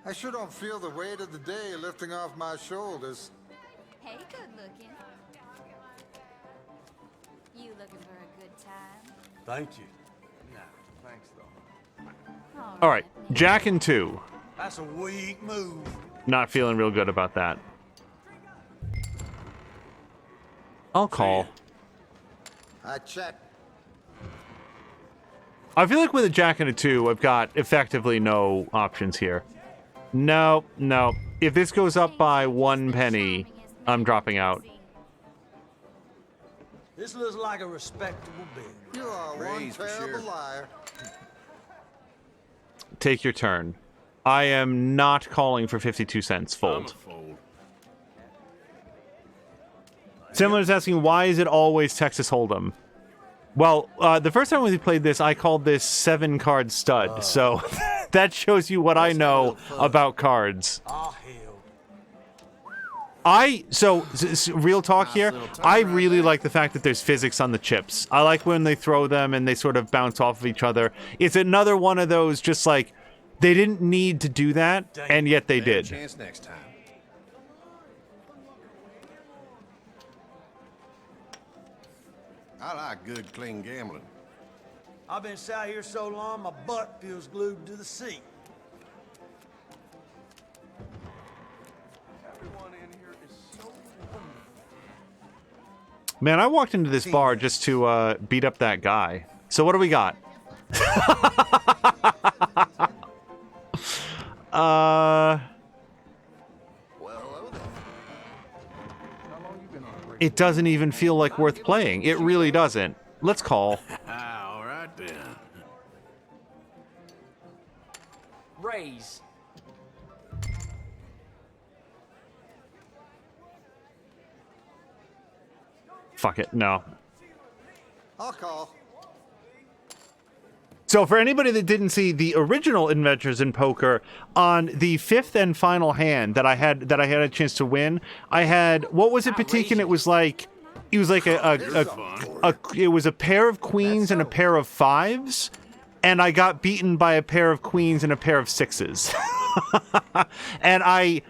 I sure don't feel the weight of the day lifting off my shoulders. Hey, good looking. You looking for a good time? Thank you. Nah, thanks though. All right, Jack and 2. That's a weak move. Not feeling real good about that. I'll call. I check. I feel like with a Jack and a 2, I've got effectively no options here. No, no. If this goes up by 1 penny, I'm dropping out. This looks like a respectable bid. You are one terrible liar. Take your turn. I am not calling for 52 cents. Fold. Someone's asking, why is it always Texas Hold'em? Well, the first time we played this, I called this 7-card stud, so that shows you what I know about cards. Real talk here, I really like the fact that there's physics on the chips. I like when they throw them and they sort of bounce off of each other. It's another one of those just like, they didn't need to do that, and yet they did. Chance next time. I like good, clean gambling. I've been sat here so long, my butt feels glued to the seat. Everyone in here is so wonderful. Man, I walked into this bar just to beat up that guy. So what do we got? It doesn't even feel like worth playing. It really doesn't. Let's call. All right then. Raise. Fuck it, no. I'll call. So for anybody that didn't see the original Adventures in Poker, on the 5th and final hand that I had a chance to win, I had, what was it, Patikin? It was like it was a pair of queens and a pair of 5s, and I got beaten by a pair of queens and a pair of 6s. And I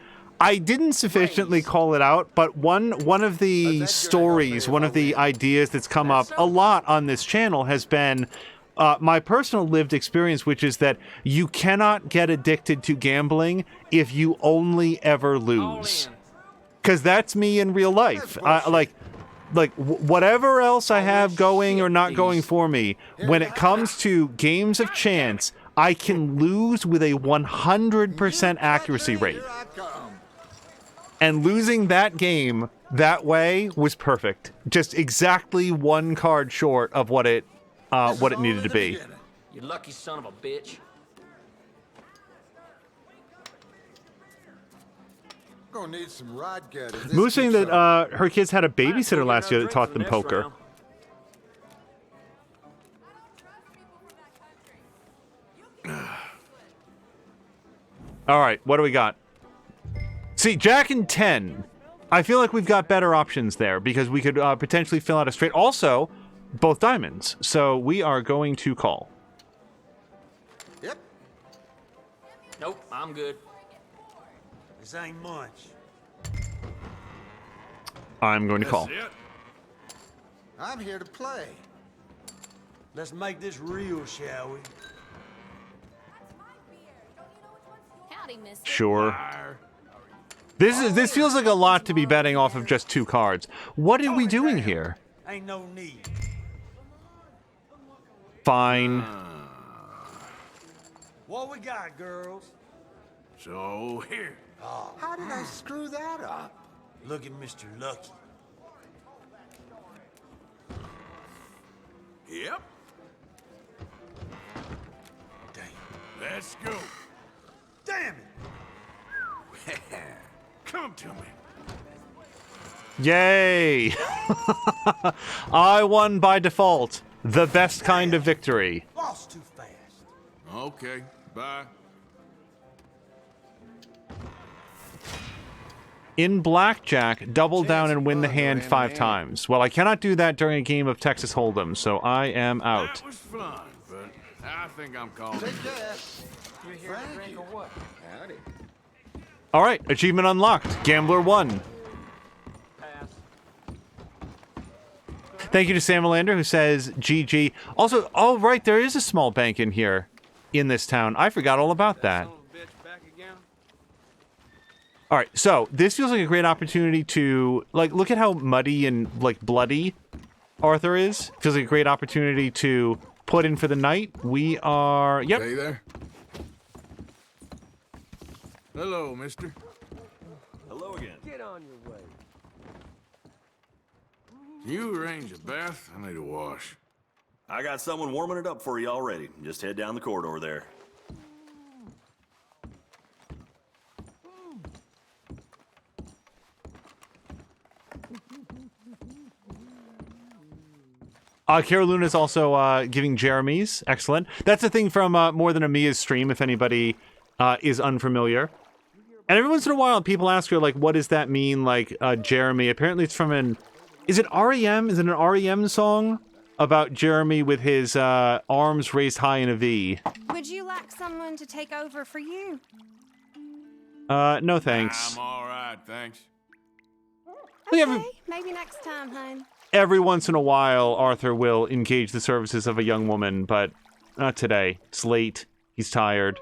didn't sufficiently call it out, but one of the stories, one of the ideas that's come up a lot on this channel has been my personal lived experience, which is that you cannot get addicted to gambling if you only ever lose. Because that's me in real life. Whatever else I have going or not going for me, when it comes to games of chance, I can lose with a 100% accuracy rate. And losing that game that way was perfect. Just exactly 1 card short of what it needed to be. You lucky son of a bitch. Gonna need some rod getters. Moose saying that her kids had a babysitter last year that taught them poker. All right, what do we got? See, Jack and 10. I feel like we've got better options there because we could potentially fill out a straight. Also, both diamonds. So we are going to call. Yep. Nope, I'm good. This ain't much. I'm going to call. I'm here to play. Let's make this real, shall we? Howdy, mister. Sure. This feels like a lot to be betting off of just 2 cards. What are we doing here? Ain't no need. Fine. What we got, girls? So here. Oh, how did I screw that up? Look at Mr. Lucky. Yep. Damn. Let's go. Damn it! Come to me. Yay! I won by default. The best kind of victory. Lost too fast. Okay, bye. In blackjack, double down and win the hand 5 times. Well, I cannot do that during a game of Texas Hold'em, so I am out. That was fun, but I think I'm calling it. You here to drink or what? Howdy. All right, achievement unlocked. Gambler 1. Thank you to Sam Melander, who says GG. Also, oh right, there is a small bank in here, in this town. I forgot all about that. All right, so this feels like a great opportunity to, like, look at how muddy and, like, bloody Arthur is. Feels like a great opportunity to put in for the night. We are, yep. Hey there. Hello, mister. Hello again. Get on your way. You arrange a bath? I need a wash. I got someone warming it up for you already. Just head down the corridor there. Kara Luna is also giving Jeremy's. Excellent. That's a thing from More Than a Mia's stream, if anybody is unfamiliar. And every once in a while, people ask her, like, what does that mean, like, Jeremy? Apparently it's from an... Is it REM? Is it an REM song? About Jeremy with his arms raised high in a V. Would you like someone to take over for you? No thanks. I'm all right, thanks. Okay, maybe next time, hon. Every once in a while, Arthur will engage the services of a young woman, but not today. It's late. He's tired.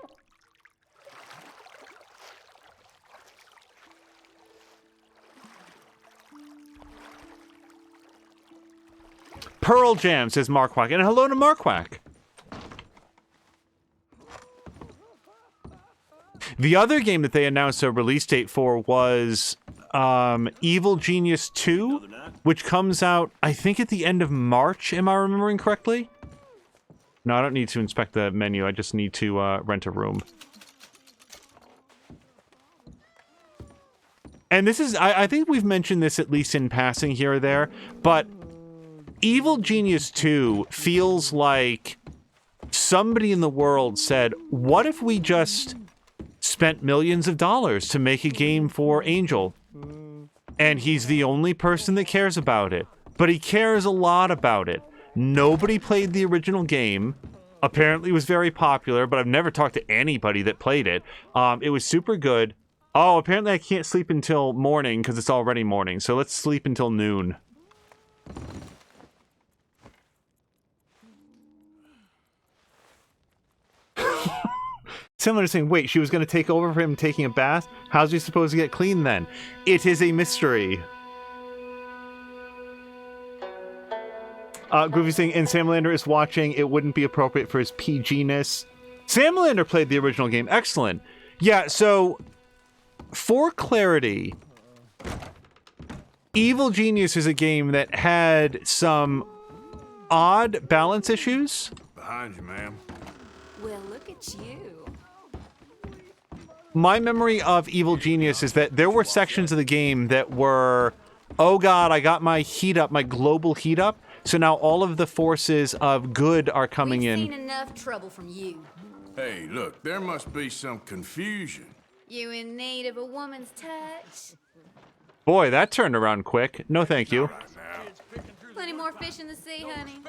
Pearl Jam, says Marquack. And hello to Marquack. The other game that they announced a release date for was Evil Genius 2, which comes out, I think, at the end of March. Am I remembering correctly? No, I don't need to inspect the menu. I just need to rent a room. And this is, I think we've mentioned this at least in passing here or there, but Evil Genius 2 feels like somebody in the world said, what if we just spent millions of dollars to make a game for Angel? And he's the only person that cares about it. But he cares a lot about it. Nobody played the original game. Apparently it was very popular, but I've never talked to anybody that played it. It was super good. Oh, apparently I can't sleep until morning because it's already morning. So let's sleep until noon. Similar to saying, wait, she was going to take over for him taking a bath? How's he supposed to get clean then? It is a mystery. Goofy saying, and Sam Lander is watching. It wouldn't be appropriate for his PG-ness. Sam Lander played the original game. Excellent. Yeah, so for clarity, Evil Genius is a game that had some odd balance issues. Behind you, ma'am. Well, look at you. My memory of Evil Genius is that there were sections of the game that were, oh god, I got my heat up, my global heat up, so now all of the forces of good are coming in. We've seen enough trouble from you. Hey, look, there must be some confusion. You in need of a woman's touch? Boy, that turned around quick. No thank you. Plenty more fish in the sea, honey.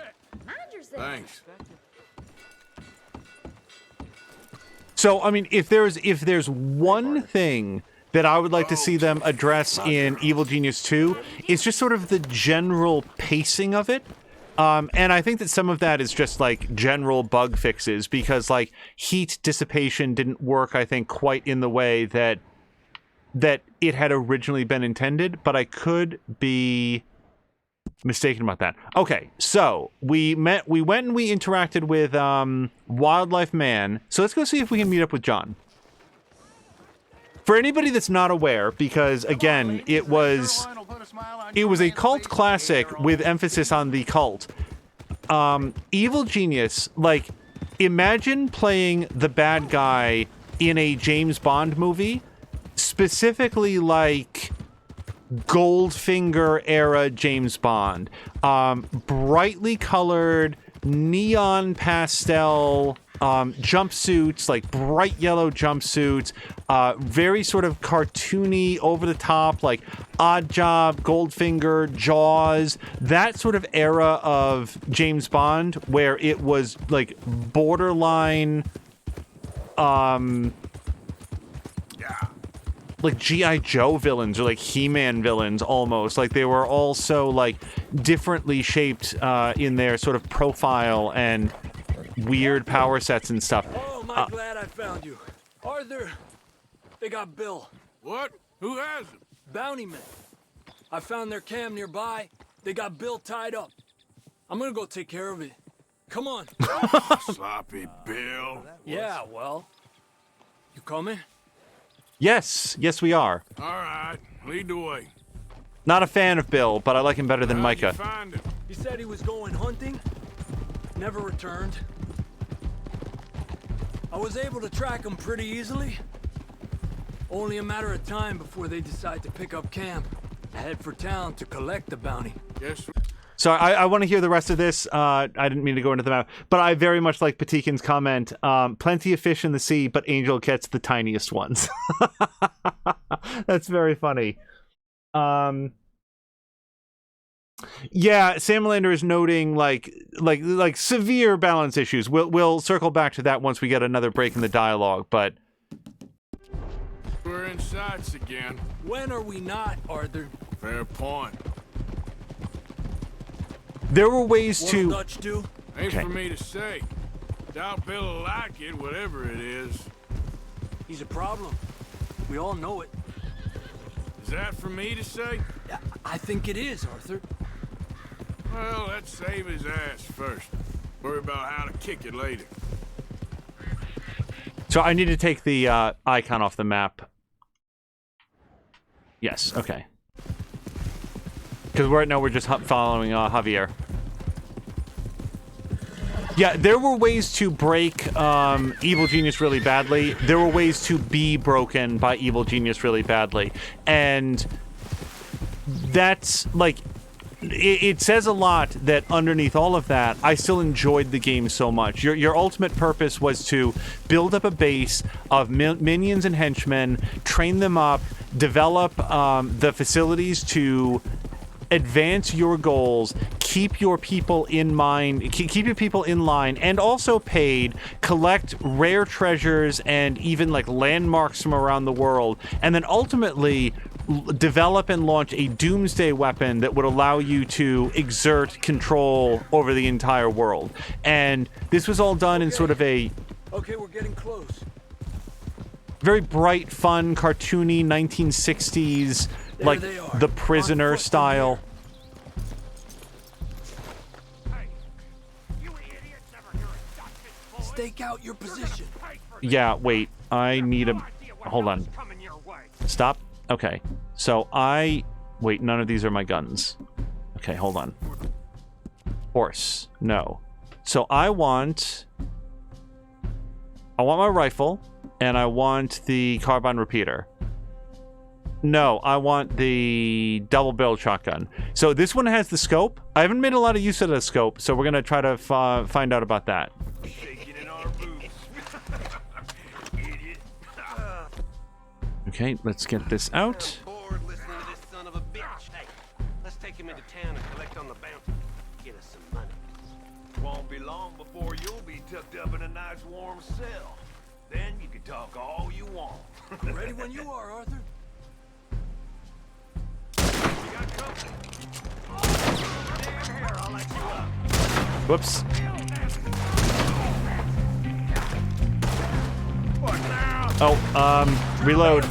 Mind yourself. Thanks. So, I mean, if there's one thing that I would like to see them address in Evil Genius 2, it's just sort of the general pacing of it. And I think that some of that is just, like, general bug fixes, because, like, heat dissipation didn't work, I think, quite in the way that it had originally been intended, but I could be mistaken about that. Okay, so we went and we interacted with Wildlife Man. So let's go see if we can meet up with John. For anybody that's not aware, because again, it was a cult classic with emphasis on the cult. Evil Genius, like, imagine playing the bad guy in a James Bond movie, specifically like Goldfinger era James Bond. Brightly colored, neon pastel jumpsuits, like bright yellow jumpsuits, very sort of cartoony, over the top, like Odd Job, Goldfinger, Jaws, that sort of era of James Bond where it was like borderline like G.I. Joe villains or like He-Man villains almost. Like they were also like differently shaped in their sort of profile and weird power sets and stuff. Oh, am I glad I found you. Arthur, they got Bill. What? Who has him? Bounty men. I found their camp nearby. They got Bill tied up. I'm gonna go take care of it. Come on. Sloppy Bill. Yeah, well. You coming? Yes, yes we are. All right, lead the way. Not a fan of Bill, but I like him better than Micah. Find him. He said he was going hunting. Never returned. I was able to track him pretty easily. Only a matter of time before they decide to pick up camp. Head for town to collect the bounty. Yes. So I want to hear the rest of this. I didn't mean to go into the map, but I very much like Patikin's comment. Plenty of fish in the sea, but Angel gets the tiniest ones. That's very funny. Yeah, Sam Lander is noting like severe balance issues. We'll circle back to that once we get another break in the dialogue, but we're in sights again. When are we not, Arthur? Fair point. There were ways What'll to... Dutch do? Ain't for me to say. Doubt Bill will like it, whatever it is. He's a problem. We all know it. Is that for me to say? I think it is, Arthur. Well, let's save his ass first. Worry about how to kick it later. So I need to take the icon off the map. Yes, okay. Because right now we're just following Javier. Yeah, there were ways to break Evil Genius really badly. There were ways to be broken by Evil Genius really badly. And that's, like, it says a lot that underneath all of that, I still enjoyed the game so much. Your ultimate purpose was to build up a base of minions and henchmen, train them up, develop the facilities to advance your goals, keep your people in mind, keep your people in line, and also paid, collect rare treasures and even like landmarks from around the world, and then ultimately develop and launch a doomsday weapon that would allow you to exert control over the entire world. And this was all done in sort of a Okay, we're getting close. very bright, fun, cartoony 1960s, like The Prisoner style. Stake out your position. Yeah, wait. I need a... Hold on. Stop. Okay. So wait, none of these are my guns. Okay, hold on. Horse. No. So I want my rifle, and I want the carbine repeater. No, I want the double-barreled shotgun. So this one has the scope. I haven't made a lot of use of the scope, so we're going to try to find out about that. Okay, let's get this out. Let's take him into town and collect on the bounty. Get us some money. Won't be long before you'll be tucked up in a nice warm cell. Then you can talk all you want. Ready when you are, Arthur. You got company. Here, I'll let you up. Whoops. What now? Oh, reload.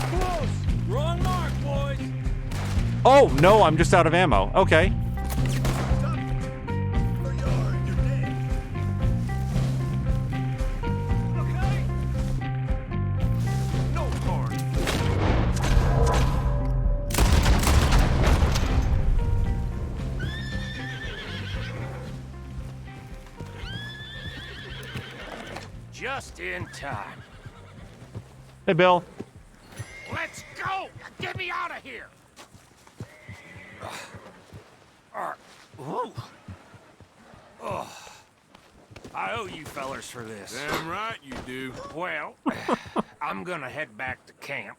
Wrong mark, boys. Oh, no, I'm just out of ammo. Okay. just in time. Hey, Bill. Let's go! Get me out of here! Ooh. Oh. I owe you fellers for this. Damn right you do. Well, I'm gonna head back to camp,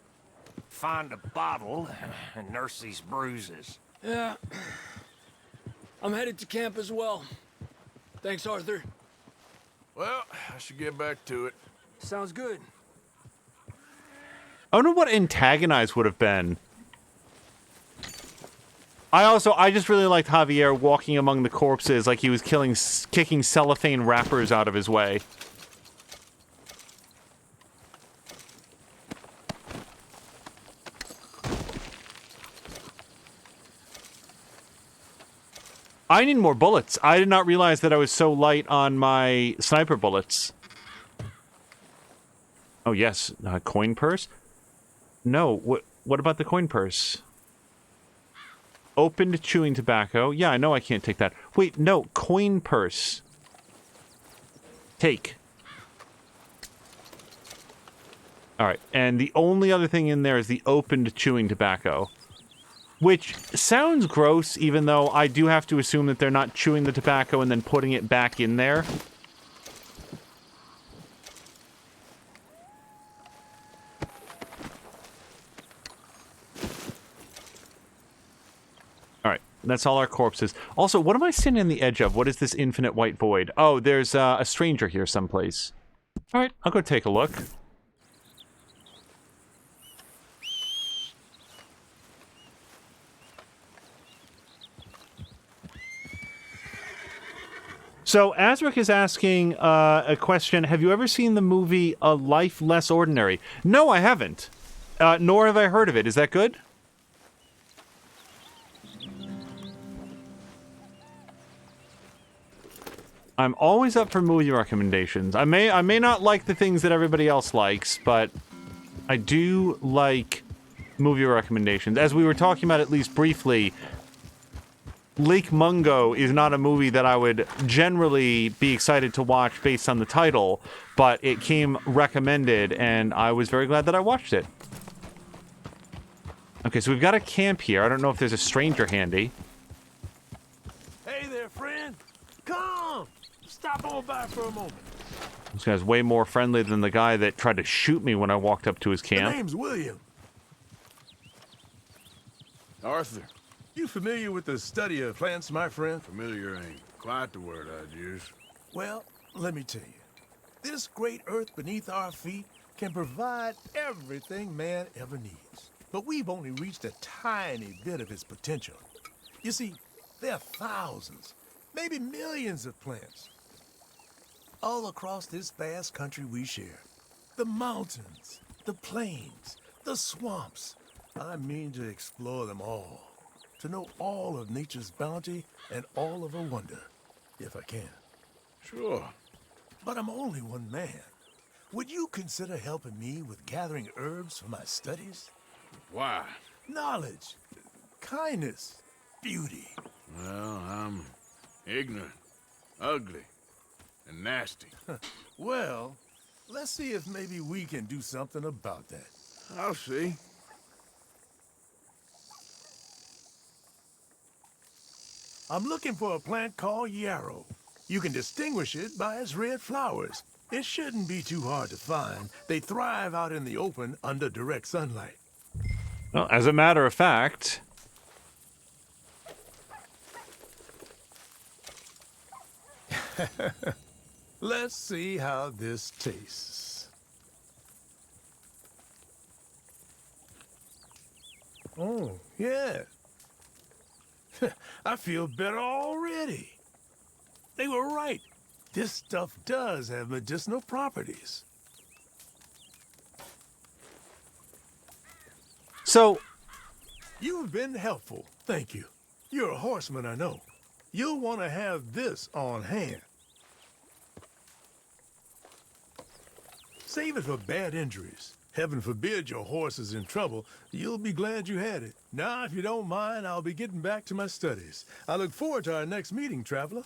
find a bottle, and nurse these bruises. Yeah. I'm headed to camp as well. Thanks, Arthur. Well, I should get back to it. Sounds good. I wonder what antagonize would have been. I just really liked Javier walking among the corpses like he was kicking cellophane wrappers out of his way. I need more bullets. I did not realize that I was so light on my sniper bullets. Oh yes, coin purse? No, what about the coin purse? Opened chewing tobacco. Yeah, I know I can't take that. Wait, no, coin purse. Take. Alright, and the only other thing in there is the opened chewing tobacco. Which sounds gross, even though I do have to assume that they're not chewing the tobacco and then putting it back in there. Alright, that's all our corpses. Also, what am I standing on the edge of? What is this infinite white void? Oh, there's a stranger here someplace. Alright, I'll go take a look. So, Azric is asking a question. Have you ever seen the movie A Life Less Ordinary? No, I haven't. Nor have I heard of it. Is that good? I'm always up for movie recommendations. I may not like the things that everybody else likes, but I do like movie recommendations. As we were talking about at least briefly, Lake Mungo is not a movie that I would generally be excited to watch based on the title, but it came recommended, and I was very glad that I watched it. Okay, so we've got a camp here. I don't know if there's a stranger handy. Hey there, friend. Come. Stop on by for a moment. This guy's way more friendly than the guy that tried to shoot me when I walked up to his camp. The name's William. Arthur. You familiar with the study of plants, my friend? Familiar ain't quite the word I'd use. Well, let me tell you. This great earth beneath our feet can provide everything man ever needs. But we've only reached a tiny bit of its potential. You see, there are thousands, maybe millions of plants all across this vast country we share. The mountains, the plains, the swamps. I mean to explore them all. To know all of nature's bounty and all of her wonder, if I can. Sure. But I'm only one man. Would you consider helping me with gathering herbs for my studies? Why? Knowledge, kindness, beauty. Well, I'm ignorant, ugly, and nasty. Well, let's see if maybe we can do something about that. I'll see. I'm looking for a plant called yarrow. You can distinguish it by its red flowers. It shouldn't be too hard to find. They thrive out in the open under direct sunlight. Well, as a matter of fact... Let's see how this tastes. Oh, yeah. I feel better already. They were right. This stuff does have medicinal properties. So... You've been helpful. Thank you. You're a horseman, I know. You'll want to have this on hand. Save it for bad injuries. Heaven forbid your horse is in trouble. You'll be glad you had it. Now, if you don't mind, I'll be getting back to my studies. I look forward to our next meeting, traveler.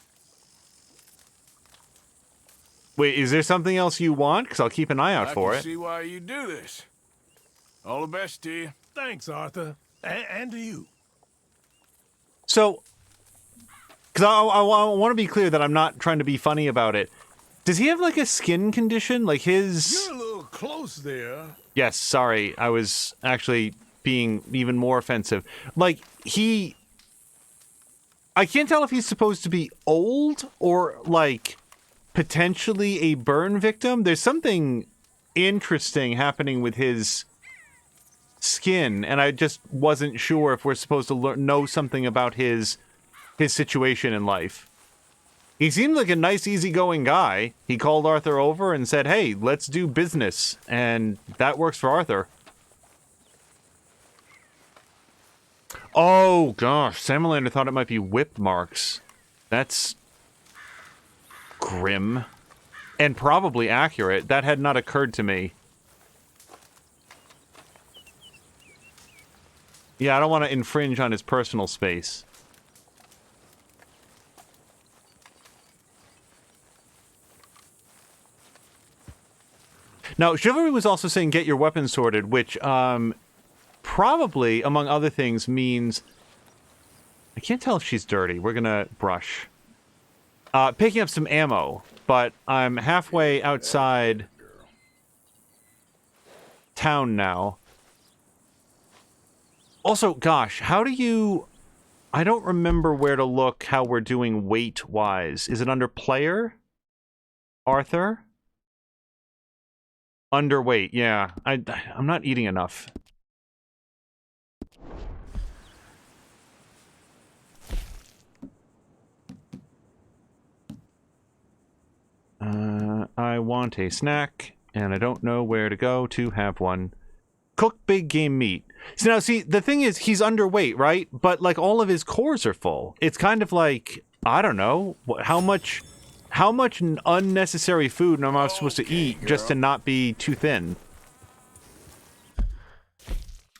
Wait, is there something else you want? Because I'll keep an eye out for I it. can see why you do this. All the best to you. Thanks, Arthur. And to you. So, because I want to be clear that I'm not trying to be funny about it. Does he have like a skin condition? Like his... You're a little close there. Yes, sorry. I was actually being even more offensive. Like, he... I can't tell if he's supposed to be old or, like, potentially a burn victim. There's something interesting happening with his skin, and I just wasn't sure if we're supposed to know something about his situation in life. He seemed like a nice, easygoing guy. He called Arthur over and said, hey, let's do business, and that works for Arthur. Oh, gosh. Salamander thought it might be whip marks. That's grim. And probably accurate. That had not occurred to me. Yeah, I don't want to infringe on his personal space. Now, Chivalry was also saying get your weapons sorted, which probably, among other things, means... I can't tell if she's dirty. We're gonna brush. Picking up some ammo, but I'm halfway outside town now. Also, gosh, how do you... I don't remember where to look how we're doing weight-wise. Is it under player? Arthur? Underweight, yeah. I'm not eating enough. I want a snack, and I don't know where to go to have one. Cook big game meat. So now, see, the thing is, he's underweight, right? But, like, all of his cores are full. It's kind of like, I don't know, how much unnecessary food am I supposed to eat just to not be too thin?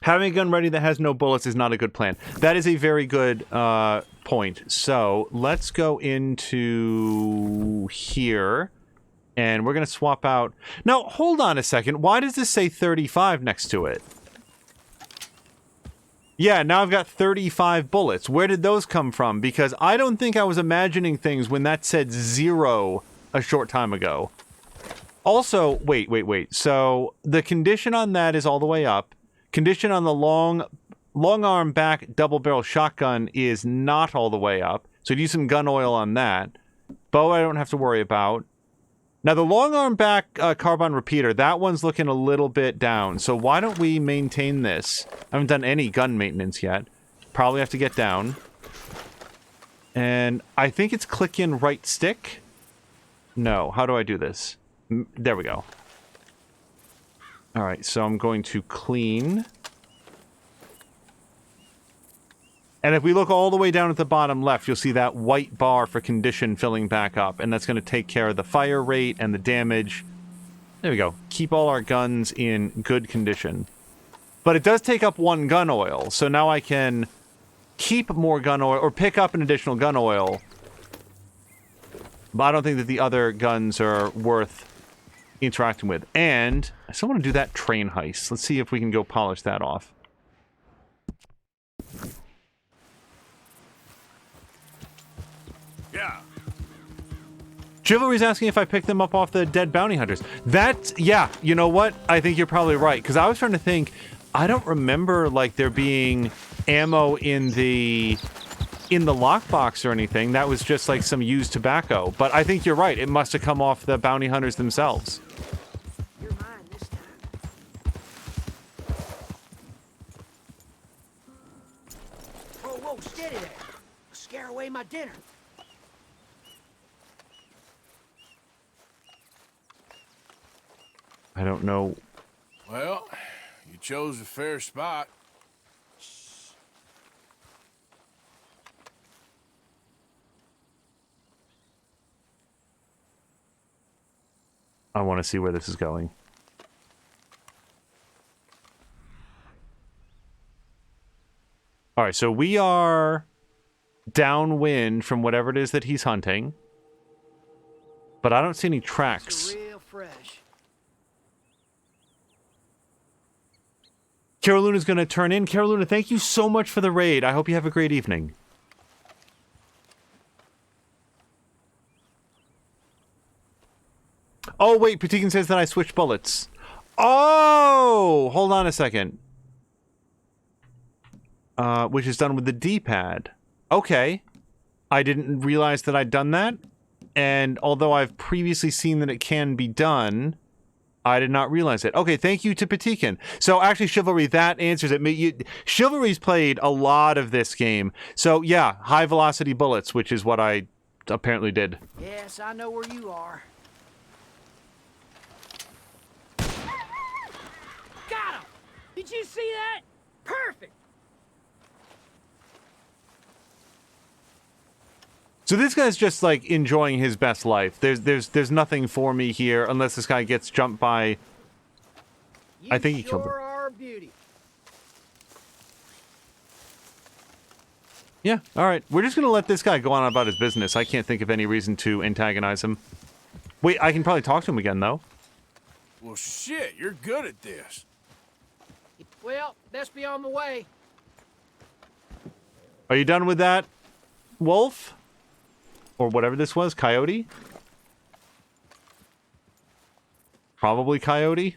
Having a gun ready that has no bullets is not a good plan. That is a very good point. So, let's go into here. And we're going to swap out... Now, hold on a second. Why does this say 35 next to it? Yeah, now I've got 35 bullets. Where did those come from? Because I don't think I was imagining things when that said 0 a short time ago. Also, wait. So, the condition on that is all the way up. Condition on the long arm back double barrel shotgun is not all the way up. So, use some gun oil on that. Bow I don't have to worry about. Now, the long arm back carbine repeater, that one's looking a little bit down. So why don't we maintain this? I haven't done any gun maintenance yet. Probably have to get down. And I think it's click in right stick. No, how do I do this? There we go. All right, so I'm going to clean. And if we look all the way down at the bottom left, you'll see that white bar for condition filling back up. And that's going to take care of the fire rate and the damage. There we go. Keep all our guns in good condition. But it does take up 1 gun oil. So now I can keep more gun oil, or pick up an additional gun oil. But I don't think that the other guns are worth interacting with. And I still want to do that train heist. Let's see if we can go polish that off. Yeah. Chivalry's asking if I picked them up off the dead bounty hunters. Yeah, you know what? I think you're probably right. Because I was trying to think, I don't remember, like, there being ammo in the lockbox or anything. That was just, like, some used tobacco. But I think you're right. It must have come off the bounty hunters themselves. You're mine this time. Whoa, steady there. Scare away my dinner. I don't know. Well, you chose a fair spot. I want to see where this is going. All right, so we are downwind from whatever it is that he's hunting. but I don't see any tracks. Real fresh. Caroluna's going to turn in. Caroluna, thank you so much for the raid. I hope you have a great evening. Oh, wait. Patikin says that I switched bullets. Oh! Hold on a second. Which is done with the D-pad. Okay. I didn't realize that I'd done that. And although I've previously seen that it can be done, I did not realize it. Okay, thank you to Patikin. So actually, Chivalry, that answers it. Chivalry's played a lot of this game. So yeah, high-velocity bullets, which is what I apparently did. Yes, I know where you are. Got him! Did you see that? Perfect! So this guy's just like enjoying his best life. There's nothing for me here unless this guy gets jumped by. I think he killed him. Are a beauty. Yeah, all right. We're just gonna let this guy go on about his business. I can't think of any reason to antagonize him. Wait, I can probably talk to him again though. Well, shit, you're good at this. Well, that's beyond the way. Are you done with that, Wolf? Or whatever this was, Coyote? Probably Coyote?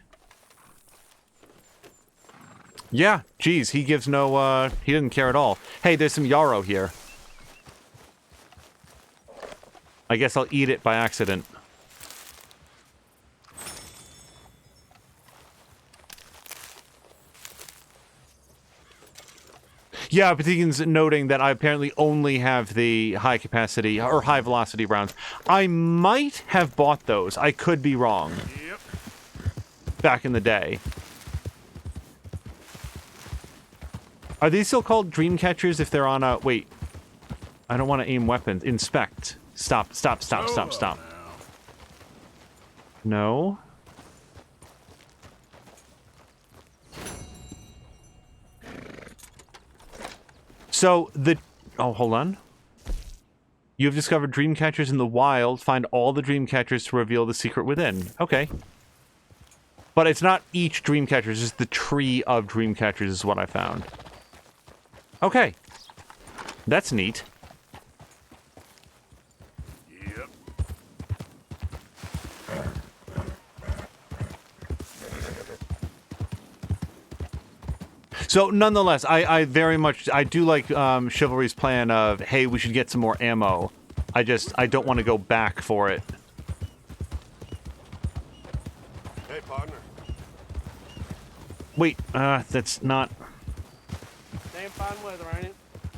Yeah, geez, he gives no, he doesn't care at all. Hey, there's some yarrow here. I guess I'll eat it by accident. Yeah, Patikin's noting that I apparently only have the high capacity or high velocity rounds. I might have bought those. I could be wrong. Yep. Back in the day. Are these still called dream catchers if they're on a... Wait. I don't want to aim weapons. Inspect. Stop, stop, stop, stop, stop. No. So, oh, hold on. You have discovered dream catchers in the wild. Find all the dream catchers to reveal the secret within. Okay. But it's not each dream catcher, it's just the tree of dream catchers is what I found. Okay. That's neat. Yep. So, nonetheless, I very much, I do like Chivalry's plan of, hey, we should get some more ammo. I don't want to go back for it. Hey, partner. Wait, that's not... Damn fine weather, ain't it?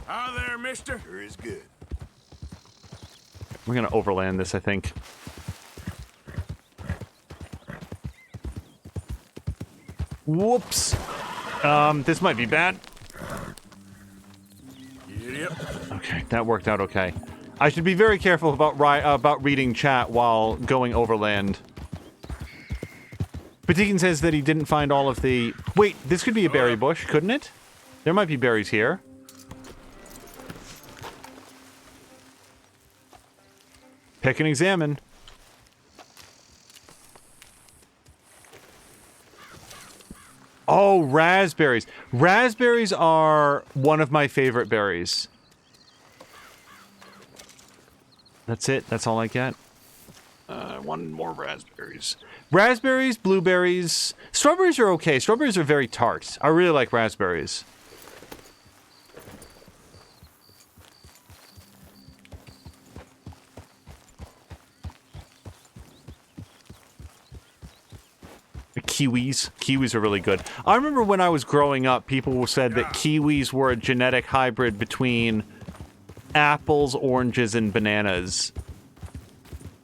Hi there, mister. Sure is good. We're gonna overland this, I think. Whoops. This might be bad. Yep. Okay, that worked out okay. I should be very careful about reading chat while going overland. Patikin says that he didn't find all of the... Wait, this could be a berry bush, couldn't it? There might be berries here. Pick and examine. Oh, raspberries. Raspberries are one of my favorite berries. That's it. That's all I get. I wanted more raspberries. Raspberries, blueberries. Strawberries are okay. Strawberries are very tart. I really like raspberries. Kiwis. Kiwis are really good. I remember when I was growing up, people said that kiwis were a genetic hybrid between apples, oranges, and bananas.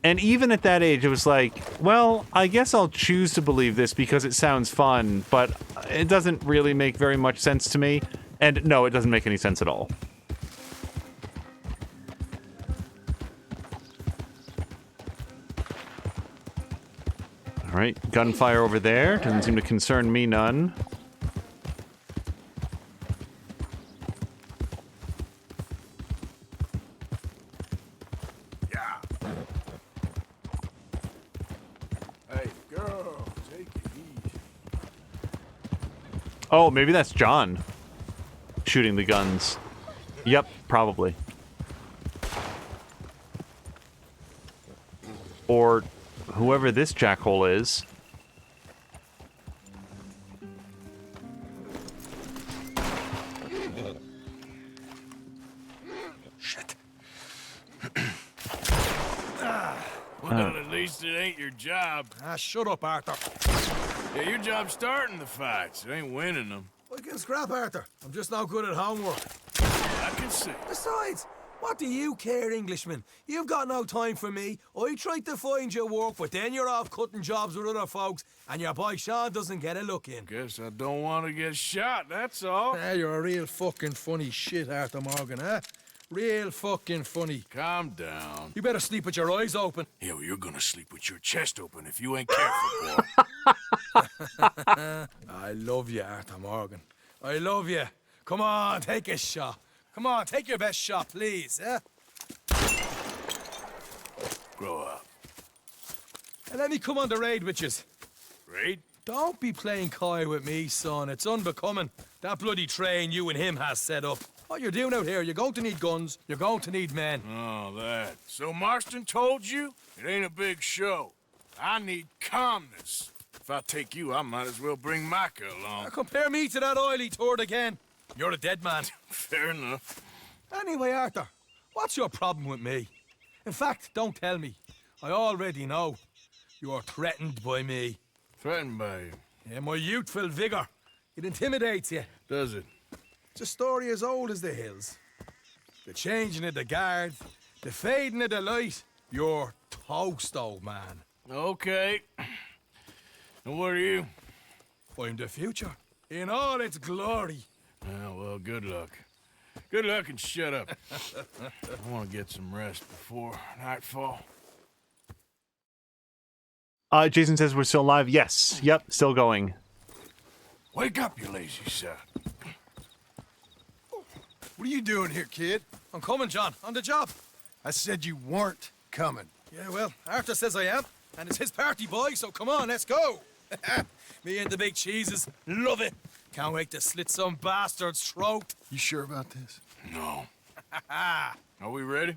And even at that age, it was like, well, I guess I'll choose to believe this because it sounds fun, but it doesn't really make very much sense to me. And no, it doesn't make any sense at all. All right, gunfire over there. Doesn't seem to concern me none. Oh, maybe that's John shooting the guns. Yep, probably. Or whoever this jackhole is. Shit. Well, at least it ain't your job. Shut up, Arthur. Yeah, your job's starting the fights. It ain't winning them. I can scrap, Arthur. I'm just not good at homework. I can see. Besides, what do you care, Englishman? You've got no time for me. I tried to find you work, but then you're off cutting jobs with other folks, and your boy Sean doesn't get a look in. Guess I don't want to get shot, that's all. You're a real fucking funny shit, Arthur Morgan, huh? Real fucking funny. Calm down. You better sleep with your eyes open. Yeah, well, you're gonna sleep with your chest open if you ain't careful, boy. I love you, Arthur Morgan. I love you. Come on, take a shot. Come on, take your best shot, please, eh? Grow up. And let me come on the raid with yous. Raid? Don't be playing coy with me, son. It's unbecoming. That bloody train you and him has set up. What you're doing out here, you're going to need guns, you're going to need men. Oh, that. So Marston told you? It ain't a big show. I need calmness. If I take you, I might as well bring Micah along. Now compare me to that oily turd again. You're a dead man. Fair enough. Anyway, Arthur, what's your problem with me? In fact, don't tell me. I already know. You're threatened by me. Threatened by you? Yeah, my youthful vigor. It intimidates you. Does it? It's a story as old as the hills. The changing of the guard, the fading of the light. You're toast, old man. Okay. And what are you? I'm the future, in all its glory. Well, good luck. Good luck and shut up. I want to get some rest before nightfall. Jason says we're still alive. Yes. Yep, still going. Wake up, you lazy son. What are you doing here, kid? I'm coming, John. On the job. I said you weren't coming. Yeah, well, Arthur says I am. And it's his party, boy, so come on, let's go. Me and the big cheeses. Love it. Can't wait to slit some bastard's throat. You sure about this? No. Are we ready?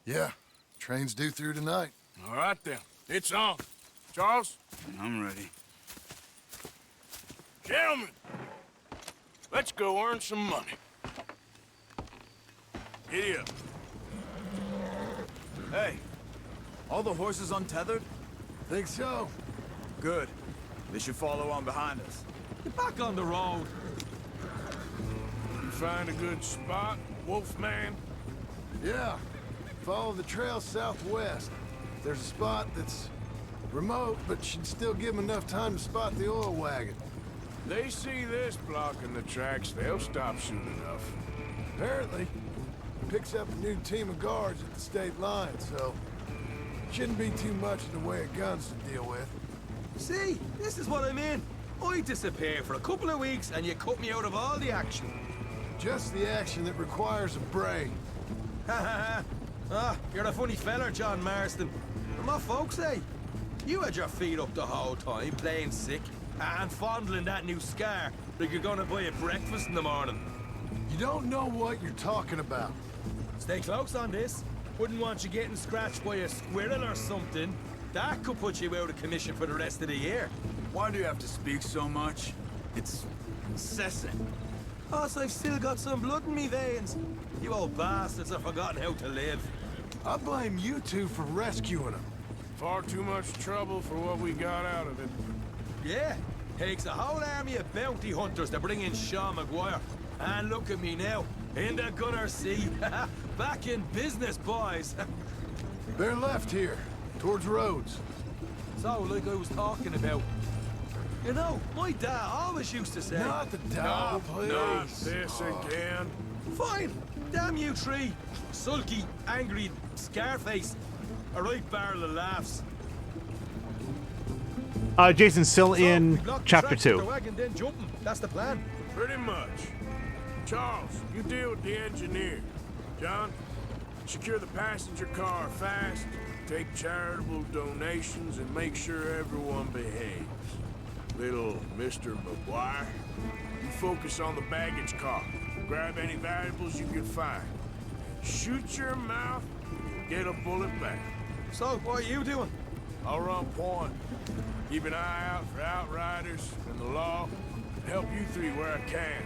Yeah. Train's due through tonight. All right, then. It's on. Charles? I'm ready. Gentlemen, let's go earn some money. Giddy up. Hey, all the horses untethered? Think so. Good. They should follow on behind us. Get back on the road. You find a good spot, Wolfman? Yeah. Follow the trail southwest. There's a spot that's remote, but should still give them enough time to spot the oil wagon. They see this blocking the tracks, they'll stop soon enough. Apparently, picks up a new team of guards at the state line, so shouldn't be too much in the way of guns to deal with. See, this is what I mean. I disappear for a couple of weeks and you cut me out of all the action. Just the action that requires a brain. You're a funny feller, John Marston. And what folks say? You had your feet up the whole time, playing sick, and fondling that new scar like you're gonna buy a breakfast in the morning. You don't know what you're talking about. Stay close on this. Wouldn't want you getting scratched by a squirrel or something. That could put you out of commission for the rest of the year. Why do you have to speak so much? It's incessant. Plus, I've still got some blood in me veins. You old bastards have forgotten how to live. I blame you two for rescuing them. Far too much trouble for what we got out of it. Yeah, takes a whole army of bounty hunters to bring in Sean McGuire. And look at me now, in the gunner seat. Back in business, boys. They're left here, towards Rhodes. So, like I was talking about. You know, my dad always used to say... Not the dad, please. Not this again. Fine. Damn you three. Sulky, angry, Scarface. A right barrel of laughs. Jason's still in chapter 2. The wagon, then jumping. That's the plan. Pretty much. Charles, you deal with the engineer. John, secure the passenger car fast, take charitable donations, and make sure everyone behaves. Little Mr. McGuire, you focus on the baggage car. Grab any valuables you can find. Shoot your mouth, and you'll get a bullet back. So, what are you doing? I'll run point. Keep an eye out for outriders and the law. And help you three where I can.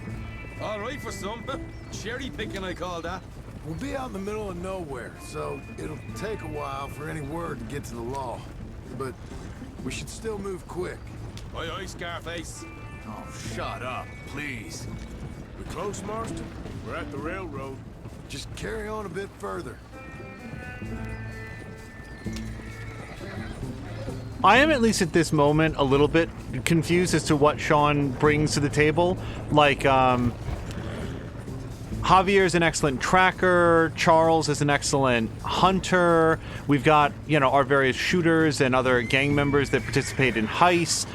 All right for some. Cherry picking, I call that. We'll be out in the middle of nowhere, so it'll take a while for any word to get to the law. But we should still move quick. Aye, aye, Scarface. Oh, shut up, please. We close, Marston? We're at the railroad. Just carry on a bit further. I am, at least at this moment, a little bit confused as to what Sean brings to the table. Like, Javier's an excellent tracker, Charles is an excellent hunter, we've got, you know, our various shooters and other gang members that participate in heists.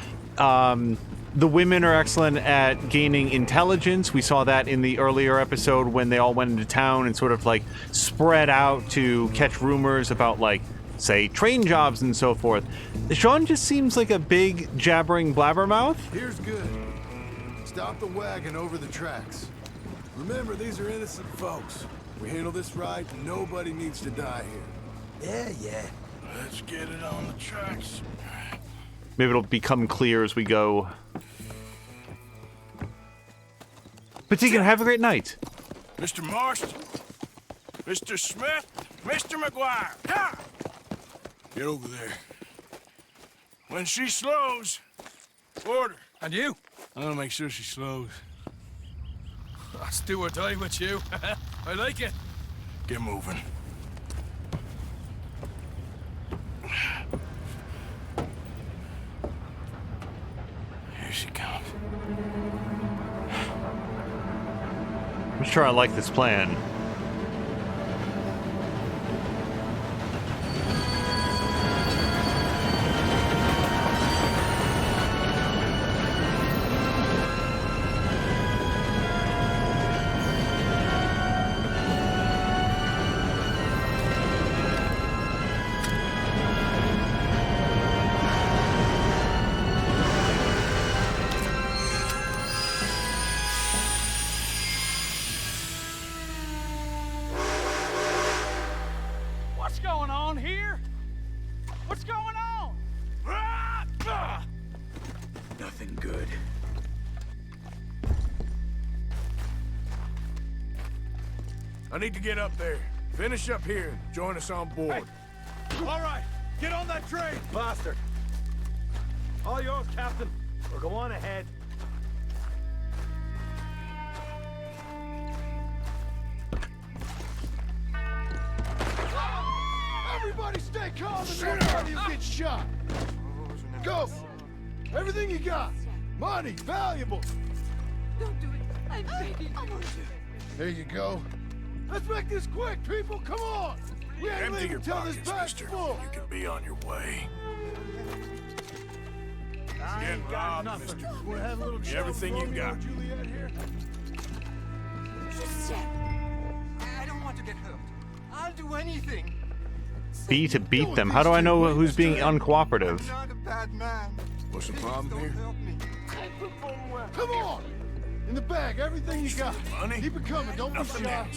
The women are excellent at gaining intelligence. We saw that in the earlier episode when they all went into town and sort of, like, spread out to catch rumors about, like, say, train jobs and so forth. Sean just seems like a big, jabbering blabbermouth. Here's good. Stop the wagon over the tracks. Remember, these are innocent folks. We handle this right, nobody needs to die here. Yeah. Let's get it on the tracks. Maybe it'll become clear as we go. But Deacon, have a great night. Mr. Marston, Mr. Smith, Mr. McGuire, ha! Get over there. When she slows, order. And you? I'm gonna make sure she slows. That's do or die with you. I like it. Get moving. Here she comes. I'm sure I like this plan. Nothing good. I need to get up there. Finish up here and join us on board. Hey. All right, get on that train, bastard. All yours, Captain. Or go on ahead. Everybody stay calm and nobody will get shot. Go! Everything you got. Money, valuables. Don't do it. I'm begging you. There you go. Let's make this quick, people. Come on. We ain't leaving until this bag's full. You can be on your way. Getting robbed, mister. We'll have a little everything you got. I don't want to get hurt. I'll do anything. B to beat them. How do I know who's being uncooperative? I'm not a bad man. What's the problem here? Help me. Come on! In the bag, everything you got. Money? Keep it coming, don't be shy.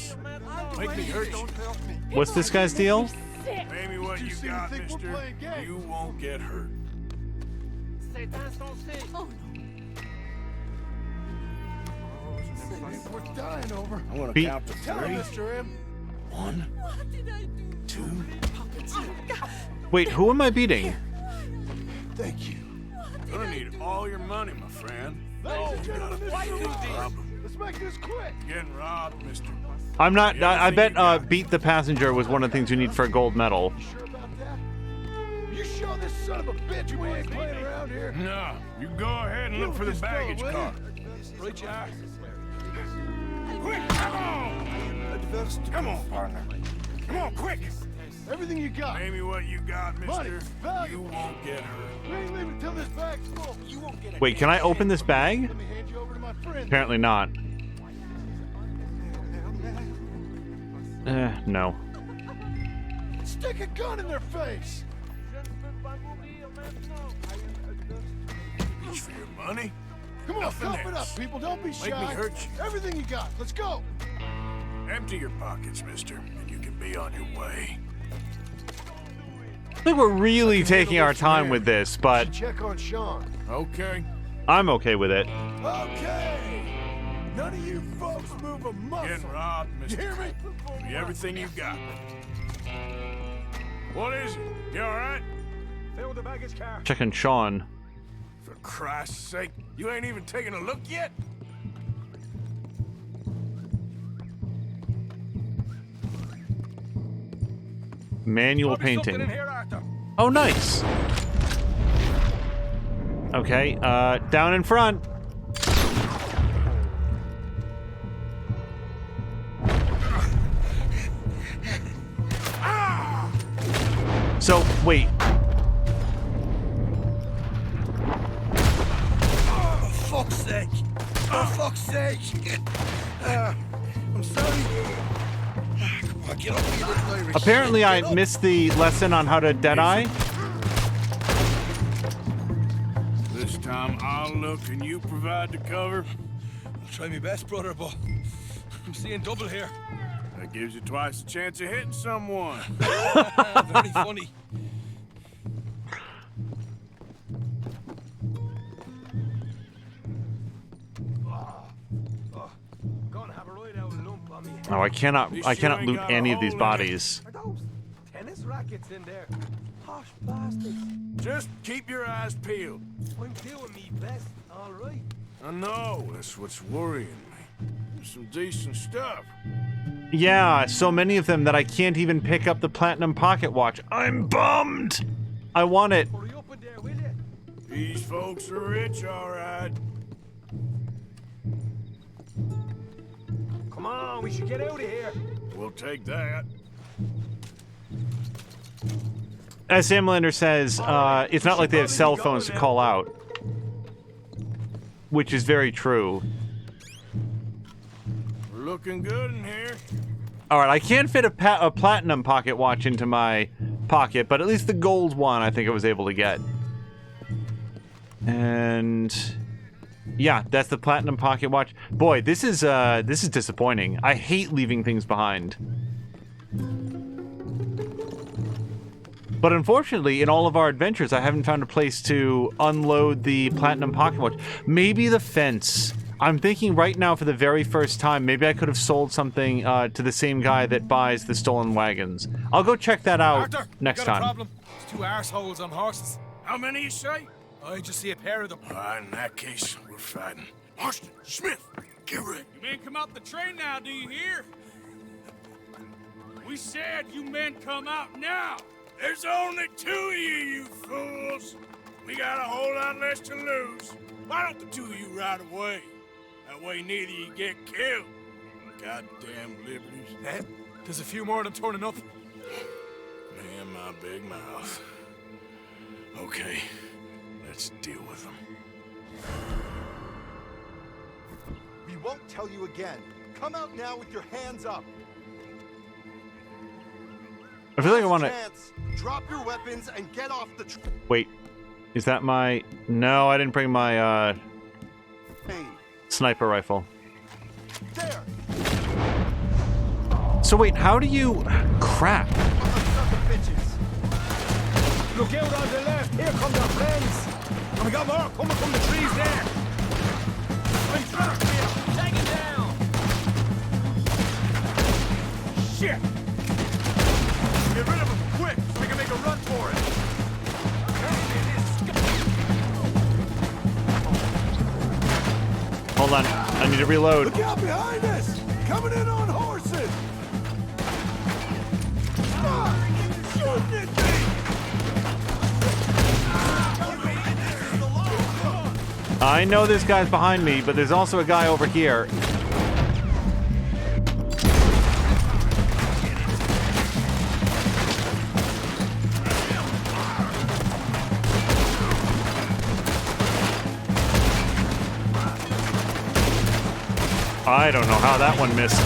Make me hurt you. Don't help me. What's this guy's deal? Pay me what you got, mister. You won't get hurt. Oh, We're dying over. I'm gonna Beat. count to Tell three. Mr. M. 1, what did I do? 2. Wait, who am I beating? Thank you. Gonna need all your money, my friend. Ladies and gentlemen, this is Getting robbed. robbed. Let's make this quick. Getting robbed, mister. I'm not. I bet beat the passenger was one of the things you need for a gold medal. You sure about that? You show this son of a bitch we ain't playing around here. No, you go ahead and look for the Just go, baggage will car. Right you are. Quick, come on! Come on, partner. Come on, quick! Everything you got. Pay me what you got, Money, mister. value. You won't get hurt. We ain't leaving until this bag's full. You won't get Wait, can I open this bag? Let me hand you over to my friend. Apparently not. No. Stick a gun in their face. Reach for your funny. Come on, Nothing cough it up, else. people. Don't be shy. Make me hurt you. Everything you got. Let's go. Empty your pockets, mister, and you can be on your way. I think we're really taking our time with this, but Check on Sean. Okay. I'm okay with it. Okay. None of you folks move a muscle. Getting robbed, mister. You hear me? Give me everything you got. What is it? You alright? Fill the baggage car. Checking Sean. For Christ's sake, you ain't even taken a look yet? Manual painting. Oh, nice. Okay, down in front. So, wait. For fuck's sake! For fuck's sake! I'm sorry. Come on, get off me, little Irish. Apparently I missed the lesson on how to Deadeye. This time I'll look and you provide the cover. I'll try my best, brother, but I'm seeing double here. That gives you twice the chance of hitting someone. Very funny. Oh, I cannot loot any of these bodies. Are those tennis rackets in there? Posh bastards. Just keep your eyes peeled. I'm doing me best, all right. I know, that's what's worrying me. There's some decent stuff. Yeah, so many of them that I can't even pick up the platinum pocket watch. I'm bummed. I want it. Hurry up in there, will you? These folks are rich, all right. Come on, we should get out of here. We'll take that. As Samlander says, it's not like they have cell phones to call out. Which is very true. We're looking good in here. Alright, I can't fit a platinum pocket watch into my pocket, but at least the gold one I think I was able to get. And yeah, that's the platinum pocket watch. Boy, this is disappointing. I hate leaving things behind. But unfortunately, in all of our adventures, I haven't found a place to unload the platinum pocket watch. Maybe the fence. I'm thinking right now for the very first time, maybe I could have sold something to the same guy that buys the stolen wagons. I'll go check that out Arthur, next got time. a problem. There's two arseholes on horses. How many you say? I just see a pair of them. All right, in that case, we're fighting. Marston, Smith, get ready. You men come out the train now, do you hear? We said you men come out now. There's only two of you fools. We got a whole lot less to lose. Why don't the two of you ride away? That way neither of you get killed. Goddamn liberties. There's a few more of them turning up. Man, my big mouth. Okay, let's deal with them. We won't tell you again. Come out now with your hands up. I feel like I want to... Drop your weapons and get off the train. Wait. Is that my... No, I didn't bring my, sniper rifle. There. So wait, how do you... Crap. Look out on the left. Here come our friends. And we got more coming from the trees there. I'm trapped here. Take it down. Shit. Get rid of him quick so we can make a run for it. Hold on. I need to reload. Look out behind us! Coming in on horses! Shooting at me! I know this guy's behind me, but there's also a guy over here. I don't know how that one missed.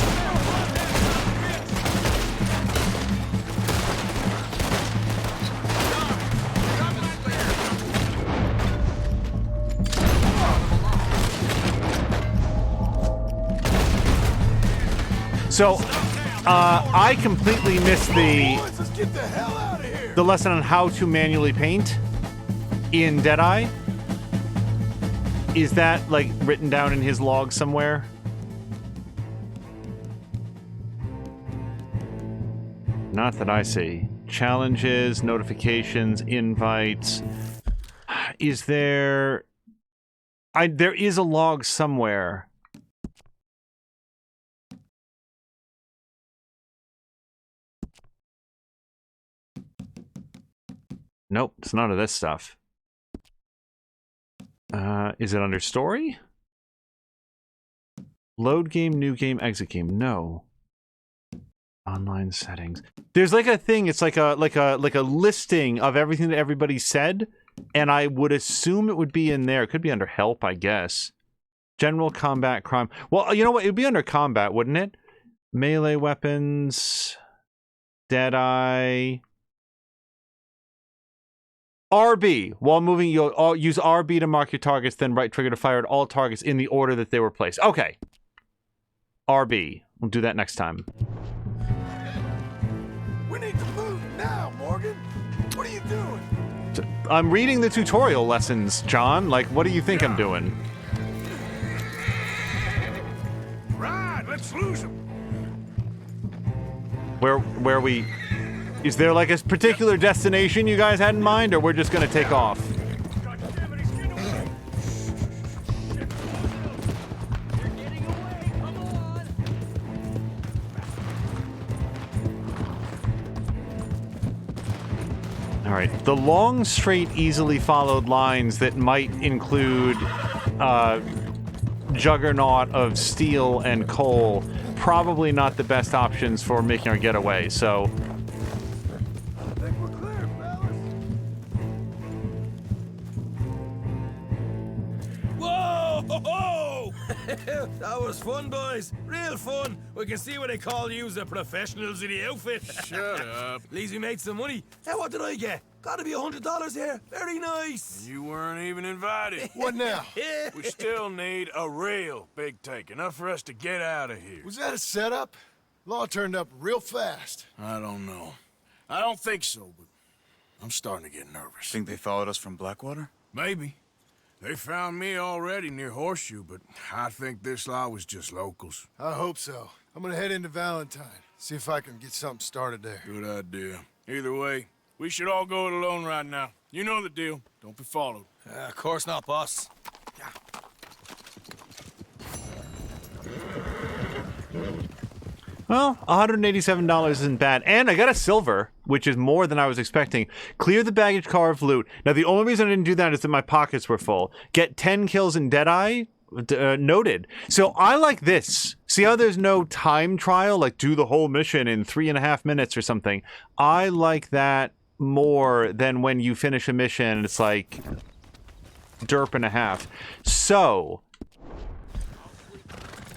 So, I completely missed the lesson on how to manually paint in Deadeye. Is that, like, written down in his log somewhere? Not that I see. Challenges, notifications, invites. Is there... there is a log somewhere. Nope, it's none of this stuff. Is it under story? Load game, new game, exit game. No. Online settings. There's like a thing, it's like a listing of everything that everybody said, and I would assume it would be in there. It could be under help, I guess. General combat crime. Well, you know what? It would be under combat, wouldn't it? Melee weapons. Deadeye. RB. While moving, you'll use RB to mark your targets, then right trigger to fire at all targets in the order that they were placed. Okay. RB. We'll do that next time. We need to move now, Morgan. What are you doing? I'm reading the tutorial lessons, John. Like, what do you think I'm doing? Right, let's lose him. Where we... Is there like a particular destination you guys had in mind, or we're just gonna take off? All right, the long, straight, easily followed lines that might include juggernaut of steel and coal, probably not the best options for making our getaway, so... Whoa! That was fun, boys. Real fun. We can see what they call you the professionals in the outfit. Shut up. At least we made some money. Hey, what did I get? Gotta be $100 here. Very nice. You weren't even invited. What now? We still need a real big take. Enough for us to get out of here. Was that a setup? Law turned up real fast. I don't know. I don't think so, but I'm starting to get nervous. Think they followed us from Blackwater? Maybe. They found me already near Horseshoe, but I think this lot was just locals. I hope so. I'm gonna head into Valentine. See if I can get something started there. Good idea. Either way, we should all go it alone right now. You know the deal. Don't be followed. Of course not, boss. Well, $187 isn't bad. And I got a silver, which is more than I was expecting. Clear the baggage car of loot. Now, the only reason I didn't do that is that my pockets were full. Get 10 kills in Deadeye? Noted. So I like this. See how there's no time trial? Like, do the whole mission in 3.5 minutes or something. I like that more than when you finish a mission and it's like... derp and a half. So...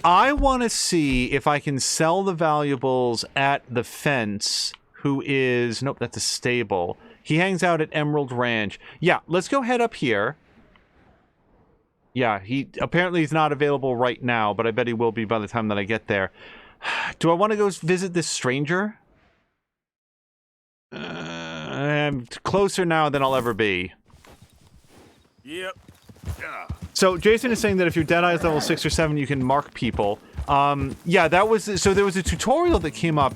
I want to see if I can sell the valuables at the fence, who is... Nope, that's a stable. He hangs out at Emerald Ranch. Yeah, let's go head up here. Yeah, apparently he's not available right now, but I bet he will be by the time that I get there. Do I want to go visit this stranger? I'm closer now than I'll ever be. Yep. Yeah. So Jason is saying that if your Deadeye is level 6 or 7, you can mark people. Yeah, that was... So there was a tutorial that came up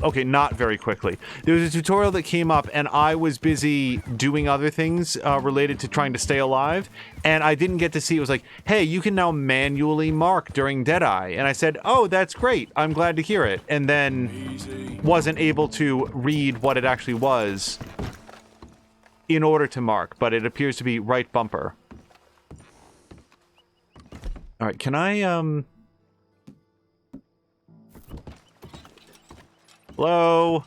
okay, not very quickly. There was a tutorial that came up, and I was busy doing other things related to trying to stay alive, and I didn't get to see. It was like, hey, you can now manually mark during Deadeye. And I said, oh, that's great. I'm glad to hear it. And then wasn't able to read what it actually was in order to mark, but it appears to be right bumper. All right, can I, Hello?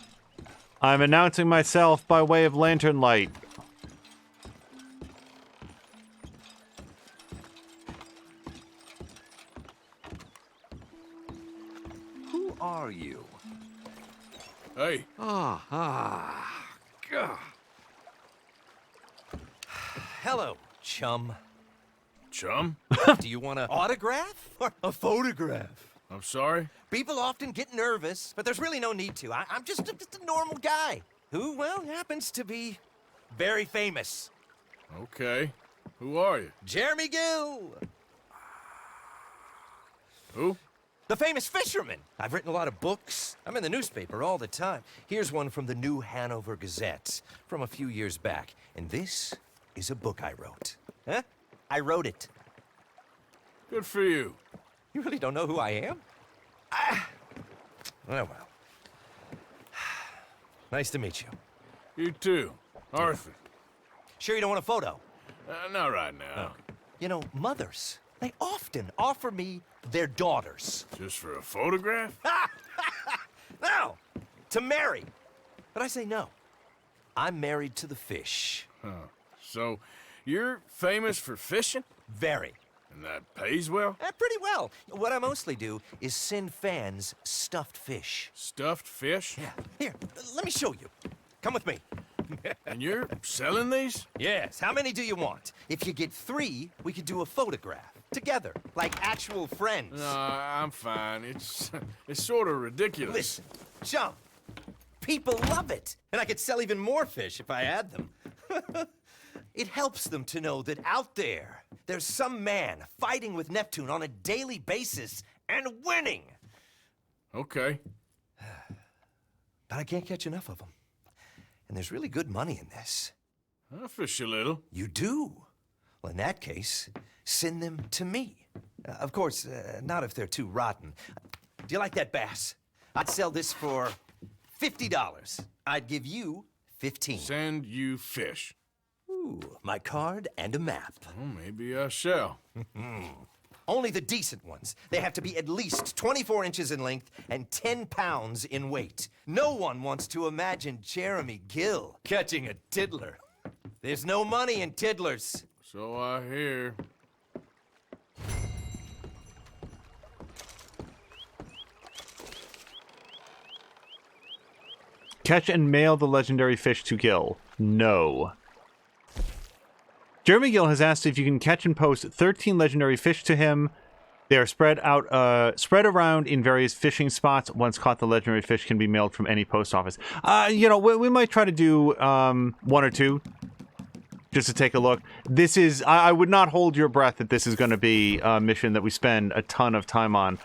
I'm announcing myself by way of lantern light. Who are you? Hey. God. Hello, chum. Chum? Do you want an autograph or a photograph? I'm sorry? People often get nervous, but there's really no need to. I'm just a normal guy who, well, happens to be very famous. Okay. Who are you? Jeremy Gill. Who? The famous fisherman. I've written a lot of books. I'm in the newspaper all the time. Here's one from the New Hanover Gazette from a few years back. And this is a book I wrote. Huh? I wrote it. Good for you. You really don't know who I am? Well. Nice to meet you. You too. Arthur. Sure you don't want a photo? Not right now. Oh. You know, mothers, they often offer me their daughters. Just for a photograph? No, to marry. But I say no. I'm married to the fish. Huh. So, you're famous for fishing? Very. And that pays well? Pretty well. What I mostly do is send fans stuffed fish. Stuffed fish? Yeah. Here, let me show you. Come with me. And you're selling these? Yes. How many do you want? If you get 3, we could do a photograph. Together, like actual friends. No, I'm fine. It's sort of ridiculous. Listen, Chum, people love it. And I could sell even more fish if I had them. It helps them to know that out there's some man fighting with Neptune on a daily basis and winning. Okay. But I can't catch enough of them. And there's really good money in this. I'll fish a little. You do? Well, in that case, send them to me. Of course, not if they're too rotten. Do you like that bass? I'd sell this for $50. I'd give you 15. Send you fish. Ooh, my card and a map. Well, maybe I shall. Only the decent ones. They have to be at least 24 inches in length and 10 pounds in weight. No one wants to imagine Jeremy Gill catching a tiddler. There's no money in tiddlers. So I hear. Catch and mail the legendary fish to Gill. No. Jeremy Gill has asked if you can catch and post 13 legendary fish to him. They are spread around in various fishing spots. Once caught, the legendary fish can be mailed from any post office. You know, we might try to do 1 or 2 just to take a look. This is, I would not hold your breath that this is going to be a mission that we spend a ton of time on.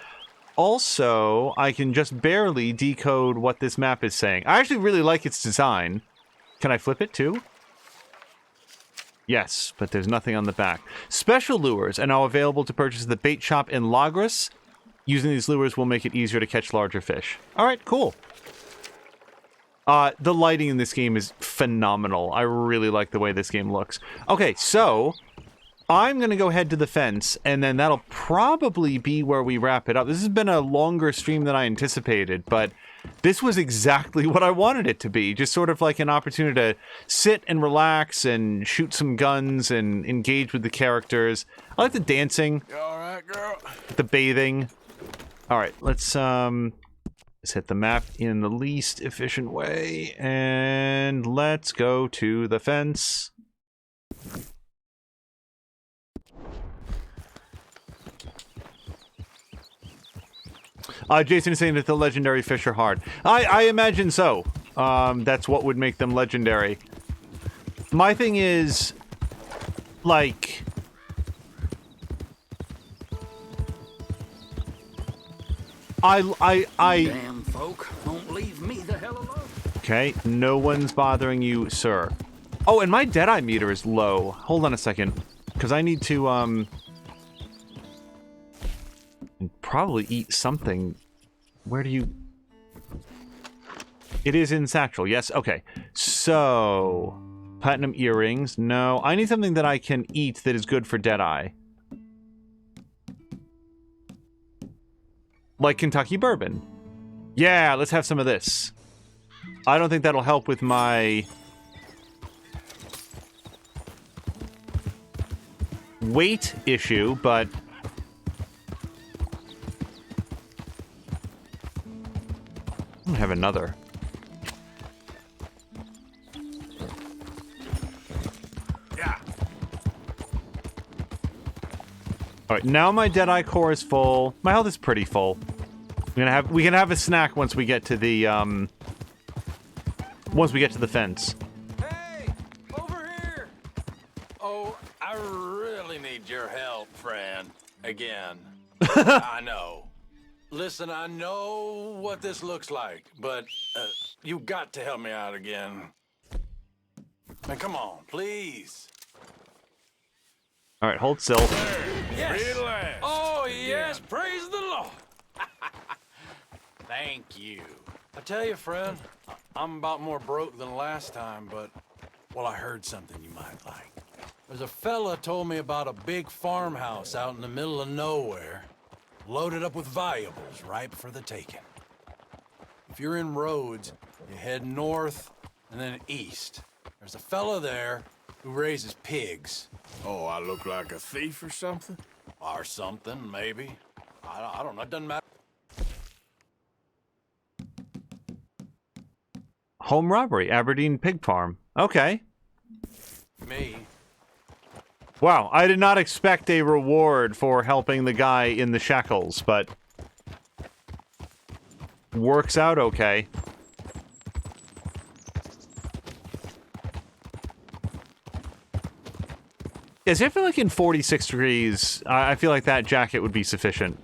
Also, I can just barely decode what this map is saying. I actually really like its design. Can I flip it too? Yes, but there's nothing on the back. Special lures are now available to purchase at the bait shop in Lagros. Using these lures will make it easier to catch larger fish. All right, cool. The lighting in this game is phenomenal. I really like the way this game looks. Okay, so I'm going to go head to the fence, and then that'll probably be where we wrap it up. This has been a longer stream than I anticipated, but this was exactly what I wanted it to be. Just sort of like an opportunity to sit and relax and shoot some guns and engage with the characters. I like the dancing. You all right, girl? The bathing. All right, let's hit the map in the least efficient way, and let's go to the fence. Jason is saying that the legendary fish are hard. I imagine so. That's what would make them legendary. My thing is, like, Damn folk, don't leave me the hell alone. Okay, no one's bothering you, sir. Oh, and my Deadeye meter is low. Hold on a second, because I need to probably eat something. Where do you... It is in Satchel, yes, okay. So, platinum earrings, no. I need something that I can eat that is good for Deadeye. Like Kentucky bourbon. Yeah, let's have some of this. I don't think that'll help with my weight issue, but I have another. Yeah. All right, now my Deadeye core is full. My health is pretty full. We can have a snack once we get to the fence. Hey, over here. Oh, I really need your help, friend. Again. I know. Listen, I know what this looks like, but you got to help me out again. Man, come on, please. All right, hold still. Yes. Relax. Oh, yes, praise the Lord. Thank you. I tell you, friend, I'm about more broke than last time, but, well, I heard something you might like. There's a fella told me about a big farmhouse out in the middle of nowhere, loaded up with valuables, ripe for the taking. If you're in Rhodes, you head north and then east. There's a fella there who raises pigs. Oh, I look like a thief or something? Or something, maybe. I don't know, it doesn't matter. Home robbery, Aberdeen Pig Farm. Okay. Me. Wow, I did not expect a reward for helping the guy in the shackles, but works out okay. Yes, I feel like in 46 degrees, I feel like that jacket would be sufficient.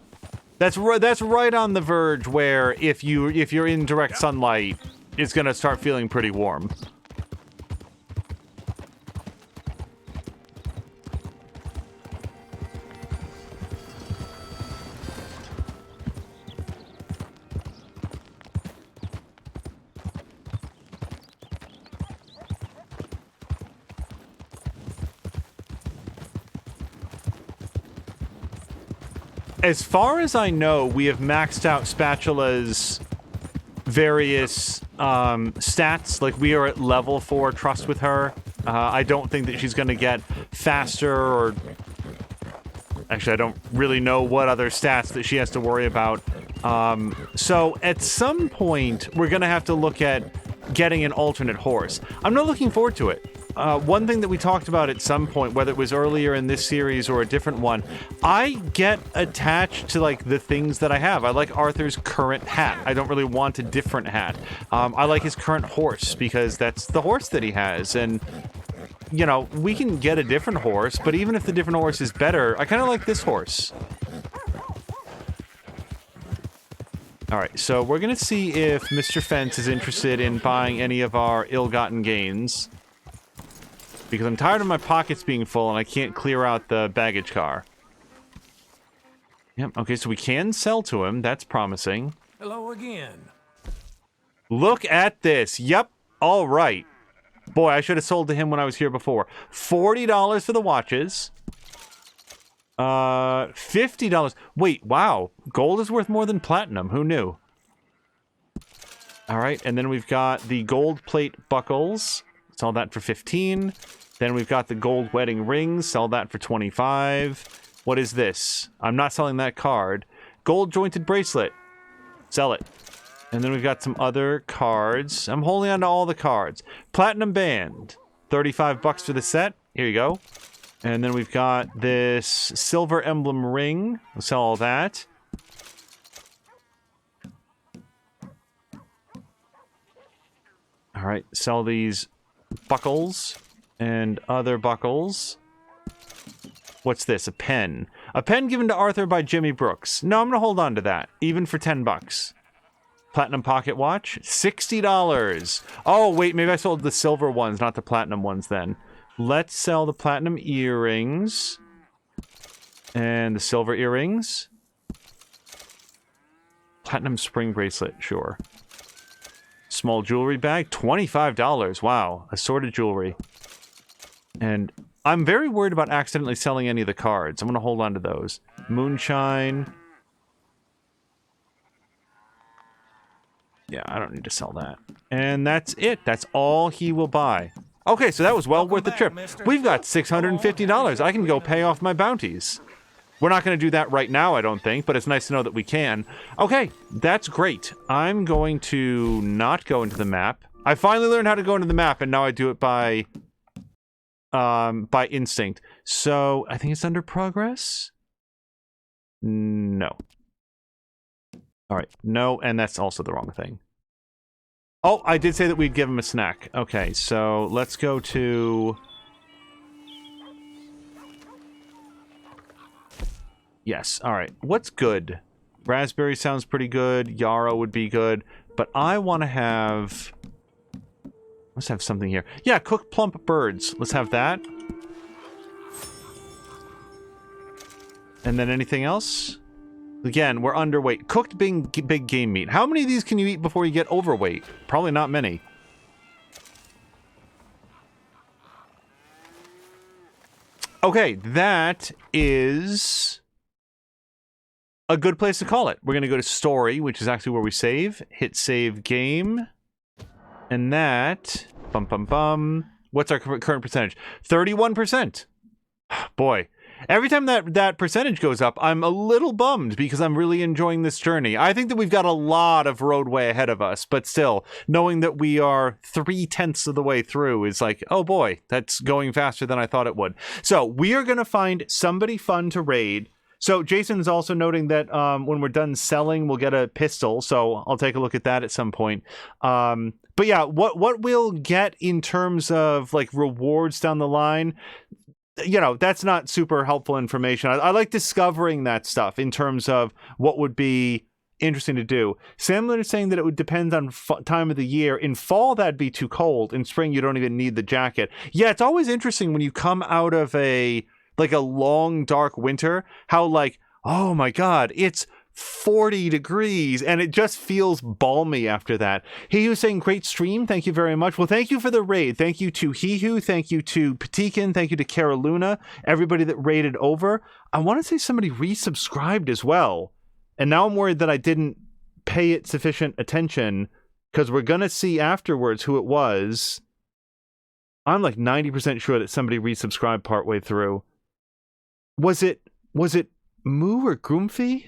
That's right on the verge where if you're in direct sunlight, it's gonna start feeling pretty warm. As far as I know, we have maxed out Spatula's various stats. Like, we are at level 4 trust with her. I don't think that she's going to get faster or... Actually, I don't really know what other stats that she has to worry about. So, at some point, we're going to have to look at getting an alternate horse. I'm not looking forward to it. One thing that we talked about at some point, whether it was earlier in this series or a different one, I get attached to, like, the things that I have. I like Arthur's current hat. I don't really want a different hat. I like his current horse because that's the horse that he has. And, you know, we can get a different horse, but even if the different horse is better, I kind of like this horse. Alright, so we're going to see if Mr. Fence is interested in buying any of our ill-gotten gains. Because I'm tired of my pockets being full and I can't clear out the baggage car. Yep, okay, so we can sell to him. That's promising. Hello again. Look at this. Yep, all right. Boy, I should have sold to him when I was here before. $40 for the watches. $50. Wait, wow. Gold is worth more than platinum. Who knew? All right, and then we've got the gold plate buckles. Sell that for 15. Then we've got the gold wedding rings. Sell that for 25. What is this? I'm not selling that card. Gold jointed bracelet. Sell it. And then we've got some other cards. I'm holding on to all the cards. Platinum band. 35 bucks for the set. Here you go. And then we've got this silver emblem ring. We'll sell all that. All right, sell these buckles and other buckles. What's this? A pen. A pen given to Arthur by Jimmy Brooks. No, I'm going to hold on to that, even for 10 bucks. Platinum pocket watch, $60. Oh, wait, maybe I sold the silver ones, not the platinum ones then. Let's sell the platinum earrings and the silver earrings. Platinum spring bracelet, sure. Small jewelry bag, $25. Wow, assorted jewelry. And I'm very worried about accidentally selling any of the cards. I'm going to hold on to those. Moonshine. Yeah, I don't need to sell that. And that's it. That's all he will buy. Okay, so that was well worth the trip. We've got $650. I can go pay off my bounties. We're not going to do that right now, I don't think, but it's nice to know that we can. Okay, that's great. I'm going to not go into the map. I finally learned how to go into the map, and now I do it by instinct. So, I think it's under progress? No. All right. No, and that's also the wrong thing. Oh, I did say that we'd give him a snack. Okay, so let's go to... Yes, all right. What's good? Raspberry sounds pretty good. Yarrow would be good. But I want to have... Let's have something here. Yeah, cooked plump birds. Let's have that. And then anything else? Again, we're underweight. Cooked big game meat. How many of these can you eat before you get overweight? Probably not many. Okay, that is a good place to call it. We're going to go to story, which is actually where we save. Hit save game. And that... What's our current percentage? 31%. Boy. Every time that percentage goes up, I'm a little bummed because I'm really enjoying this journey. I think that we've got a lot of roadway ahead of us, but still, knowing that we are 3/10 of the way through is like, oh boy, that's going faster than I thought it would. So we are going to find somebody fun to raid. So Jason's also noting that when we're done selling, we'll get a pistol. So I'll take a look at that at some point. But yeah, what we'll get in terms of like rewards down the line, you know, that's not super helpful information. I like discovering that stuff in terms of what would be interesting to do. Samlin is saying that it would depend on time of the year. In fall, that'd be too cold. In spring, you don't even need the jacket. Yeah, it's always interesting when you come out of a long, dark winter, how like, oh my God, it's 40 degrees and it just feels balmy after that. He who's saying great stream, thank you very much. Well, thank you for the raid. Thank you to He Who, thank you to Patikin, thank you to Caroluna, everybody that raided over. I want to say somebody resubscribed as well, and now I'm worried that I didn't pay it sufficient attention because we're gonna see afterwards who it was. I'm like 90% sure that somebody resubscribed partway through. Was it Moo or Groomfee?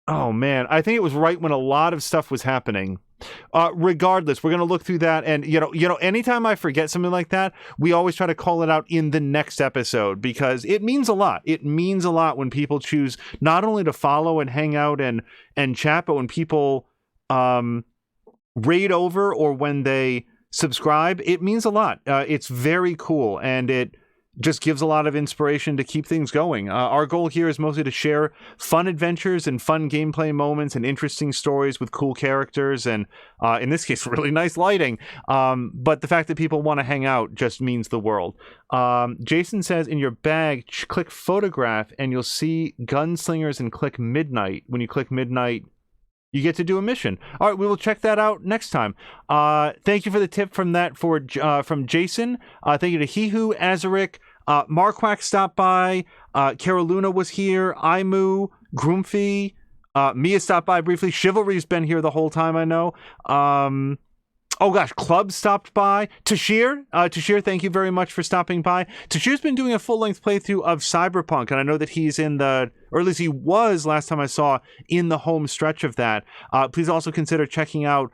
Oh man, I think it was right when a lot of stuff was happening. Regardless, we're going to look through that, and you know, anytime I forget something like that, we always try to call it out in the next episode because it means a lot. It means a lot when people choose not only to follow and hang out and chat, but when people raid over or when they subscribe, it means a lot. It's very cool, and it just gives a lot of inspiration to keep things going. Our goal here is mostly to share fun adventures and fun gameplay moments and interesting stories with cool characters and, in this case, really nice lighting. But the fact that people want to hang out just means the world. Jason says, in your bag, click photograph and you'll see gunslingers and click midnight. When you click midnight, you get to do a mission. All right, we will check that out next time. Thank you for the tip from Jason. Thank you to He Who, Azaric, Marquack stopped by, Caroluna was here, Imu, Groomfee, Mia stopped by briefly, Chivalry's been here the whole time, I know. Oh gosh, Club stopped by. Tashir, thank you very much for stopping by. Tashir's been doing a full-length playthrough of Cyberpunk, and I know that he's in the, or at least he was last time I saw, in the home stretch of that. Please also consider checking out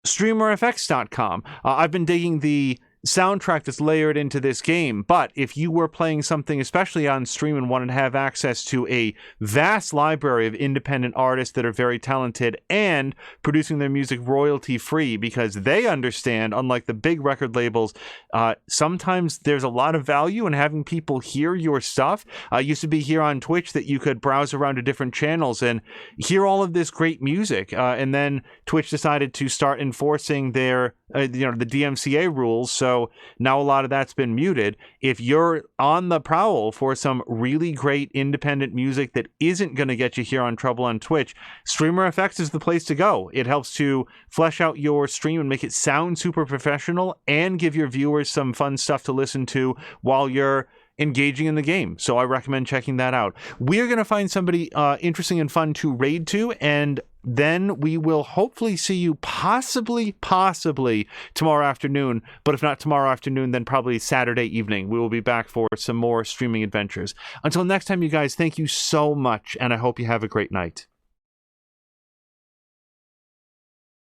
StreamerFX.com. I've been digging the soundtrack that's layered into this game, but if you were playing something especially on stream and wanted to have access to a vast library of independent artists that are very talented and producing their music royalty free because they understand, unlike the big record labels, sometimes there's a lot of value in having people hear your stuff. It used to be here on Twitch that you could browse around to different channels and hear all of this great music, and then Twitch decided to start enforcing their the DMCA rules, so now a lot of that's been muted. If you're on the prowl for some really great independent music that isn't going to get you here on Trouble on Twitch, Streamer FX is the place to go. It helps to flesh out your stream and make it sound super professional and give your viewers some fun stuff to listen to while you're engaging in the game. So I recommend checking that out. We're going to find somebody interesting and fun to raid to, and then we will hopefully see you possibly tomorrow afternoon, but if not tomorrow afternoon, then probably Saturday evening. We will be back for some more streaming adventures. Until next time, you guys, thank you so much, and I hope you have a great night.